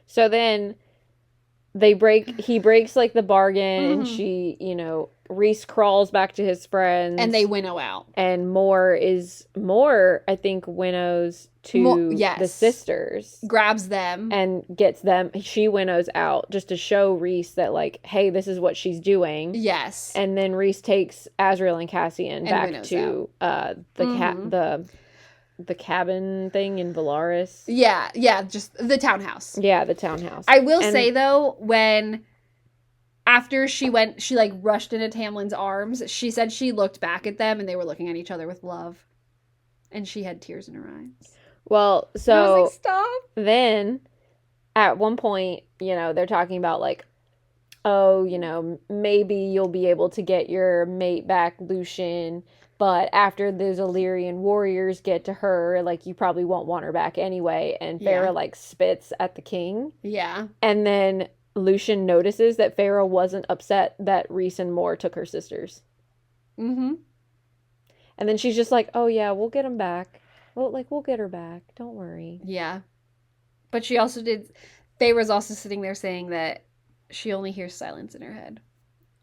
S2: So then he breaks, like, the bargain, mm-hmm. and she, Rhys crawls back to his friends.
S1: And they winnow out.
S2: And Mor, I think, winnows to the sisters.
S1: Grabs them.
S2: And gets them. She winnows out just to show Rhys that, like, hey, this is what she's doing.
S1: Yes.
S2: And then Rhys takes Azrael and Cassian back to the cabin thing in Valaris.
S1: Yeah, just the townhouse.
S2: Yeah, the townhouse.
S1: I will say, though, after she like rushed into Tamlin's arms, she said she looked back at them and they were looking at each other with love. And she had tears in her eyes.
S2: Well, so
S1: I was like, stop.
S2: Then at one point, they're talking about, like, oh, maybe you'll be able to get your mate back, Lucien. But after those Illyrian warriors get to her, like, you probably won't want her back anyway. And Feyre, like, spits at the king.
S1: Yeah.
S2: And then Lucien notices that Feyre wasn't upset that Rhys and Mor took her sisters.
S1: Mm-hmm.
S2: And then she's just like, oh, yeah, we'll get them back. We'll get her back. Don't worry.
S1: Yeah. But she also Feyre's also sitting there saying that she only hears silence in her head.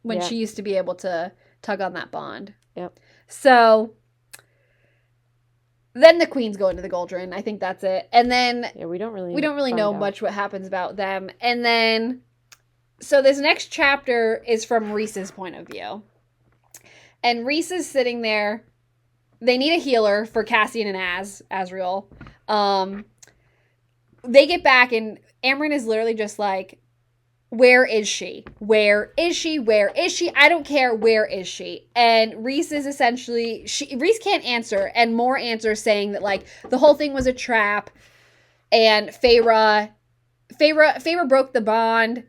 S1: When she used to be able to tug on that bond.
S2: Yep.
S1: So Then the queens go into the Goldren. I think that's it. And then
S2: we don't really
S1: know much what happens about them. And then so this next chapter is from Rhys's point of view. And Rhys is sitting there. They need a healer for Cassian and Azriel. They get back and Amren is literally just like, where is she? Where is she? Where is she? I don't care. Where is she? And Rhys is essentially, Rhys can't answer, and more answers saying that like the whole thing was a trap, and Feyre broke the bond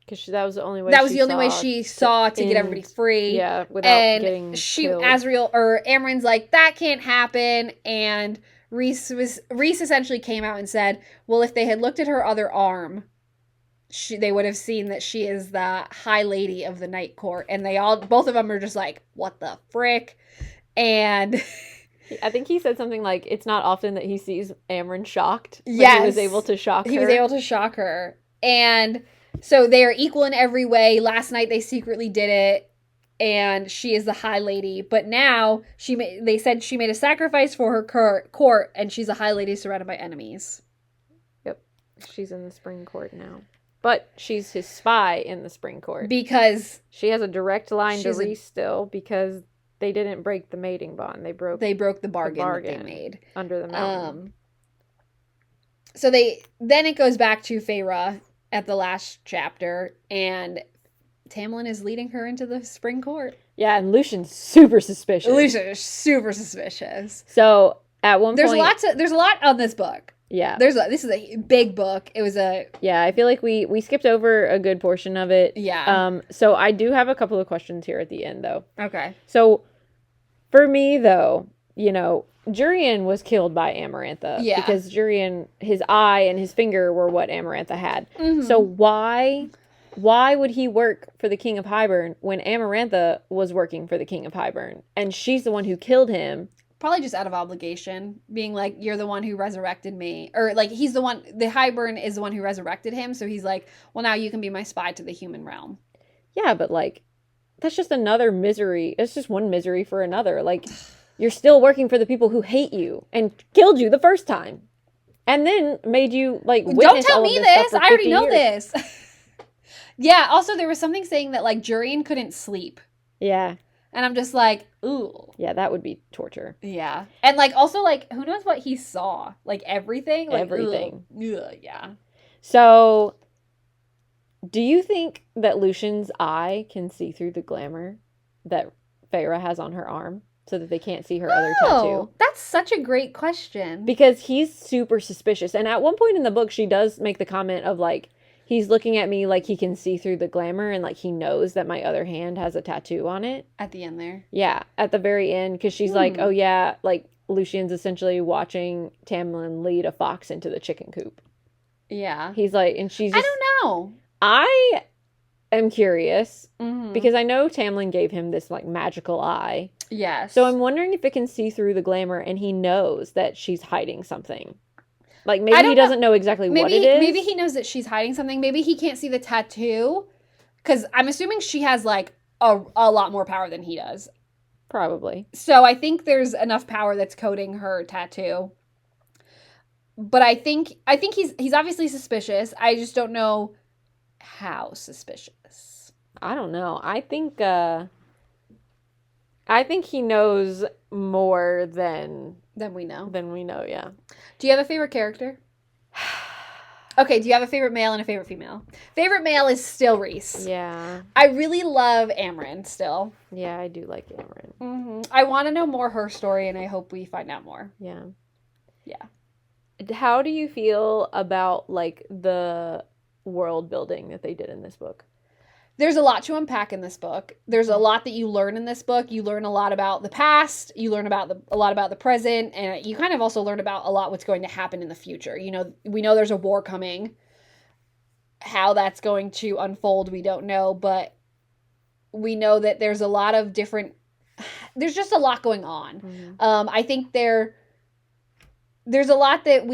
S2: because that was the only way.
S1: That was the only way she saw to get everybody free.
S2: Yeah, without getting killed.
S1: Azriel or Amren's like, that can't happen, and Rhys essentially came out and said, well, if they had looked at her other arm, they would have seen that she is the High Lady of the Night Court. And both of them are just like, what the frick? And
S2: I think he said something like, it's not often that he sees Amren shocked.
S1: Yes.
S2: He was able to shock her.
S1: He was able to shock her. And so they are equal in every way. Last night they secretly did it. And she is the High Lady. But now they said she made a sacrifice for her court. And she's a High Lady surrounded by enemies.
S2: Yep. She's in the Spring Court now. But she's his spy in the Spring Court.
S1: Because
S2: she has a direct line to Rhys still, because they didn't break the mating bond. They broke
S1: the bargain that they made.
S2: Under the mountain.
S1: So then it goes back to Feyre at the last chapter, and Tamlin is leading her into the Spring Court.
S2: Yeah, and Lucian's super suspicious. So at one point...
S1: There's a lot on this book.
S2: Yeah.
S1: This is a big book.
S2: Yeah, I feel like we skipped over a good portion of it.
S1: Yeah.
S2: So I do have a couple of questions here at the end, though.
S1: Okay.
S2: So for me, though, Jurian was killed by Amarantha.
S1: Yeah.
S2: Because Jurian, his eye and his finger were what Amarantha had. Mm-hmm. So why would he work for the King of Hybern when Amarantha was working for the King of Hybern? And she's the one who killed him.
S1: Probably just out of obligation, being like, you're the one who resurrected me. Or like, he's the Hybern is the one who resurrected him. So he's like, well, now you can be my spy to the human realm.
S2: Yeah, but like, that's just another misery. It's just one misery for another. Like, you're still working for the people who hate you and killed you the first time. And then made you like,
S1: don't tell me this. I already know
S2: years.
S1: this. Yeah. Also, there was something saying that like Jurian couldn't sleep.
S2: Yeah.
S1: And I'm just like, ooh.
S2: Yeah, that would be torture.
S1: Yeah. And, like, also, like, who knows what he saw? Like, everything? Like,
S2: everything.
S1: Ugh, yeah.
S2: So, do you think that Lucian's eye can see through the glamour that Feyre has on her arm so that they can't see her other tattoo?
S1: That's such a great question.
S2: Because he's super suspicious. And at one point in the book, she does make the comment of, like, he's looking at me like he can see through the glamour and like he knows that my other hand has a tattoo on it.
S1: At the end there.
S2: Yeah, at the very end, because she's like, oh yeah, like Lucian's essentially watching Tamlin lead a fox into the chicken coop.
S1: Yeah.
S2: He's like, and she's just,
S1: I don't know.
S2: I am curious because I know Tamlin gave him this like magical eye.
S1: Yes.
S2: So I'm wondering if it can see through the glamour and he knows that she's hiding something. Like, maybe he doesn't know exactly what it is.
S1: Maybe he knows that she's hiding something. Maybe he can't see the tattoo. Because I'm assuming she has, like, a lot more power than he does.
S2: Probably.
S1: So I think there's enough power that's coding her tattoo. But I think he's obviously suspicious. I just don't know how suspicious.
S2: I don't know. I think he knows more than
S1: we know.
S2: Yeah.
S1: Do you have a favorite character? Okay, do you have a favorite male and a favorite female? Favorite male is still Rhys.
S2: Yeah.
S1: I really love Amren still.
S2: Yeah, I do like Amren.
S1: Mm-hmm. I want to know more her story, and I hope we find out more.
S2: Yeah.
S1: Yeah.
S2: How do you feel about, like, the world building that they did in this book?
S1: There's a lot to unpack in this book. There's a lot that you learn in this book. You learn a lot about the past. You learn about a lot about the present. And you kind of also learn about a lot what's going to happen in the future. You know, we know there's a war coming. How that's going to unfold, we don't know. But we know that there's a lot of different... There's just a lot going on. Mm-hmm. I think there's a lot that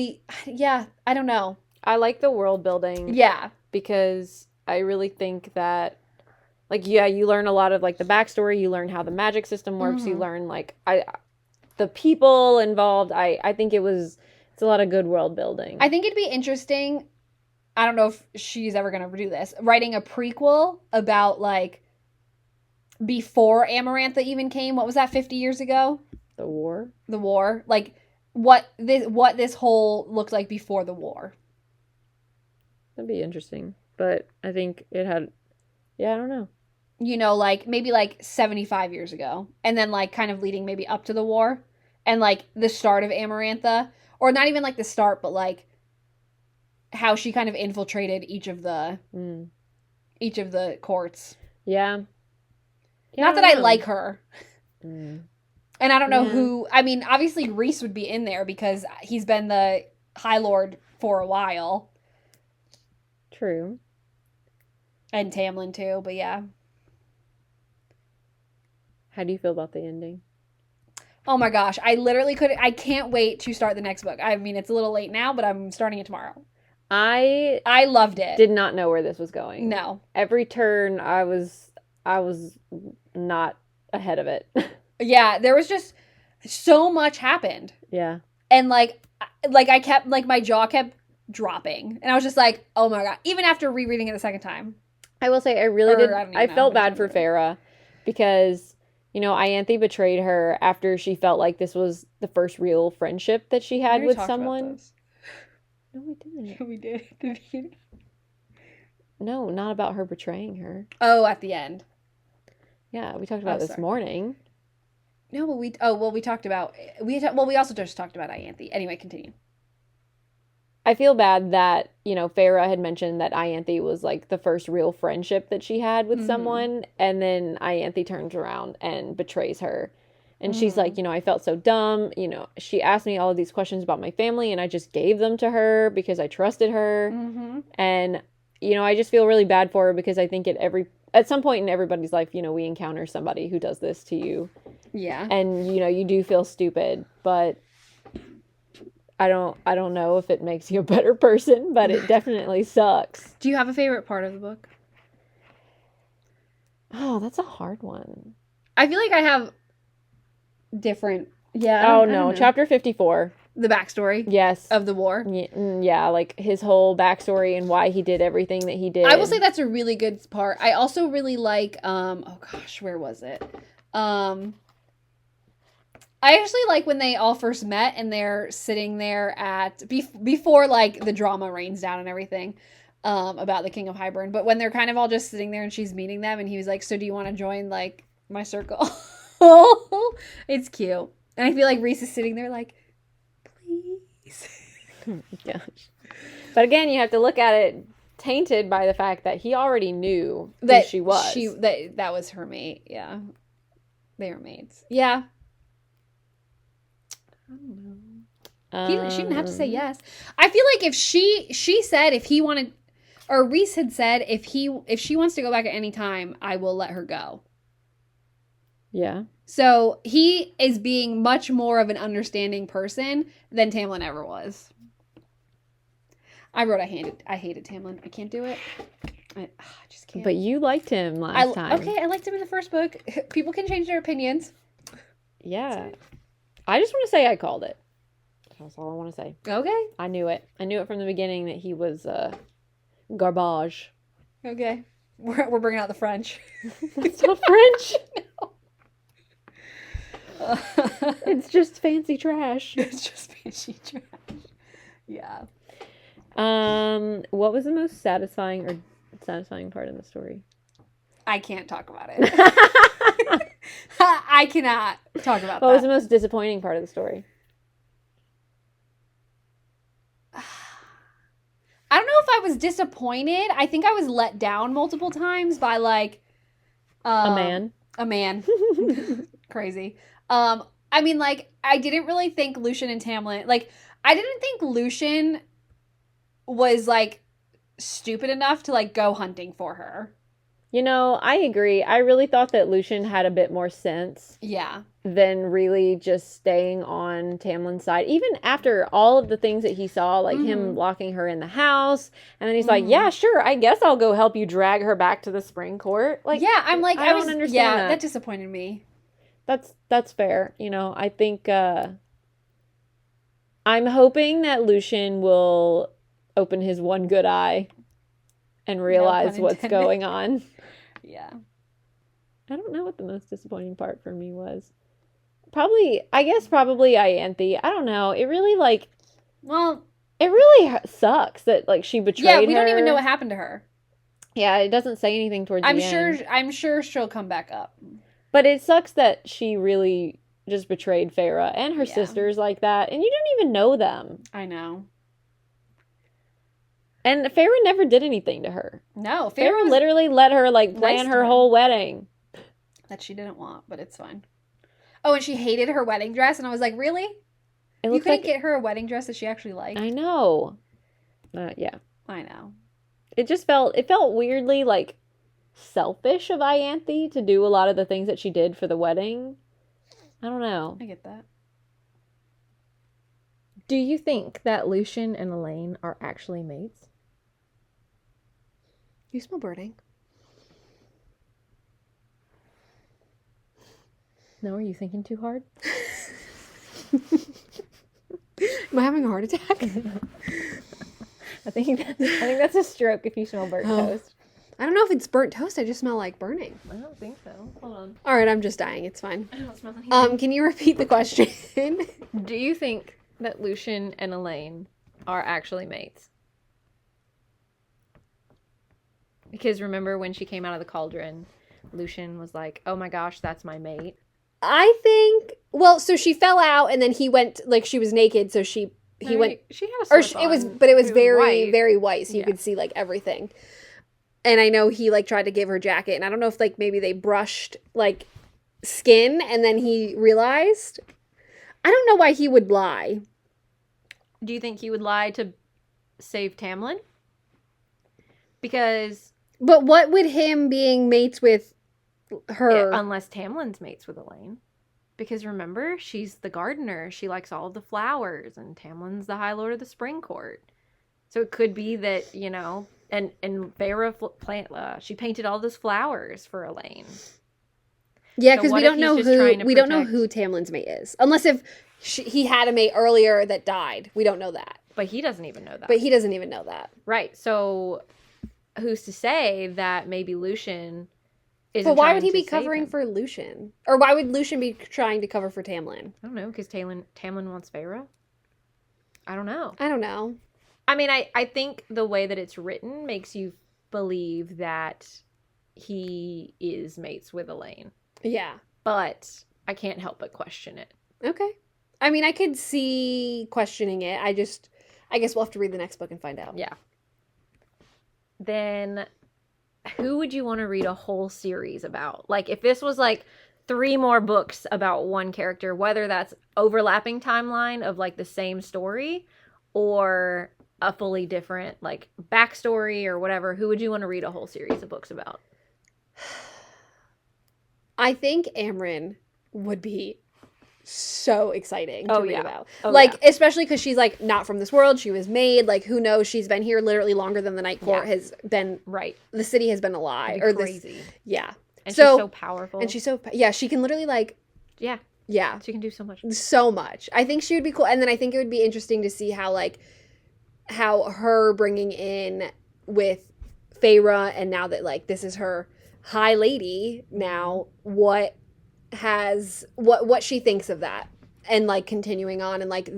S1: Yeah, I don't know.
S2: I like the world building.
S1: Yeah.
S2: Because... I really think that, like, yeah, you learn a lot of, like, the backstory. You learn how the magic system works. You learn, like, the people involved. I think it's a lot of good world building.
S1: I think it'd be interesting. I don't know if she's ever going to do this. Writing a prequel about like before Amarantha even came. What was that, 50 years ago?
S2: The war?
S1: The war. Like what this whole looked like before the war.
S2: That'd be interesting. But I think it had, I don't know.
S1: You know, like maybe like 75 years ago. And then like kind of leading maybe up to the war. And like the start of Amarantha. Or not even like the start, but like how she kind of infiltrated each of the courts.
S2: Yeah.
S1: Not that I like her.
S2: Mm.
S1: And I don't know who. I mean, obviously Rhys would be in there because he's been the High Lord for a while.
S2: True.
S1: And Tamlin too, but yeah.
S2: How do you feel about the ending?
S1: Oh my gosh, I can't wait to start the next book. I mean, it's a little late now, but I'm starting it tomorrow. I loved it.
S2: Did not know where this was going.
S1: No.
S2: Every turn I was not ahead of it.
S1: Yeah, there was just so much happened.
S2: Yeah.
S1: And like I kept, like my jaw kept dropping. And I was just like, oh my God. Even after rereading it the second time.
S2: I will say I felt bad for Farrah because, you know, Ianthe betrayed her after she felt like this was the first real friendship that she had with someone. No, we didn't.
S1: We did. Did you?
S2: No, not about her betraying her.
S1: Oh, at the end.
S2: Yeah, we talked about this morning.
S1: No, but we also just talked about Ianthe. Anyway, continue.
S2: I feel bad that, you know, Farrah had mentioned that Ianthe was like the first real friendship that she had with someone, and then Ianthe turns around and betrays her. And she's like, you know, I felt so dumb. You know, she asked me all of these questions about my family, and I just gave them to her because I trusted her. And, you know, I just feel really bad for her because I think at some point in everybody's life, you know, we encounter somebody who does this to you.
S1: Yeah.
S2: And, you know, you do feel stupid, but I don't know if it makes you a better person, but it definitely sucks.
S1: Do you have a favorite part of the book?
S2: Oh, that's a hard one.
S1: I feel like I have different. Yeah.
S2: Oh, no. Chapter 54.
S1: The backstory.
S2: Yes.
S1: Of the war.
S2: Yeah, like his whole backstory and why he did everything that he did.
S1: I will say that's a really good part. I also really like, oh gosh, where was it? I actually like when they all first met and they're sitting there before like the drama rains down and everything, about the King of Hybern. But when they're kind of all just sitting there and she's meeting them and he was like, so do you want to join like my circle? It's cute. And I feel like Rhys is sitting there like, please.
S2: Gosh. But again, you have to look at it tainted by the fact that he already knew who she was.
S1: That was her mate. Yeah. They were mates. Yeah. I don't know. She didn't have to say yes. I feel like if she said if he wanted, or Rhys had said if she wants to go back at any time, I will let her go.
S2: Yeah.
S1: So he is being much more of an understanding person than Tamlin ever was. I wrote I hated Tamlin. I can't do it. I just can't.
S2: But you liked him last time.
S1: Okay, I liked him in the first book. People can change their opinions.
S2: Yeah. I just want to say I called it. That's all I want to say.
S1: Okay.
S2: I knew it. I knew it from the beginning that he was garbage.
S1: Okay. We're bringing out the French.
S2: It's not French.
S1: No.
S2: It's just fancy trash.
S1: It's just fancy trash. Yeah.
S2: What was the most satisfying part in the story?
S1: I can't talk about it. I cannot talk about that.
S2: What was the most disappointing part of the story?
S1: I don't know if I was disappointed. I think I was let down multiple times by like
S2: a man.
S1: A man. Crazy. I mean, like, I didn't really think Lucien and Tamlin, like, I didn't think Lucien was like stupid enough to like go hunting for her.
S2: You know, I agree. I really thought that Lucien had a bit more sense.
S1: Yeah.
S2: Than really just staying on Tamlin's side. Even after all of the things that he saw, like him locking her in the house. And then he's like, yeah, sure, I guess I'll go help you drag her back to the spring court. Like,
S1: yeah, I'm like,
S2: I don't understand that.
S1: That disappointed me.
S2: That's fair. You know, I think I'm hoping that Lucian will open his one good eye and realize what's going on.
S1: Yeah.
S2: I don't know what the most disappointing part for me was. Probably Ianthe. I don't know. It really
S1: Well,
S2: it really sucks that like she betrayed her.
S1: Yeah, we don't even know what happened to her.
S2: Yeah, it doesn't say anything towards the end.
S1: I'm sure she'll come back up.
S2: But it sucks that she really just betrayed Feyre and her sisters like that, and you don't even know them.
S1: I know.
S2: And Feyre never did anything to her.
S1: No,
S2: Feyre literally let her like plan her whole wedding.
S1: That she didn't want, but it's fine. Oh, and she hated her wedding dress, and I was like, really? You couldn't get her a wedding dress that she actually liked?
S2: I know. Yeah.
S1: I know.
S2: It felt weirdly like selfish of Ianthe to do a lot of the things that she did for the wedding. I don't know.
S1: I get that.
S2: Do you think that Lucian and Elaine are actually mates?
S1: You smell burning.
S2: No, are you thinking too hard?
S1: Am I having a heart attack?
S2: I think that's a stroke if you smell burnt toast.
S1: I don't know if it's burnt toast. I just smell like burning.
S2: I don't think so. Hold on.
S1: All right, I'm just dying. It's fine.
S2: I don't smell anything.
S1: Can you repeat the question?
S2: Do you think that Lucian and Elaine are actually mates? Because remember when she came out of the cauldron, Lucian was like, "Oh my gosh, that's my mate."
S1: I think. Well, so she fell out, and then he went like she was naked, so he went.
S2: She had a slip
S1: it was
S2: on.
S1: very
S2: white.
S1: very white, so you could see like everything. And I know he like tried to give her jacket, and I don't know if like maybe they brushed like skin, and then he realized. I don't know why he would lie.
S2: Do you think he would lie to save Tamlin? Because.
S1: But what would him being mates with her?
S2: Yeah, unless Tamlin's mates with Elaine. Because remember, she's the gardener. She likes all of the flowers, and Tamlin's the High Lord of the Spring Court. So it could be that, you know, and Feyre she painted all those flowers for Elaine.
S1: Yeah, because we don't know who Tamlin's mate is, unless if he had a mate earlier that died. We don't know that.
S2: But he doesn't even know that. Right. So who's to say that maybe Lucian isn't?
S1: But why would he be covering for Lucian? Or why would Lucian be trying to cover for Tamlin?
S2: I don't know, because Tamlin wants Feyre? I don't know. I mean, I think the way that it's written makes you believe that he is mates with Elaine.
S1: Yeah.
S2: But I can't help but question it.
S1: Okay. I mean, I could see questioning it. I guess we'll have to read the next book and find out.
S2: Yeah. Then who would you want to read a whole series about? Like, if this was like 3 more books about one character, whether that's overlapping timeline of like the same story or a fully different like backstory or whatever, who would you want to read a whole series of books about?
S1: I think Amryn would be so exciting to read about. Especially because she's like not from this world. She was made, like, who knows? She's been here literally longer than the Night Court has been.
S2: Right.
S1: The city has been alive.
S2: Crazy.
S1: Yeah.
S2: And she's so powerful.
S1: And she's so, she can literally like.
S2: Yeah.
S1: Yeah.
S2: She can do so much.
S1: So much. I think she would be cool. And then I think it would be interesting to see how her bringing in with Feyre, and now that like this is her high lady now, what she thinks of that, and like continuing on, and like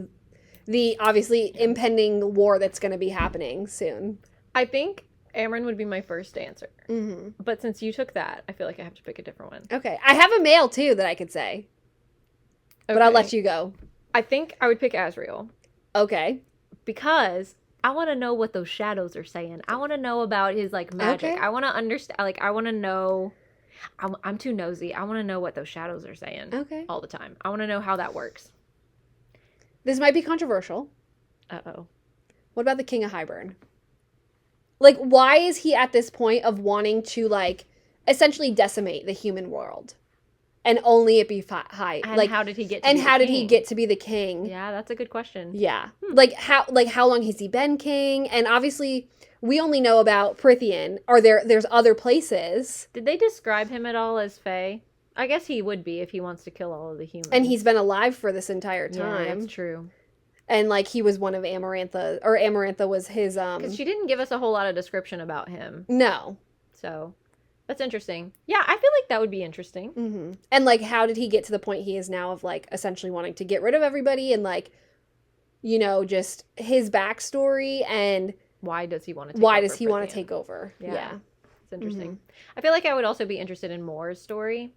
S1: the obviously impending war that's going to be happening soon.
S2: I think Amryn would be my first answer. Mm-hmm. But since you took that, I feel like I have to pick a different one.
S1: Okay. I have a male too that I could say. Okay. But I'll let you go.
S2: I think I would pick Asriel.
S1: Okay.
S2: Because I want to know what those shadows are saying. I want to know about his like magic. Okay. I want to understand, like, I want to know. I'm too nosy. I want to know what those shadows are saying.
S1: Okay.
S2: All the time. I want to know how that works.
S1: This might be controversial.
S2: Uh-oh.
S1: What about the King of Highburn? Like, why is he at this point of wanting to, like, essentially decimate the human world? And only it be high.
S2: And
S1: like,
S2: how did he get to
S1: and
S2: be
S1: how
S2: the
S1: did
S2: king?
S1: he get to be the king?
S2: Yeah, that's a good question.
S1: Yeah. Like how long has he been king? And obviously we only know about Prithian. There's other places.
S2: Did they describe him at all as Fae? I guess he would be if he wants to kill all of the humans.
S1: And he's been alive for this entire time.
S2: Yeah, that's true.
S1: And, like, he was one of Amarantha, or Amarantha was his,
S2: Because she didn't give us a whole lot of description about him.
S1: No.
S2: So, that's interesting. Yeah, I feel like that would be interesting.
S1: Mm-hmm. And, like, how did he get to the point he is now of, like, essentially wanting to get rid of everybody and, like, you know, just his backstory and...
S2: Why does he want to
S1: take over? Yeah.
S2: It's interesting. Mm-hmm. I feel like I would also be interested in Moore's story.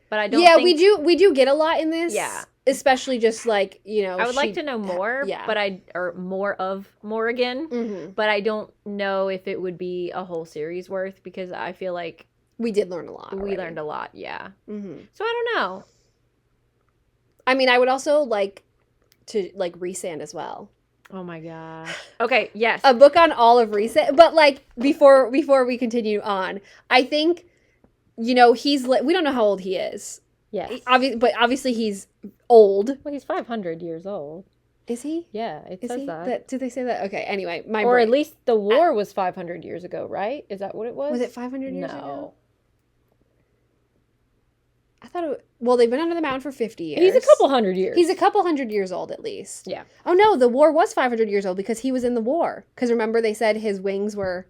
S2: But I don't think...
S1: we do get a lot in this.
S2: Yeah.
S1: Especially just, like, you know...
S2: I would like to know more, or more of Morrigan, but I don't know if it would be a whole series worth, because I feel like...
S1: We did learn a lot.
S2: We learned a lot, yeah.
S1: Mm-hmm.
S2: So I don't know.
S1: I mean, I would also like to, like, Rhysand as well.
S2: Oh my gosh. Okay, yes.
S1: A book on all of Rhysand. But, like, before we continue on, I think, you know, we don't know how old he is.
S2: Yes.
S1: But obviously he's old.
S2: Well, he's 500 years old.
S1: Is he?
S2: Yeah, it says that.
S1: Did they say that? Okay, anyway.
S2: Or at least the war was 500 years ago, right? Is that what it was?
S1: Was it 500 years ago?
S2: No.
S1: I thought it was... Well, they've been under the mountain for 50 years.
S2: He's a couple hundred years.
S1: He's a couple hundred years old, at least.
S2: Yeah.
S1: Oh, no, the war was 500 years old because he was in the war. Because remember they said his wings were...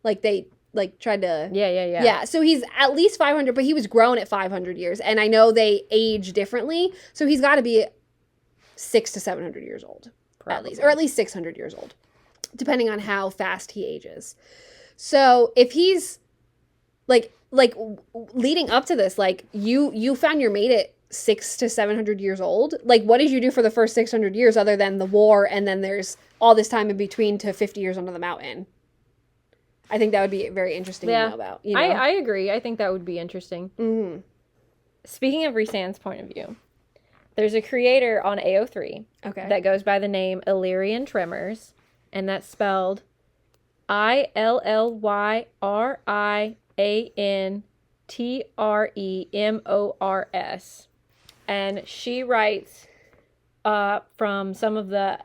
S1: Like, they... Like, tried to...
S2: Yeah.
S1: Yeah, so he's at least 500, but he was grown at 500 years. And I know they age differently, so he's got to be 600 to 700 years old.
S2: Probably.
S1: At least. Or at least 600 years old. Depending on how fast he ages. So, if he's... Like leading up to this, like, you found your mate at 600 to 700 years old. Like, what did you do for the first 600 years other than the war, and then there's all this time in between to 50 years under the mountain? I think that would be very interesting to know about. You know?
S2: I agree. I think that would be interesting.
S1: Mm-hmm.
S2: Speaking of Rhysand's point of view, there's a creator on AO3 that goes by the name Illyrian Tremors, and that's spelled ILLYRIANTREMORS. And she writes from some of the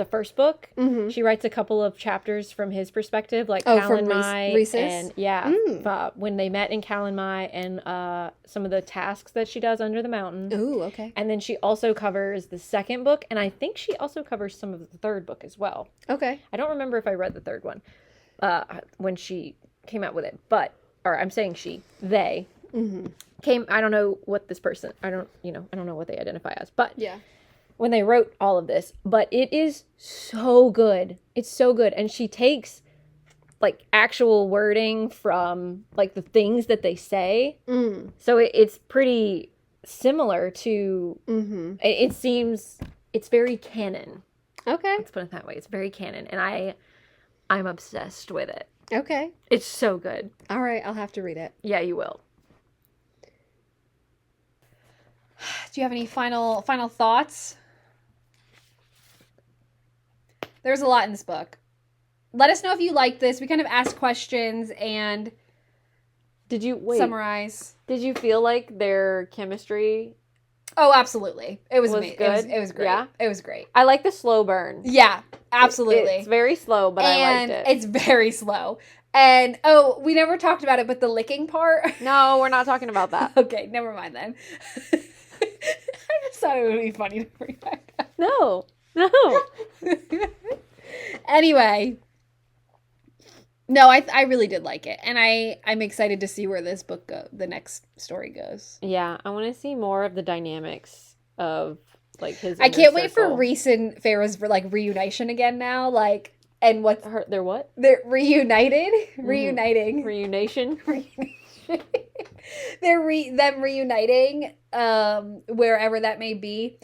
S2: first book. Mm-hmm. She writes a couple of chapters from his perspective, like Calanmai and when they met in Calanmai, and some of the tasks that she does under the mountain.
S1: Ooh, okay.
S2: And then she also covers the second book, and I think she also covers some of the third book as well.
S1: Okay.
S2: I don't remember if I read the third one when she came out with it, or I'm saying they came. I don't know what this person. I don't know what they identify as, but
S1: yeah.
S2: When they wrote all of this, but it is so good. It's so good. And she takes, like, actual wording from, like, the things that they say. Mm. So it's pretty similar to, it seems, it's very canon.
S1: Okay.
S2: Let's put it that way. It's very canon. And I'm obsessed with it.
S1: Okay.
S2: It's so good.
S1: All right. I'll have to read it.
S2: Yeah, you will.
S1: Do you have any final thoughts? There's a lot in this book. Let us know if you like this. We kind of ask questions and summarize.
S2: Did you feel like their chemistry?
S1: Oh, absolutely. It was amazing.
S2: Good.
S1: It was great.
S2: Yeah?
S1: It was great.
S2: I like the slow burn.
S1: Yeah, absolutely.
S2: It's very slow, but I liked it.
S1: It's very slow. And, we never talked about it, but the licking part.
S2: No, we're not talking about that.
S1: Okay, never mind then. I just thought it would be funny to bring back up.
S2: No.
S1: Anyway. No, I really did like it. And I'm excited to see where this book the next story goes.
S2: Yeah, I want to see more of the dynamics of, like, his
S1: I can't wait for Rhys and Feyre's, like, reunition again now. Like, and what's...
S2: They're what?
S1: They're reunited?
S2: Mm-hmm.
S1: Reuniting.
S2: Reunation?
S1: They're them reuniting, wherever that may be.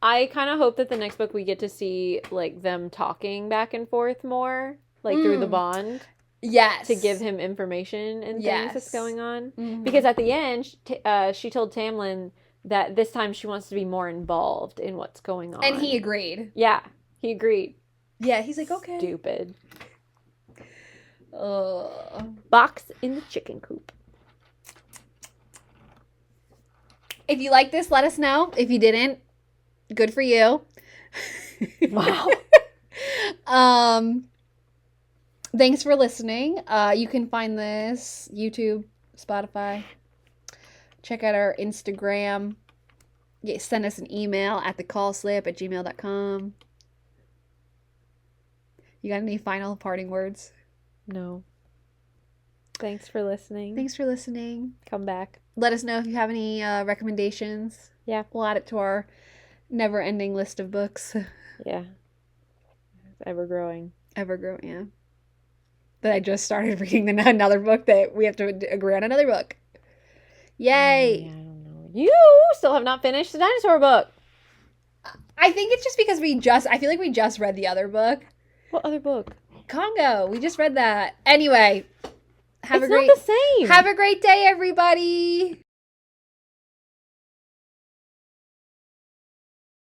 S2: I kind of hope that the next book we get to see, like, them talking back and forth more, like, through the bond.
S1: Yes.
S2: To give him information and things that's going on.
S1: Mm-hmm.
S2: Because at the end, she told Tamlin that this time she wants to be more involved in what's going on.
S1: And he agreed.
S2: Yeah, he agreed.
S1: Yeah, he's like, okay.
S2: Stupid. Box in the chicken coop.
S1: If you like this, let us know. If you didn't, good for you.
S2: Wow.
S1: Thanks for listening. You can find this YouTube, Spotify, Check out our Instagram. Send us an email at thecallslip@gmail.com. You got any final parting words?
S2: No. Thanks for listening.
S1: Thanks for listening.
S2: Come back.
S1: Let us know if you have any recommendations.
S2: Yeah.
S1: We'll add it to our never-ending list of books.
S2: Yeah. It's ever growing.
S1: Yeah. But I just started reading another book that we have to agree on another book. Yay!
S2: Yeah, I don't know. You still have not finished the dinosaur book.
S1: I think it's just because I feel like we just read the other book.
S2: What other book?
S1: Congo. We just read that. Anyway,
S2: It's not the same.
S1: Have a great day, everybody.